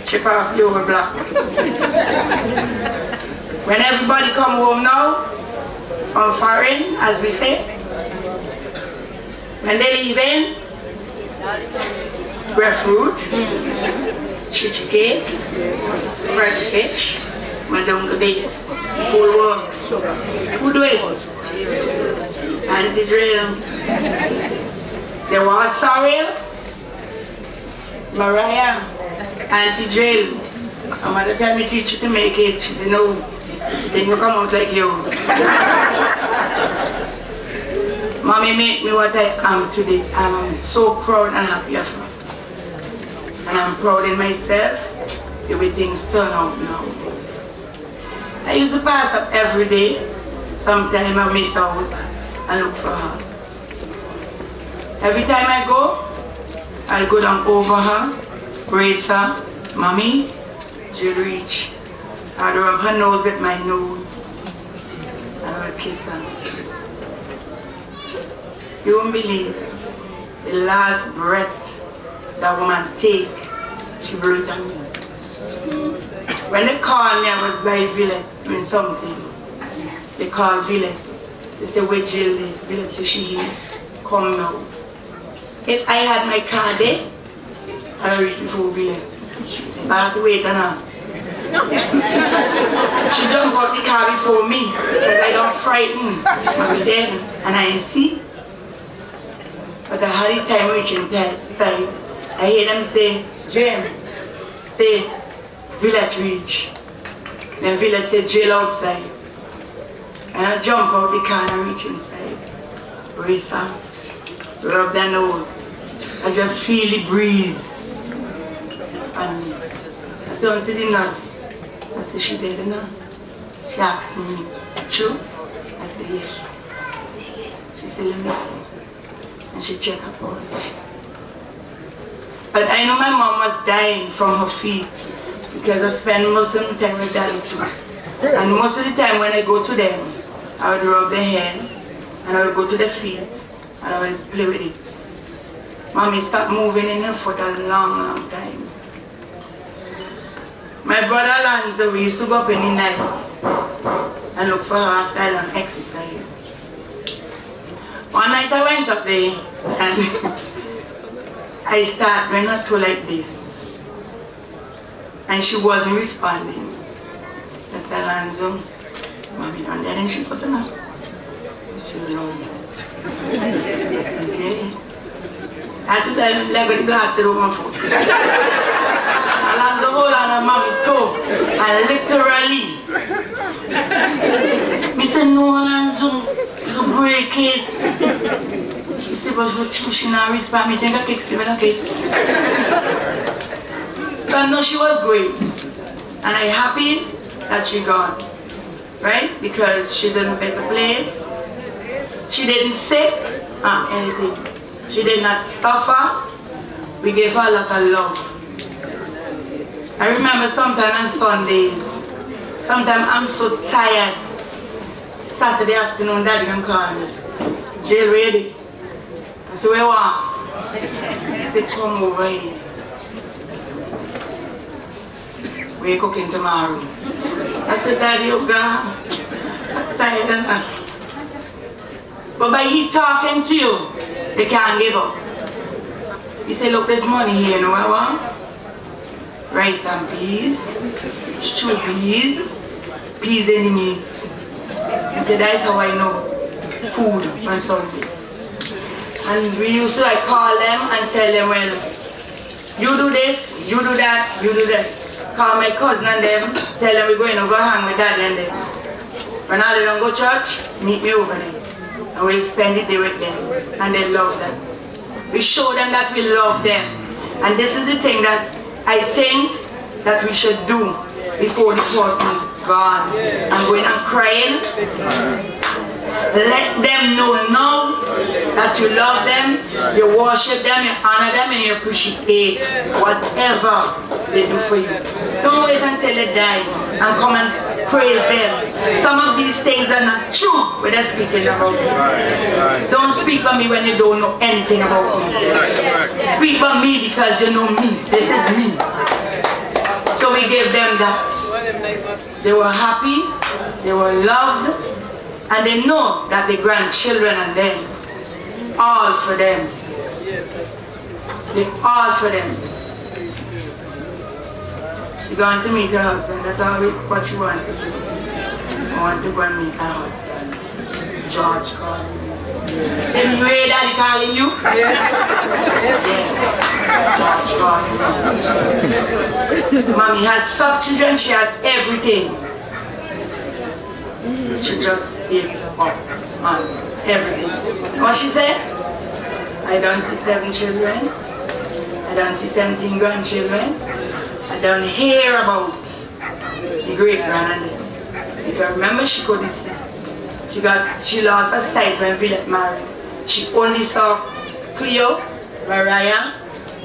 chip off the over block. When everybody come home now, from foreign, as we say, when they leave in, breadfruit, chichi cake, fresh fish, madame the dates, full works. Who do it? And Israel. There was Sorrel, Mariah, Auntie Jill. My mother tell me teach you to make it. She said no, then you come out like you. Mommy made me what I am today. I'm so proud and happy of her. And I'm proud in myself the way things turn out now. I used to pass up every day. Sometimes I miss out and look for her. Every time I go down over her, brace her, Mommy, she'll reach. I'd rub her nose with my nose and I will kiss her. You won't believe the last breath that woman take, she breathed on me. When they called me, I was by Villette doing something. They called Villette. They said, where Jill is? Villette said, she here. Come now. If I had my car there, I'd reach before Villette. I had to wait on her. She jumped out the car before me because I don't frighten. I'm dead and I see. But I had the time reaching side. I hear them say, Jane, say, Villette reach. Then Villette say, Jill outside. And I jump out the car and reach inside. Brace her, rub their nose. I just feel the breeze. And I turned to the nurse. I said, she dead now? She asked me, true? I said, yes. She said, let me see. And she checked her pulse. But I know my mom was dying from her feet because I spend most of the time with Daddy too. And most of the time when I go to them, I would rub their head and I would go to their feet and I would play with it. Mommy stopped moving in her foot a long, long time. My brother Alonzo, we used to go up in the night and look for her after I done exercise. One night I went up there and I started going her through like this. And she wasn't responding. I said, Alonzo, Mommy done that and she put her up. She said, no. Okay. At the time, I got blasted over my foot. I lost the whole on her mommy's toe. And literally, great kids. She said, but for true, she not respect me. Think I kick seven kids. So I know she was great. And I'm happy that she gone. Right? Because she didn't pay the place. She didn't sick or anything. She did not suffer. We gave her a lot of love. I remember sometimes on Sundays, sometimes I'm so tired. Saturday afternoon, Daddy can call me. Jail ready. I said, where you are? He said, come over here. We're cooking tomorrow. I said, Daddy, you gone. I'm tired enough. But by he talking to you, they can't give up. He said, look, there's money here, you know what I want? Rice and peas, stew peas, peas and meat. He said, that's how I know food on Sunday. And we used to like call them and tell them, well, you do this, you do that, you do that. Call my cousin and them, tell them we're going to go hang with Daddy and them. When all they don't go church, meet me over there. And we'll spend the day with them. And they love that. We show them that we love them. And this is the thing that I think that we should do before the person gone. And going and crying. Let them know now that you love them, you worship them, you honor them, and you appreciate whatever they do for you. Don't wait until they die and come and praise them. Some of these things are not true when they're speaking about me. Don't speak about me when you don't know anything about me. Speak about me because you know me. This is me. So we gave them that. They were happy, they were loved, and they know that the grandchildren and them, all for them. They all for them. She going to meet her husband. That's always what she wanted to do. I want to go and meet her husband. George calling me. Didn't you hear Daddy calling you? Yes. George calling me. Mommy had sub-children, she had everything. She just gave up on everything. What she said? I don't see 7 children. I don't see 17 grandchildren. I don't hear about the great-grand. Because remember, she couldn't see. She lost her sight when Villette married. She only saw Cleo, Mariah,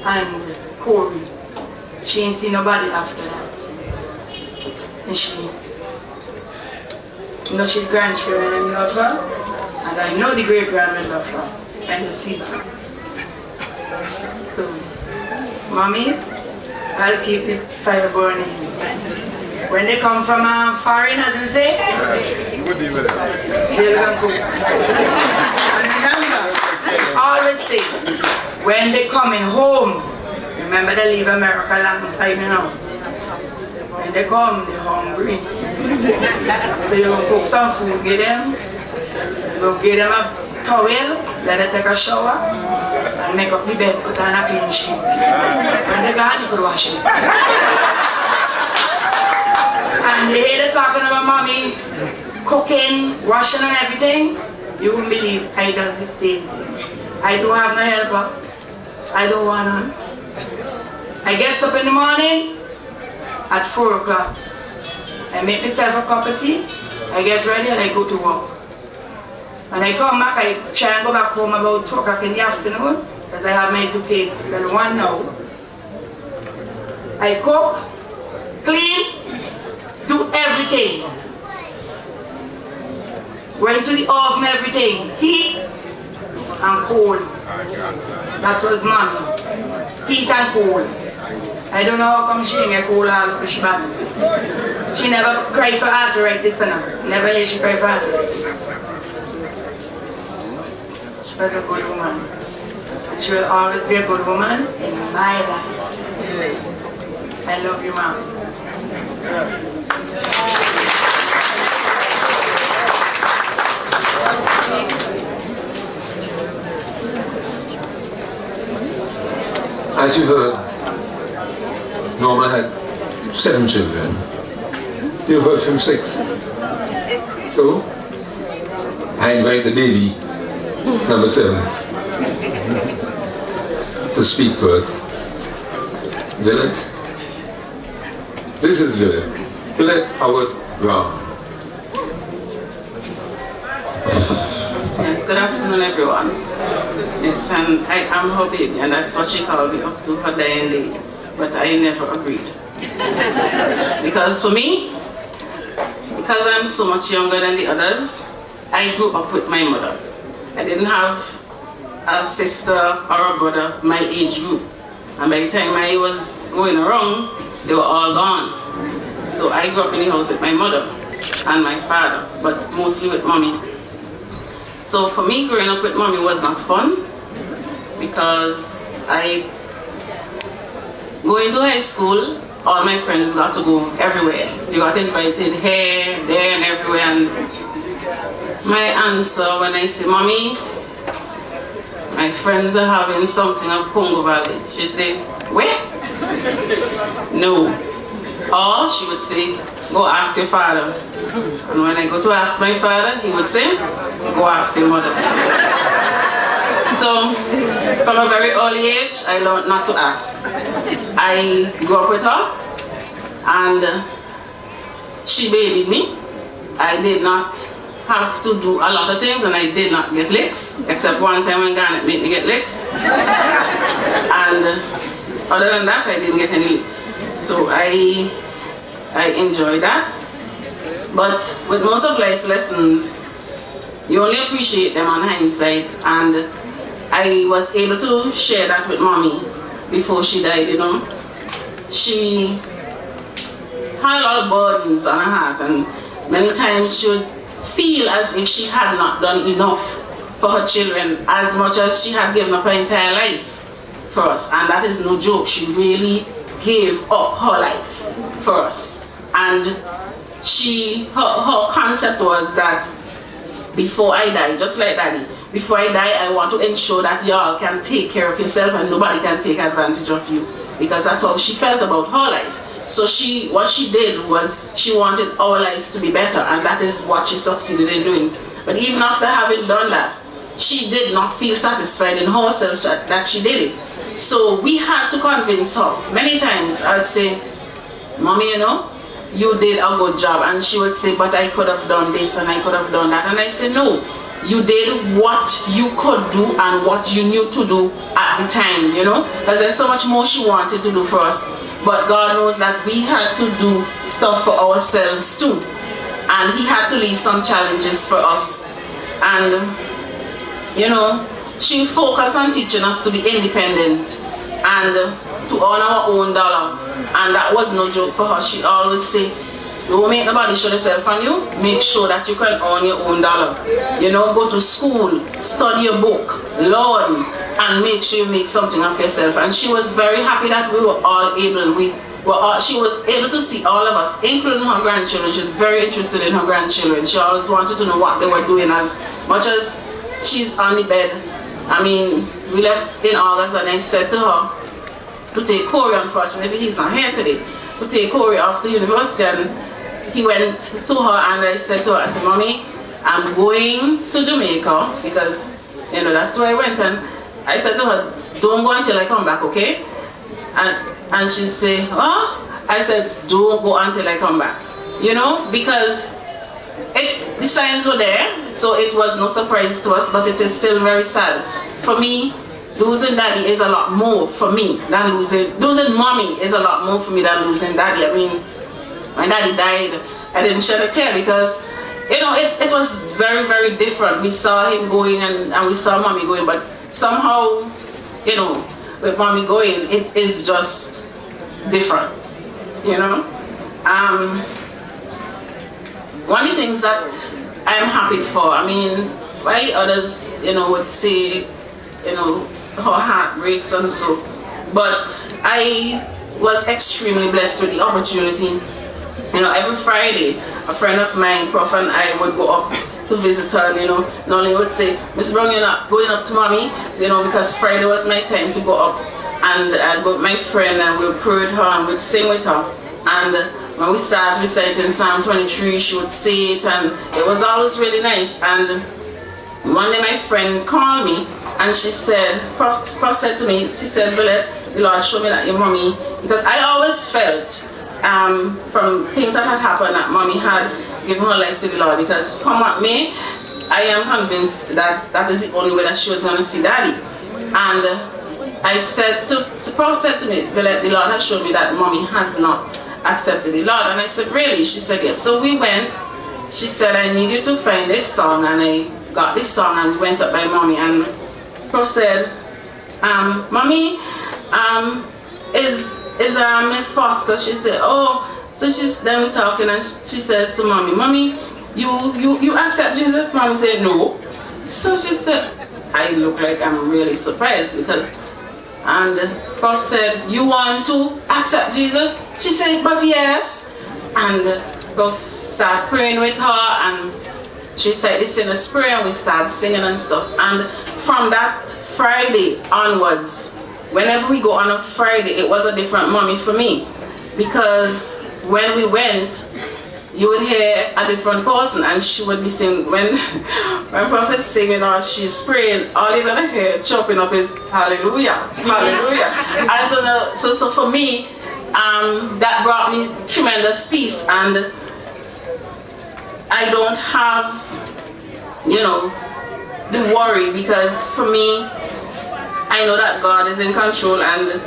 and Corey. She didn't see nobody after that. And she, you know, she's grandchildren and love her, and I know the great-grandmother love her, and the see her. So, Mommy, I'll keep the fire burning. When they come from foreign, as we say, she'll come cook. And remember, always say, when they coming home, remember they leave America long time, you know. When they come, they're hungry. So you will cook some food, give them. You give them a towel, let them take a shower, and make up the bed, put on a clean sheet. When they gone, you could wash it. And they hear talking about Mommy cooking, washing and everything, you won't believe I do the same. I don't have no helper. I don't want none. I get up in the morning at 4 o'clock. I make myself a cup of tea, I get ready and I go to work. When I come back, I try and go back home about 2 o'clock in the afternoon because I have my 2 kids, well, 1 now. I cook, clean, do everything. Went to the oven, everything. Heat and cold. That was Mommy. Heat and cold. I don't know how come she didn't get cold all up she bad. She never cried for arthritis, never hear she cry for arthritis. She was a good woman. She will always be a good woman in my life. I love you, Mom. As you heard, Norma had 7 children. You heard from 6. So, I invite the baby, number 7, to speak to us. Village? This is Village. Village Howard Brown. Yes, good afternoon everyone. Yes, and I am her baby, and that's what she called me up to her dying days. But I never agreed. Because for me, because I'm so much younger than the others, I grew up with my mother. I didn't have a sister or a brother my age group. And by the time I was going around, they were all gone. So I grew up in the house with my mother and my father, but mostly with mommy. So for me, growing up with mommy was not fun because going to high school, all my friends got to go everywhere. You got invited here, there, and everywhere. And my answer when I say, Mommy, my friends are having something at Congo Valley. She say, where? No. Or she would say, go ask your father. And when I go to ask my father, he would say, go ask your mother. So, from a very early age, I learned not to ask. I grew up with her, and she babied me. I did not have to do a lot of things, and I did not get licks, except one time when Garnet made me get licks. And other than that, I didn't get any licks. So I enjoyed that. But with most of life lessons, you only appreciate them on hindsight, and I was able to share that with Mommy before she died, you know. She had a lot of burdens on her heart, and many times she would feel as if she had not done enough for her children as much as she had given up her entire life for us. And that is no joke. She really gave up her life for us. And her concept was that before I die, just like Daddy, before I die, I want to ensure that y'all can take care of yourself and nobody can take advantage of you. Because that's how she felt about her life. So what she did was she wanted our lives to be better, and that is what she succeeded in doing. But even after having done that, she did not feel satisfied in herself that she did it. So we had to convince her. Many times I'd say, Mommy, you know, you did a good job. And she would say, but I could have done this and I could have done that. And I said, no, you did what you could do and what you knew to do at the time, you know, because there's so much more she wanted to do for us. But God knows that we had to do stuff for ourselves too. And He had to leave some challenges for us. And, you know, she focused on teaching us to be independent and to earn our own dollar. And that was no joke for her. She always say, don't make nobody show themselves on you. Make sure that you can earn your own dollar. You know, go to school, study a book, learn, and make sure you make something of yourself. And she was very happy that we were all able. She was able to see all of us, including her grandchildren. She was very interested in her grandchildren. She always wanted to know what they were doing as much as she's on the bed. I mean, we left in August and I said to her to take Corey, unfortunately he's not here today, to take Corey off to university, and he went to her and I said to her, I said, Mommy, I'm going to Jamaica because, you know, that's where I went, and I said to her, don't go until I come back, okay? And she said, oh? I said, don't go until I come back, you know, because the signs were there, so it was no surprise to us, but it is still very sad. For me, losing Daddy is a lot more for me than losing Mommy is a lot more for me than losing Daddy. I mean, when Daddy died, I didn't shed a tear because, you know, it was very, very different. We saw him going and we saw Mommy going, but somehow, you know, with Mommy going, it is just different, you know. One of the things that I'm happy for, I mean, while others, you know, would say, you know, her heart breaks and so, but I was extremely blessed with the opportunity. You know, every Friday, a friend of mine, Prof, and I would go up to visit her, and, you know, Nolly would say, Miss Brown, you're not going up to Mommy, you know, because Friday was my time to go up. And I'd go with my friend and we'd pray with her and we'd sing with her. And when we started reciting Psalm 23, she would say it, and it was always really nice. And one day my friend called me and she said, Prof said to me, she said, Villette, the Lord showed me that your mommy, because I always felt from things that had happened that mommy had given her life to the Lord, because come what may, I am convinced that that is the only way that she was going to see Daddy. And I said Prof said to me, Villette, the Lord has showed me that mommy has not accepted the Lord. And I said, really? She said, yes. So we went. She said, I need you to find this song, and I got this song and we went up by mommy, and Prof said, Mommy, is Miss Foster? She said, oh, so then we talking and she says to mommy, Mommy, you accept Jesus? Mommy said, no. So she said, I look like I'm really surprised because, and Prof said, you want to accept Jesus? She said, but yes. And Prof started praying with her, and she said this in a prayer, and we started singing and stuff. And from that Friday onwards, whenever we go on a Friday, it was a different mommy for me, because when we went, you would hear a different person, and she would be singing. When Prof is singing or she's praying, all you're gonna hear chopping up is hallelujah, hallelujah. And so for me, that brought me tremendous peace, and I don't have, the worry, because for me, I know that God is in control and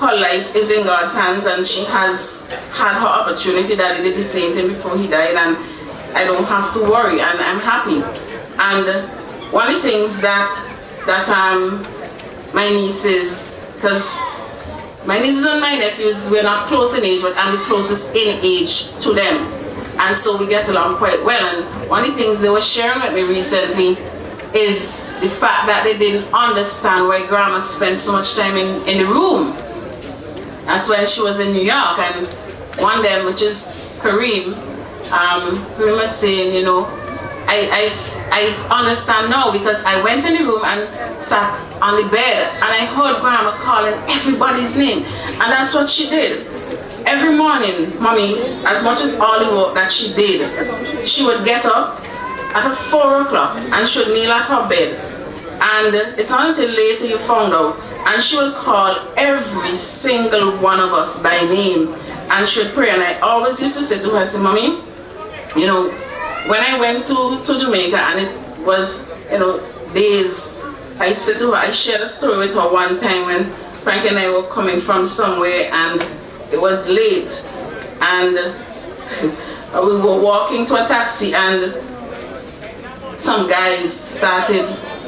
her life is in God's hands, and she has had her opportunity. Daddy did the same thing before he died, and I don't have to worry, and I'm happy. And one of the things that my nieces, because my nieces and my nephews, we're not close in age, but I'm the closest in age to them. And so we get along quite well. And one of the things they were sharing with me recently is the fact that they didn't understand why Grandma spent so much time in the room. That's when she was in New York, and one day, which is Kareem, Kareem was saying, I understand now, because I went in the room and sat on the bed and I heard Grandma calling everybody's name, and that's what she did. Every morning, Mommy, as much as all the work that she did, she would get up at 4 o'clock and she would kneel at her bed. And it's not until later you found out. And she would call every single one of us by name, and she would pray. And I always used to say to her, I said, Mommy, when I went to Jamaica, and it was, days, I said to her, I shared a story with her one time when Frank and I were coming from somewhere, and it was late, and we were walking to a taxi, and some guys started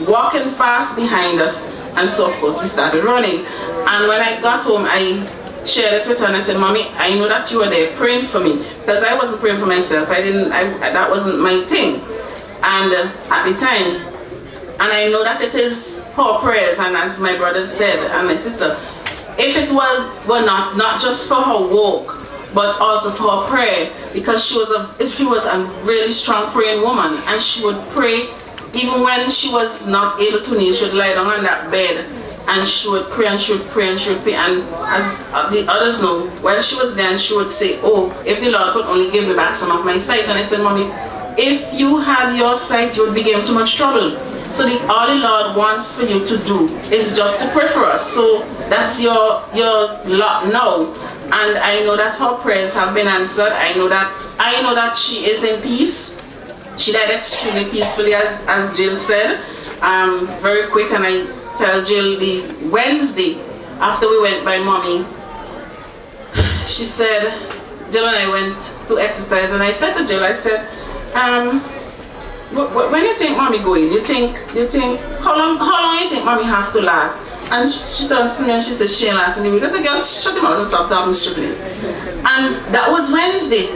walking fast behind us, and so of course we started running. And when I got home, I shared it with her and I said, Mommy, I know that you were there praying for me, because I wasn't praying for myself. That wasn't my thing, and at the time, and I know that it is her prayers, and as my brother said and my sister, if it were not just for her walk, but also for her prayer, because she was a really strong praying woman, and she would pray even when she was not able to kneel. She would lie down on that bed and she would pray and she would pray and she would pray. And as the others know, while she was there, and she would say, oh, if the Lord could only give me back some of my sight. And I said, Mommy, if you had your sight, you would be in too much trouble. So all the Lord wants for you to do is just to pray for us. So that's your lot now. And I know that her prayers have been answered. I know that she is in peace. She died extremely peacefully, as Jill said, very quick. And I tell Jill, the Wednesday after we went by Mommy, she said, Jill and I went to exercise, and I said to Jill, I said, when you think Mommy going, you think how long you think Mommy have to last? And she turns to me and she says, she ain't lasting me, because I guess shut him out and stop talking stupidness. And that was Wednesday.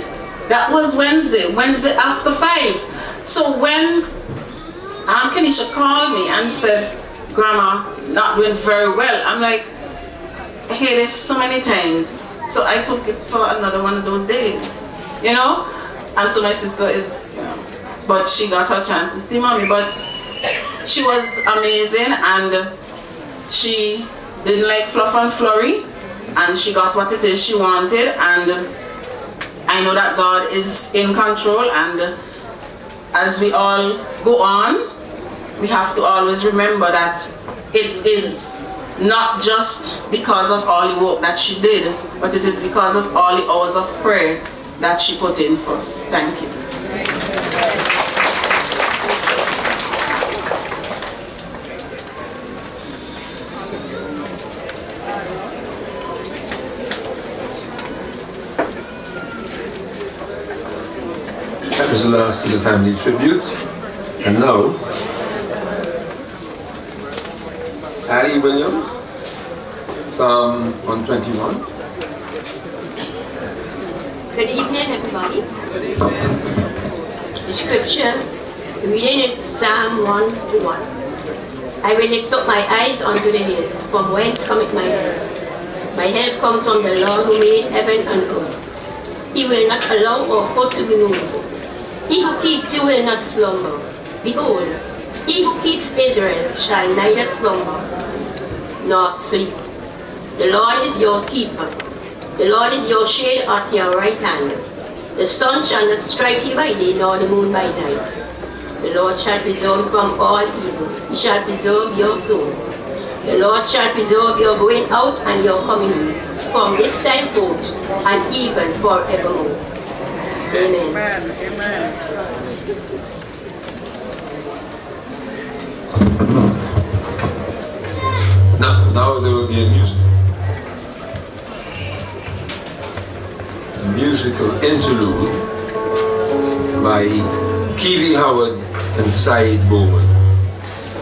Wednesday after 5. So when Kenisha called me and said, Grandma, not doing very well, I'm like, I hear this so many times. So I took it for another one of those days, And so my sister is, but she got her chance to see Mommy. But she was amazing, and she didn't like fluff and flurry, and she got what it is she wanted. And I know that God is in control, and as we all go on, we have to always remember that it is not just because of all the work that she did, but it is because of all the hours of prayer that she put in for us. Thank you. That was the last of the family tributes. And now, Harry Williams, Psalm 121. Good evening, everybody. The scripture reading is Psalm 121. I will lift up my eyes unto the hills, from whence cometh my help. My help comes from the Lord who made heaven and earth. He will not allow our foot to be moved. He who keeps you will not slumber. Behold, he who keeps Israel shall neither slumber nor sleep. The Lord is your keeper. The Lord is your shade at your right hand. The sun shall not strike you by day, nor the moon by night. The Lord shall preserve you from all evil. He shall preserve your soul. The Lord shall preserve your going out and your coming in, from this time forth and even forevermore. Amen. Amen. Now there will be a musical interlude by Kiwi Howard and Said Bowman,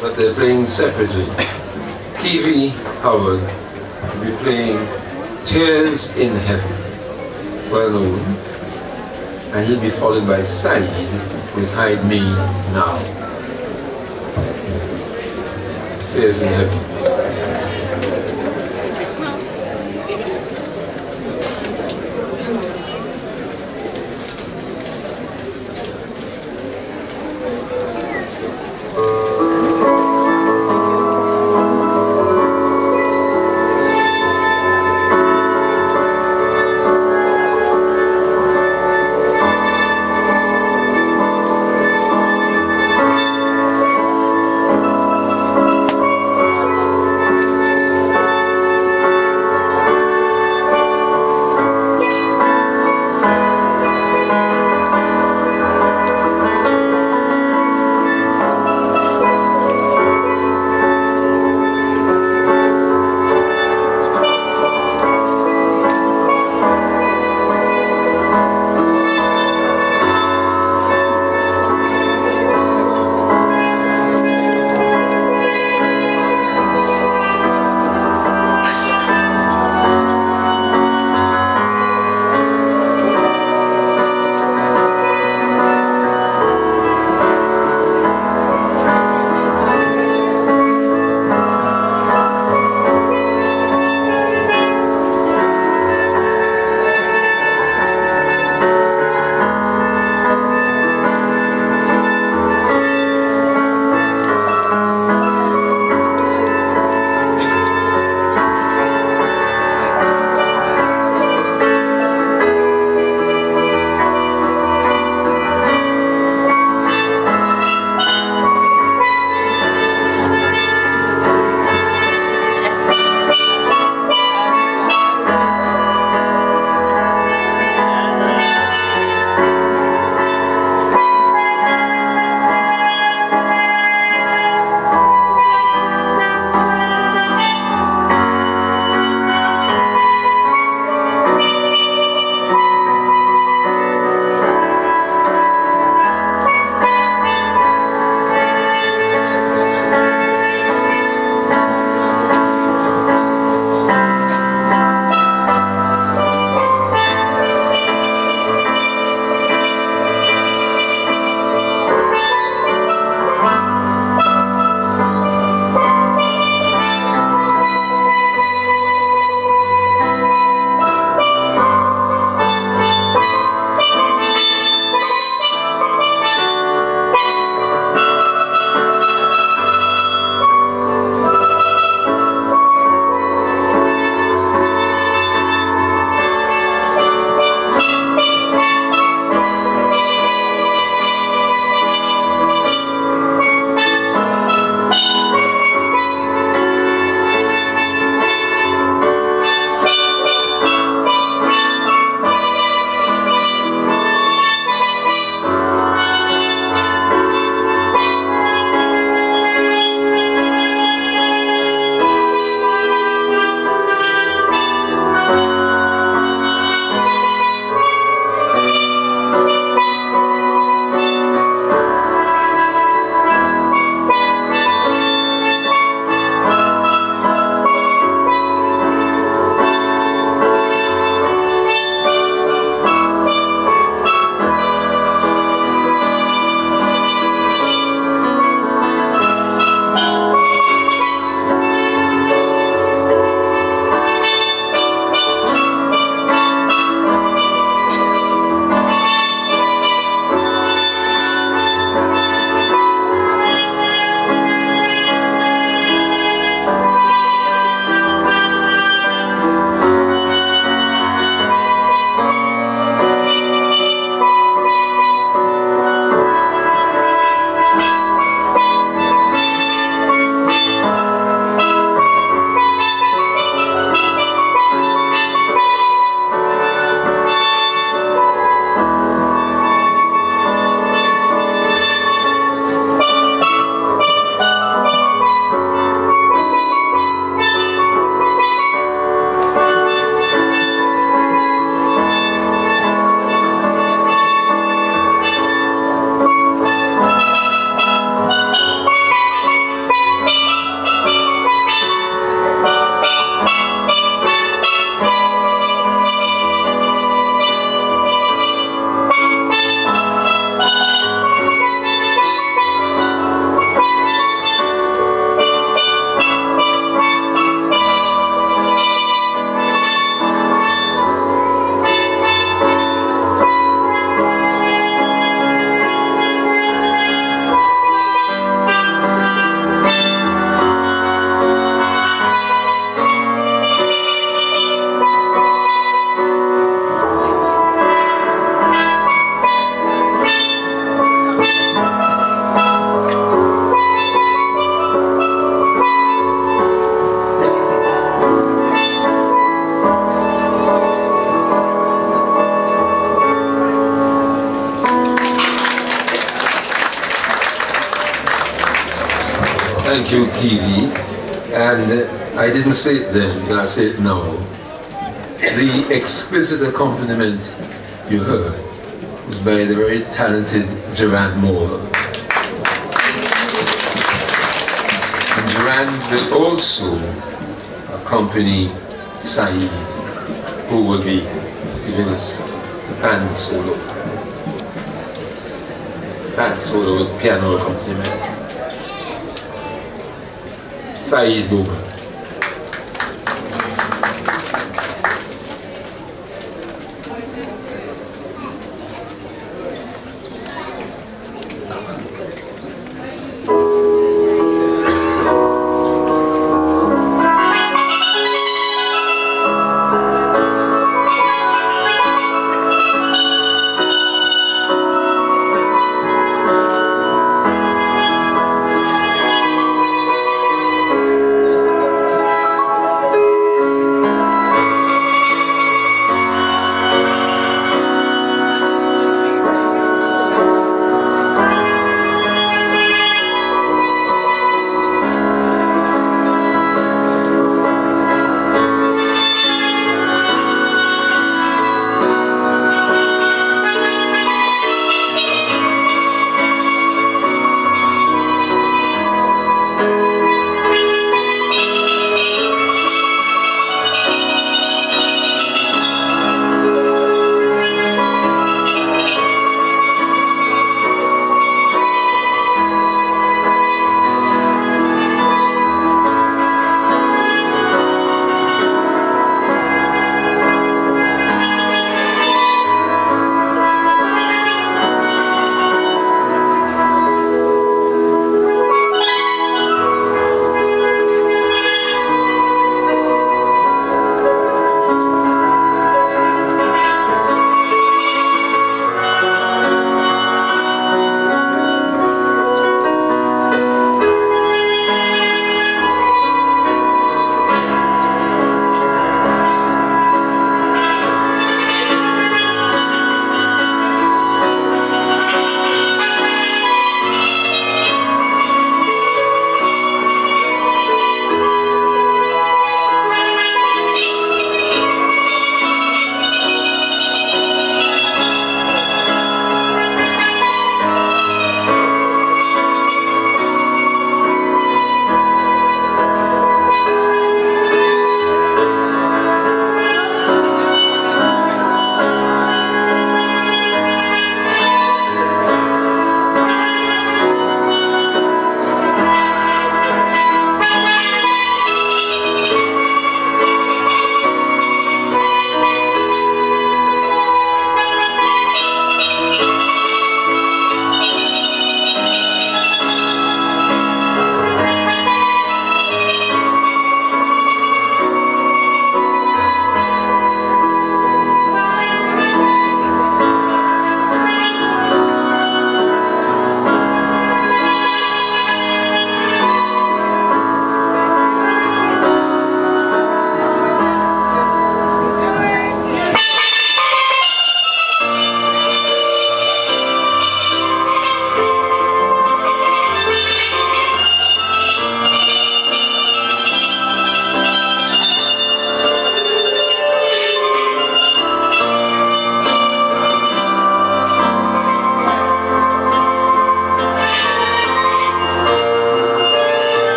but they're playing separately. Kiwi Howard will be playing Tears in Heaven, well known, and he'll be followed by Said with Hide Me Now. Tears in Heaven. Thank you, Kiwi. And I didn't say it then, but I'll say it now. The exquisite accompaniment you heard was by the very talented Gerard Moore. And Gerard will also accompany Saeed, who will be giving us the band solo. Band solo with piano accompaniment. Saeed Booba.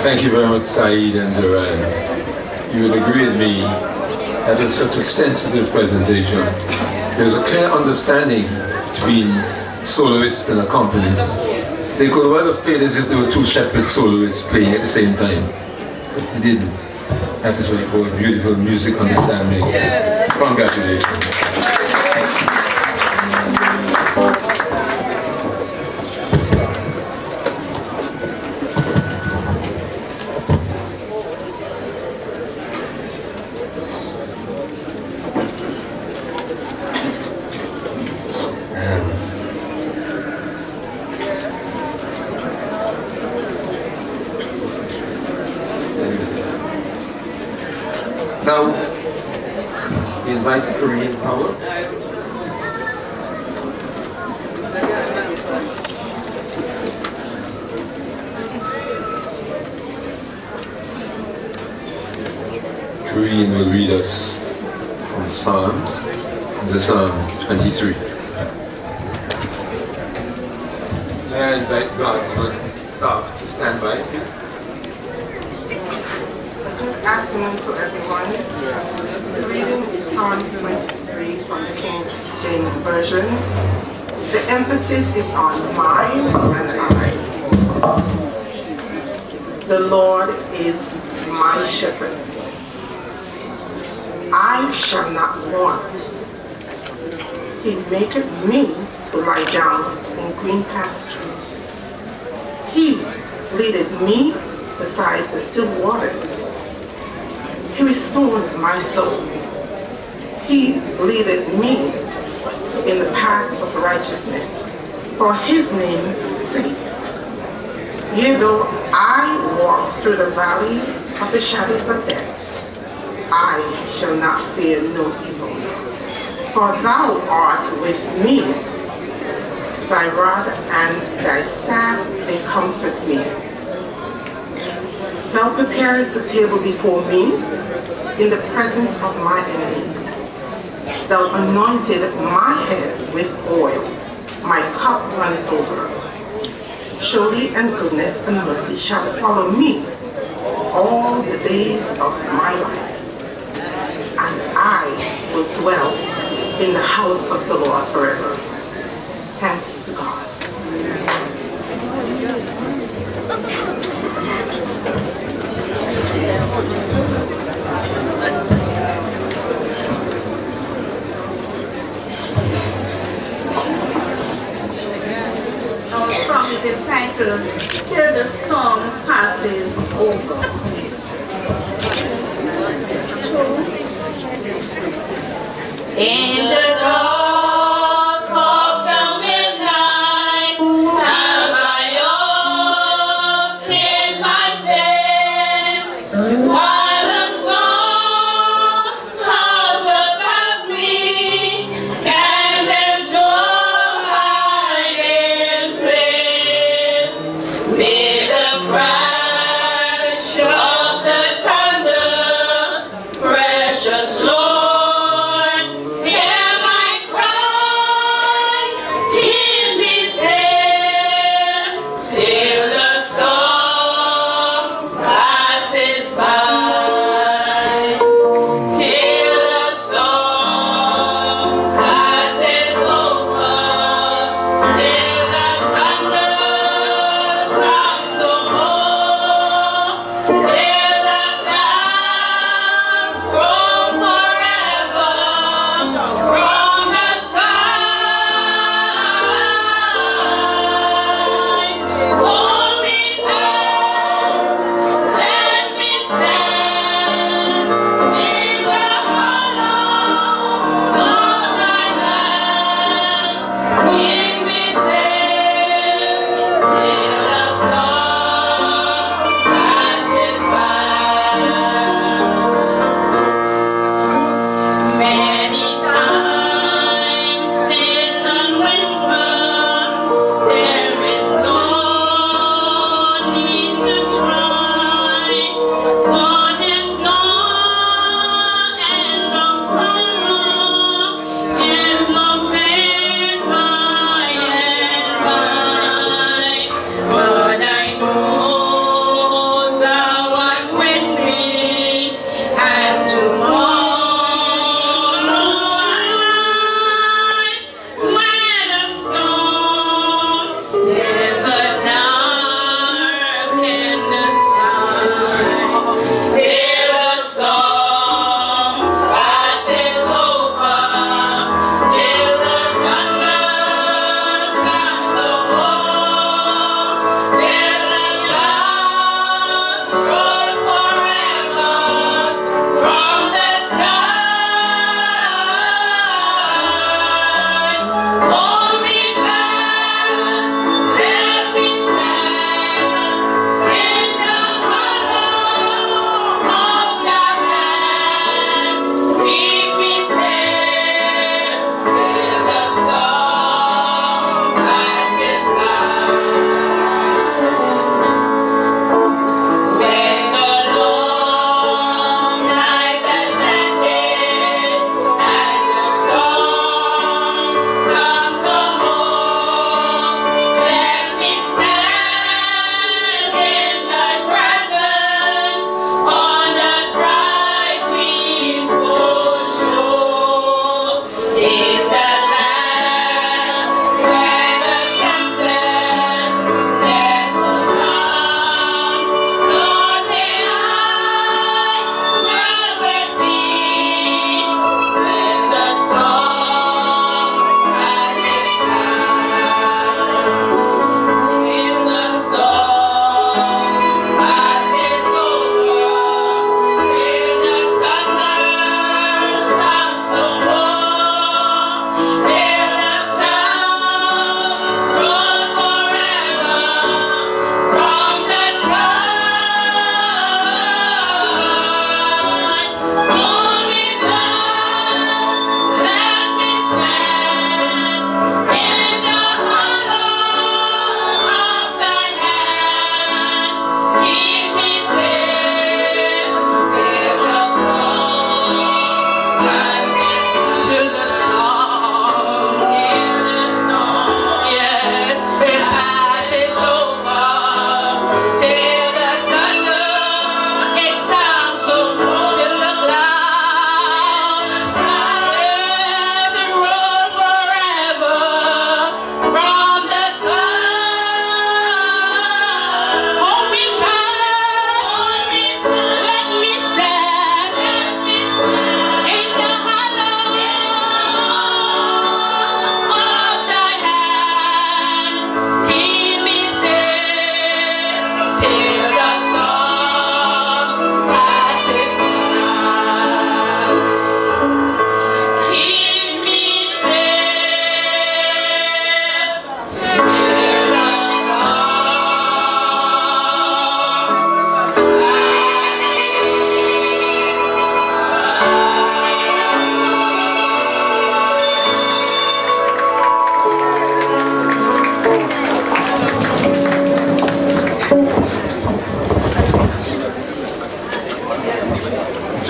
Thank you very much, Saeed and Zoran. You would agree with me that was such a sensitive presentation. There was a clear understanding between soloists and accompanists. They could well have played as if there were two separate soloists playing at the same time, but they didn't. That is what you call beautiful music understanding. Yes. Congratulations. Now, we invite Korean power. Korean will read us from Psalms, the Psalm 23. May I invite God's staff to stand by? Good afternoon to everyone. The reading is Psalm 23 from the King James Version. The emphasis is on mine and I. The Lord is my shepherd. I shall not want. He maketh me to lie down in green pastures. He leadeth me beside the still waters. He restores my soul. He leadeth me in the paths of righteousness for his name's sake. Yea, though I walk through the valley of the shadows of death, I shall not fear no evil. For thou art with me. Thy rod and thy staff, they comfort me. Thou preparest a table before me in the presence of my enemies. Thou anointest my head with oil. My cup runneth over. Surely and goodness and mercy shall follow me all the days of my life. And I will dwell in the house of the Lord forever. Thanks be to God. Our song is entitled, Till the Storm Passes Over. In the dark of the midnight, have I opened my face, while the storm clouds above me, and there's no hiding place. May the crash of the thunder, precious Lord, hear my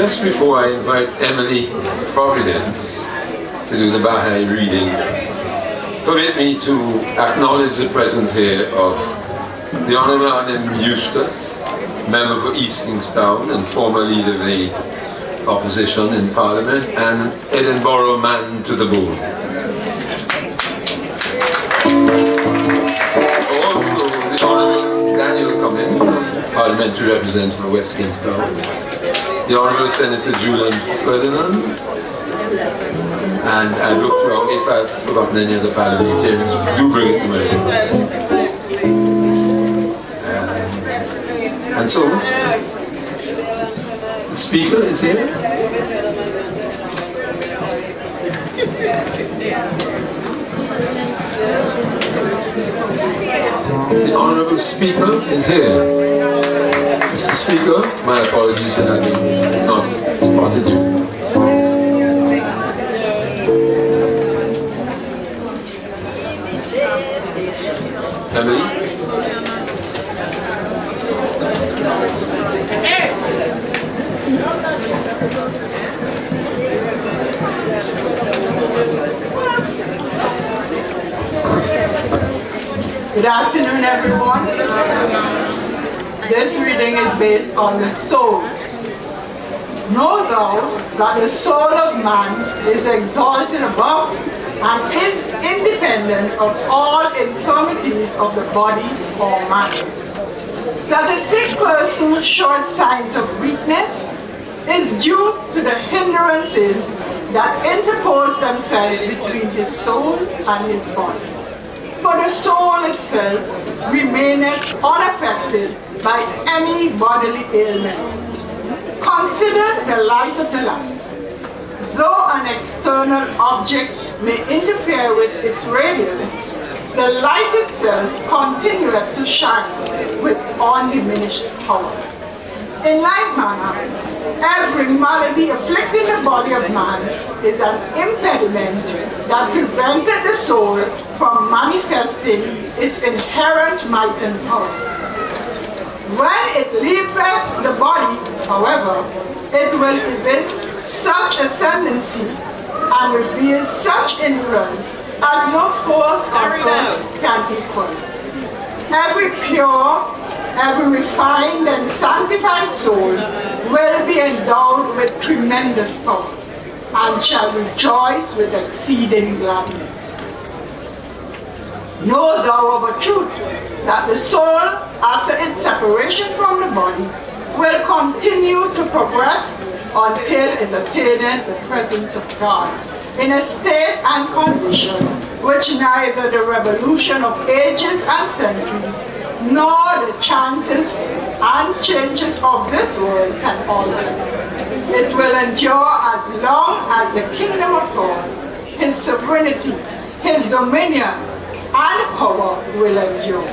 Just before I invite Emily Providence to do the Baha'i reading, permit me to acknowledge the presence here of the Honourable Anne Eustace, member for East Kingstown and former leader of the opposition in Parliament, and Edinburgh man to the board. Also, the Honourable Daniel Cummins, parliamentary representative for West Kingstown, the Honourable Senator Julian Ferdinand, and I looked wrong if I've forgotten any of the parliamentarians. Do bring it to my attention. And so, the Speaker is here. The Honourable Speaker is here. Mr. Speaker, my apologies that I have not spotted you. Emily? Good afternoon, everyone. This reading is based on the soul. Know thou that the soul of man is exalted above and is independent of all infirmities of the body or mind. That a sick person shows signs of weakness is due to the hindrances that interpose themselves between his soul and his body. For the soul itself remaineth unaffected by any bodily ailment. Consider the light of the lamp. Though an external object may interfere with its radiance, the light itself continueth to shine with undiminished power. In like manner, every malady afflicting the body of man is an impediment that prevented the soul from manifesting its inherent might and power. When it leaveth the body, however, it will evince such ascendancy and reveal such influence as no force on earth can equal. Every pure, every refined and sanctified soul will be endowed with tremendous power and shall rejoice with exceeding gladness. Know thou of a truth that the soul, after its separation from the body, will continue to progress until it attaineth the presence of God, in a state and condition which neither the revolution of ages and centuries nor the chances and changes of this world can alter. It will endure as long as the kingdom of God, his sovereignty, his dominion, and power will endure.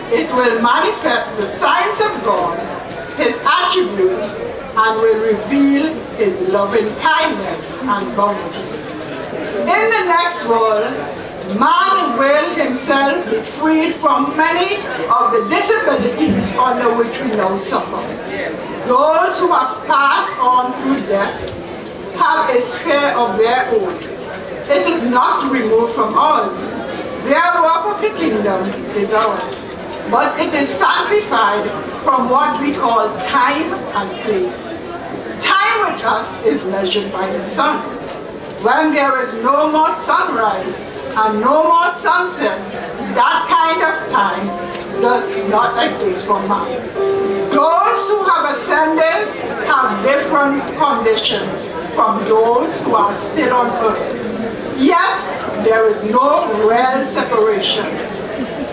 It will manifest the signs of God, his attributes, and will reveal his loving kindness and bounty. In the next world, man will himself be freed from many of the disabilities under which we now suffer. Those who have passed on through death have a sphere of their own. It is not removed from ours. Their work of the kingdom is ours, but it is sanctified from what we call time and place. Time with us is measured by the sun. When there is no more sunrise and no more sunset, that kind of time does not exist for man. Those who have ascended have different conditions from those who are still on earth. Yet, there is no real separation.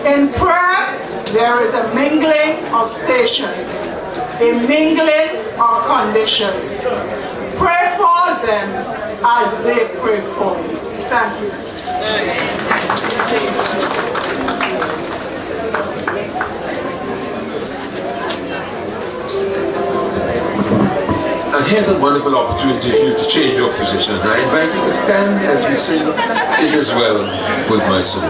In prayer, there is a mingling of stations, a mingling of conditions. Pray for them as they pray for you. Thank you. And here's a wonderful opportunity for you to change your position. I invite you to stand as we sing It Is Well With My Soul.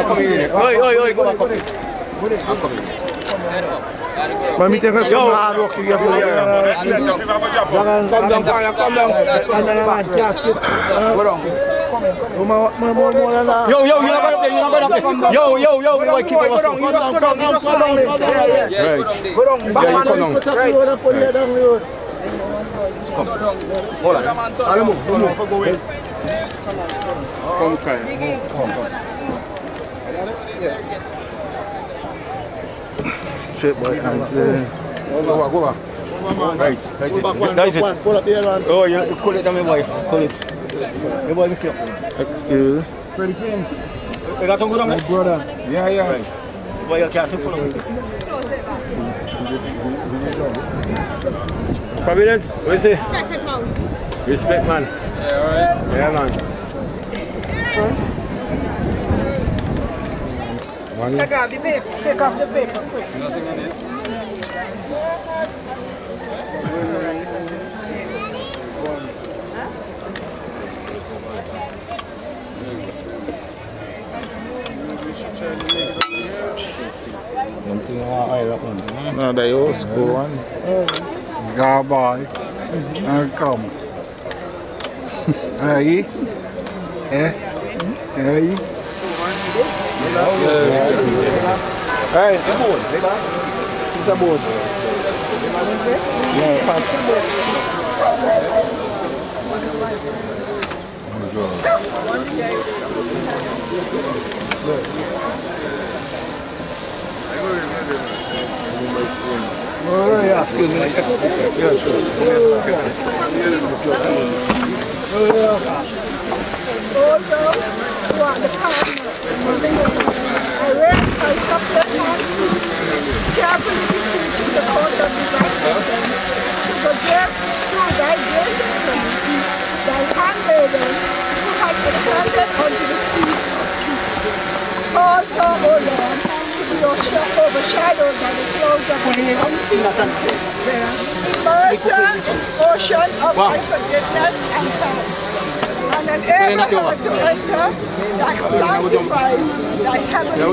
Yeah, come in. Oi, go back up. I'm coming. But me think it's some hard work you get for here. Come down. Go down. Yo, you're not going up there. Yo, we keep it. Go down. You just go down. Right. Go down. Yeah, you come down. Come. Hold on. I'll move. Come, Kai. Come. Straight boy, hands there. Go back. Right. That's it. Pull up the other one. Oh, you pull it down, my boy. Pull it. Your boy, Mr. Excuse. Ready, King? You got to go down, my brother. Yeah. Right. Boy, you can't pull up. Providence, what is it? Respect, man. Yeah, alright. Yeah, man. Take off the paper. Take off the paper, quick. Nothing in it. No, they all school one. Go boy. And come. Hey. Eh? Hey. Hey. It's a boat. Yeah, Oh, yeah, excuse me. Yeah, sure. Overshadowed by the clouds of the mercy, ocean of thy forgiveness and time. And enable her to enter thy sanctified, thy heavenly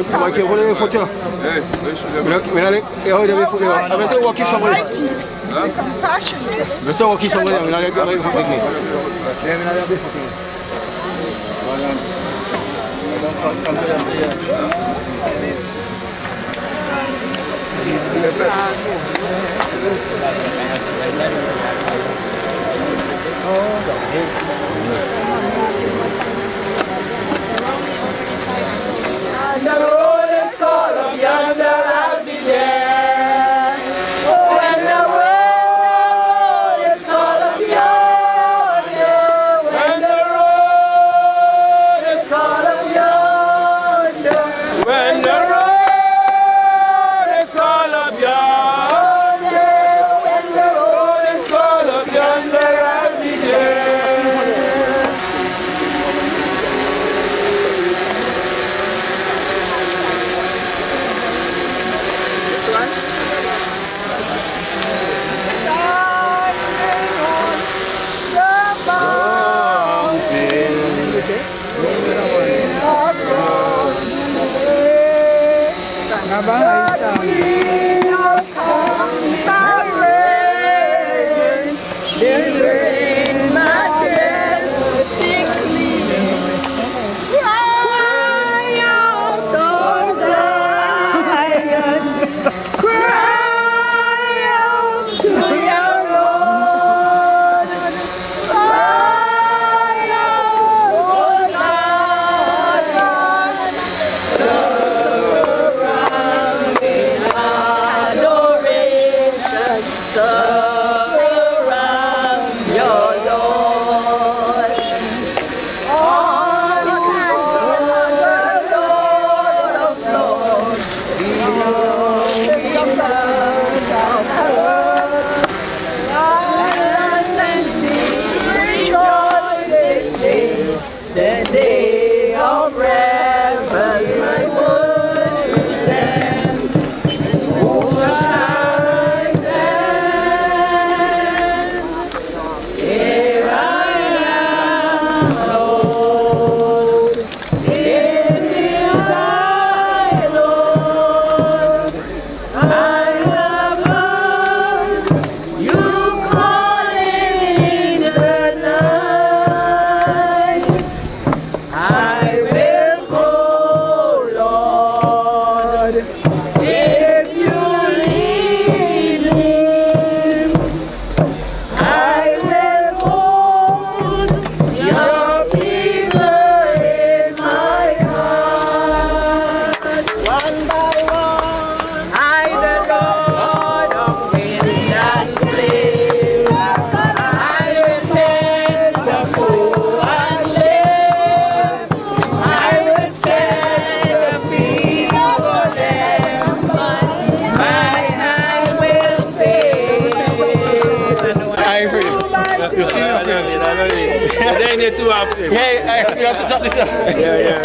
And the road is called up yonder, I'll be there. When the road is called up yonder, when the road is called up yonder, when the road is called up yonder, when the road is called up yonder, I'll be there. too happy. Yeah, you have to drop this. Yeah.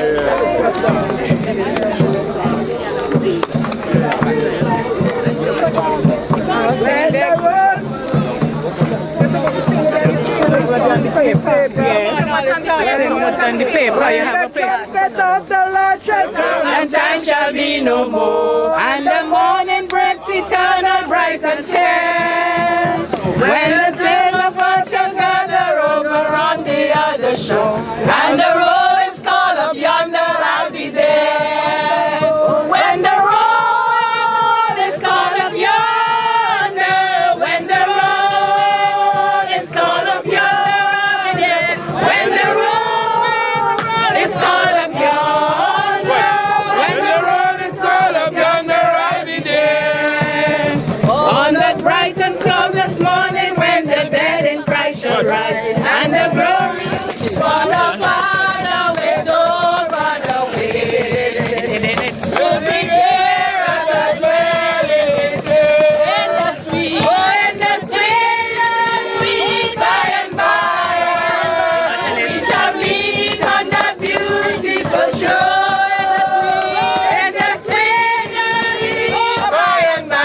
And time shall be no more, and the morning breaks eternal, bright and fair. When the sail of all shall gather over on the other shore, and the rollers call up yonder, I'll be there. When the rollers call up yonder, when the rollers call up yonder, when the rollers call up yonder, when the rollers call up yonder, I'll be there. On that bright and cloudless morning, when the dead in Christ shall rise, and the glory for the Father will go run away. We'll be there as a dwelling in the sweet, in the sweet, by and by. We shall meet on that beautiful shore, in the sweet, by and by.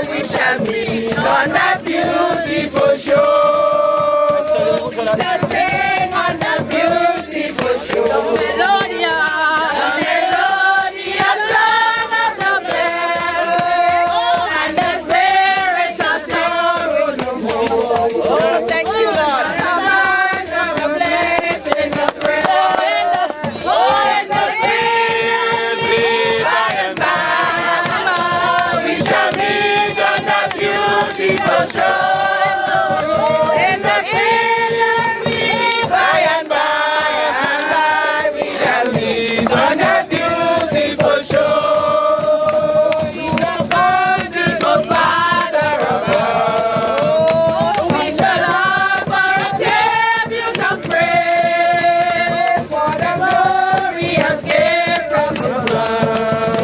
We shall meet on that beautiful shore. Just sing on that beautiful shore. Melodia, Melodia, song of the blessed, and the spirit shall sorrow no more. Oh, thank you, Lord. The blessing of praise. Oh, in the sweet, by and by. We shall meet on that beautiful shore. In the sweet, by and by, we shall meet on that beautiful shore. The wonderful Father above, we shall offer a tribute of praise for the glorious gift from above.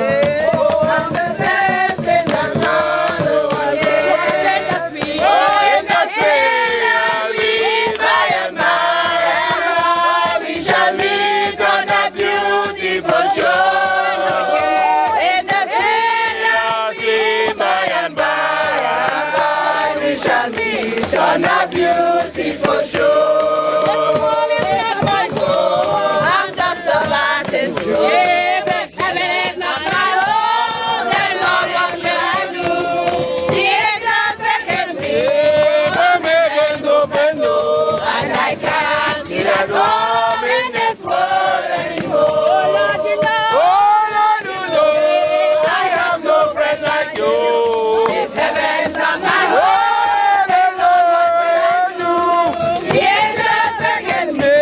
And the blessing that follow us in the sweet, in the sweet, by and by, we shall meet on that beautiful shore. In the sweet, by and by, we shall meet on that beautiful shore. I'm just a passing through. Heaven is not my home, then Lord, what shall I do? The angels beckon me, the heavens open low, and I can't see the home in this world anymore. Oh Lord, you know I have no friend like you. If heaven's not my home, then Lord, what shall I do? The angels beckon me,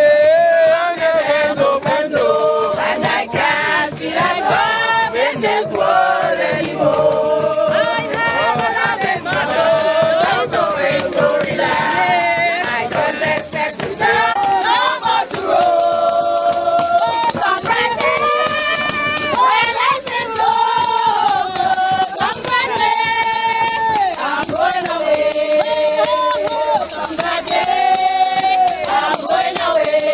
the heavens open low, and I can't see that home in this world anymore. I have a loving mother, don't going to relax. I don't expect to die, no more to roll. Some Friday, when life is low, some Friday, I'm going away. Some Friday, I'm going away.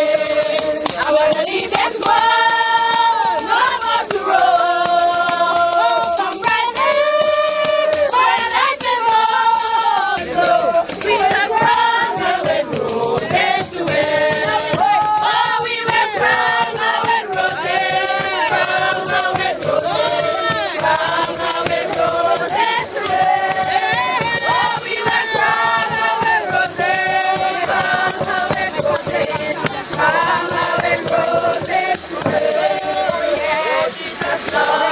I wanna leave this world, no more to roll. Some Friday, when life is low, we will run away, roses to wear. Oh, we will run away, roses, run away, roses, run away, roses to wear. Oh, we will run away, roses, run away, roses, run away, roses to wear. Yeah, Jesus, Lord.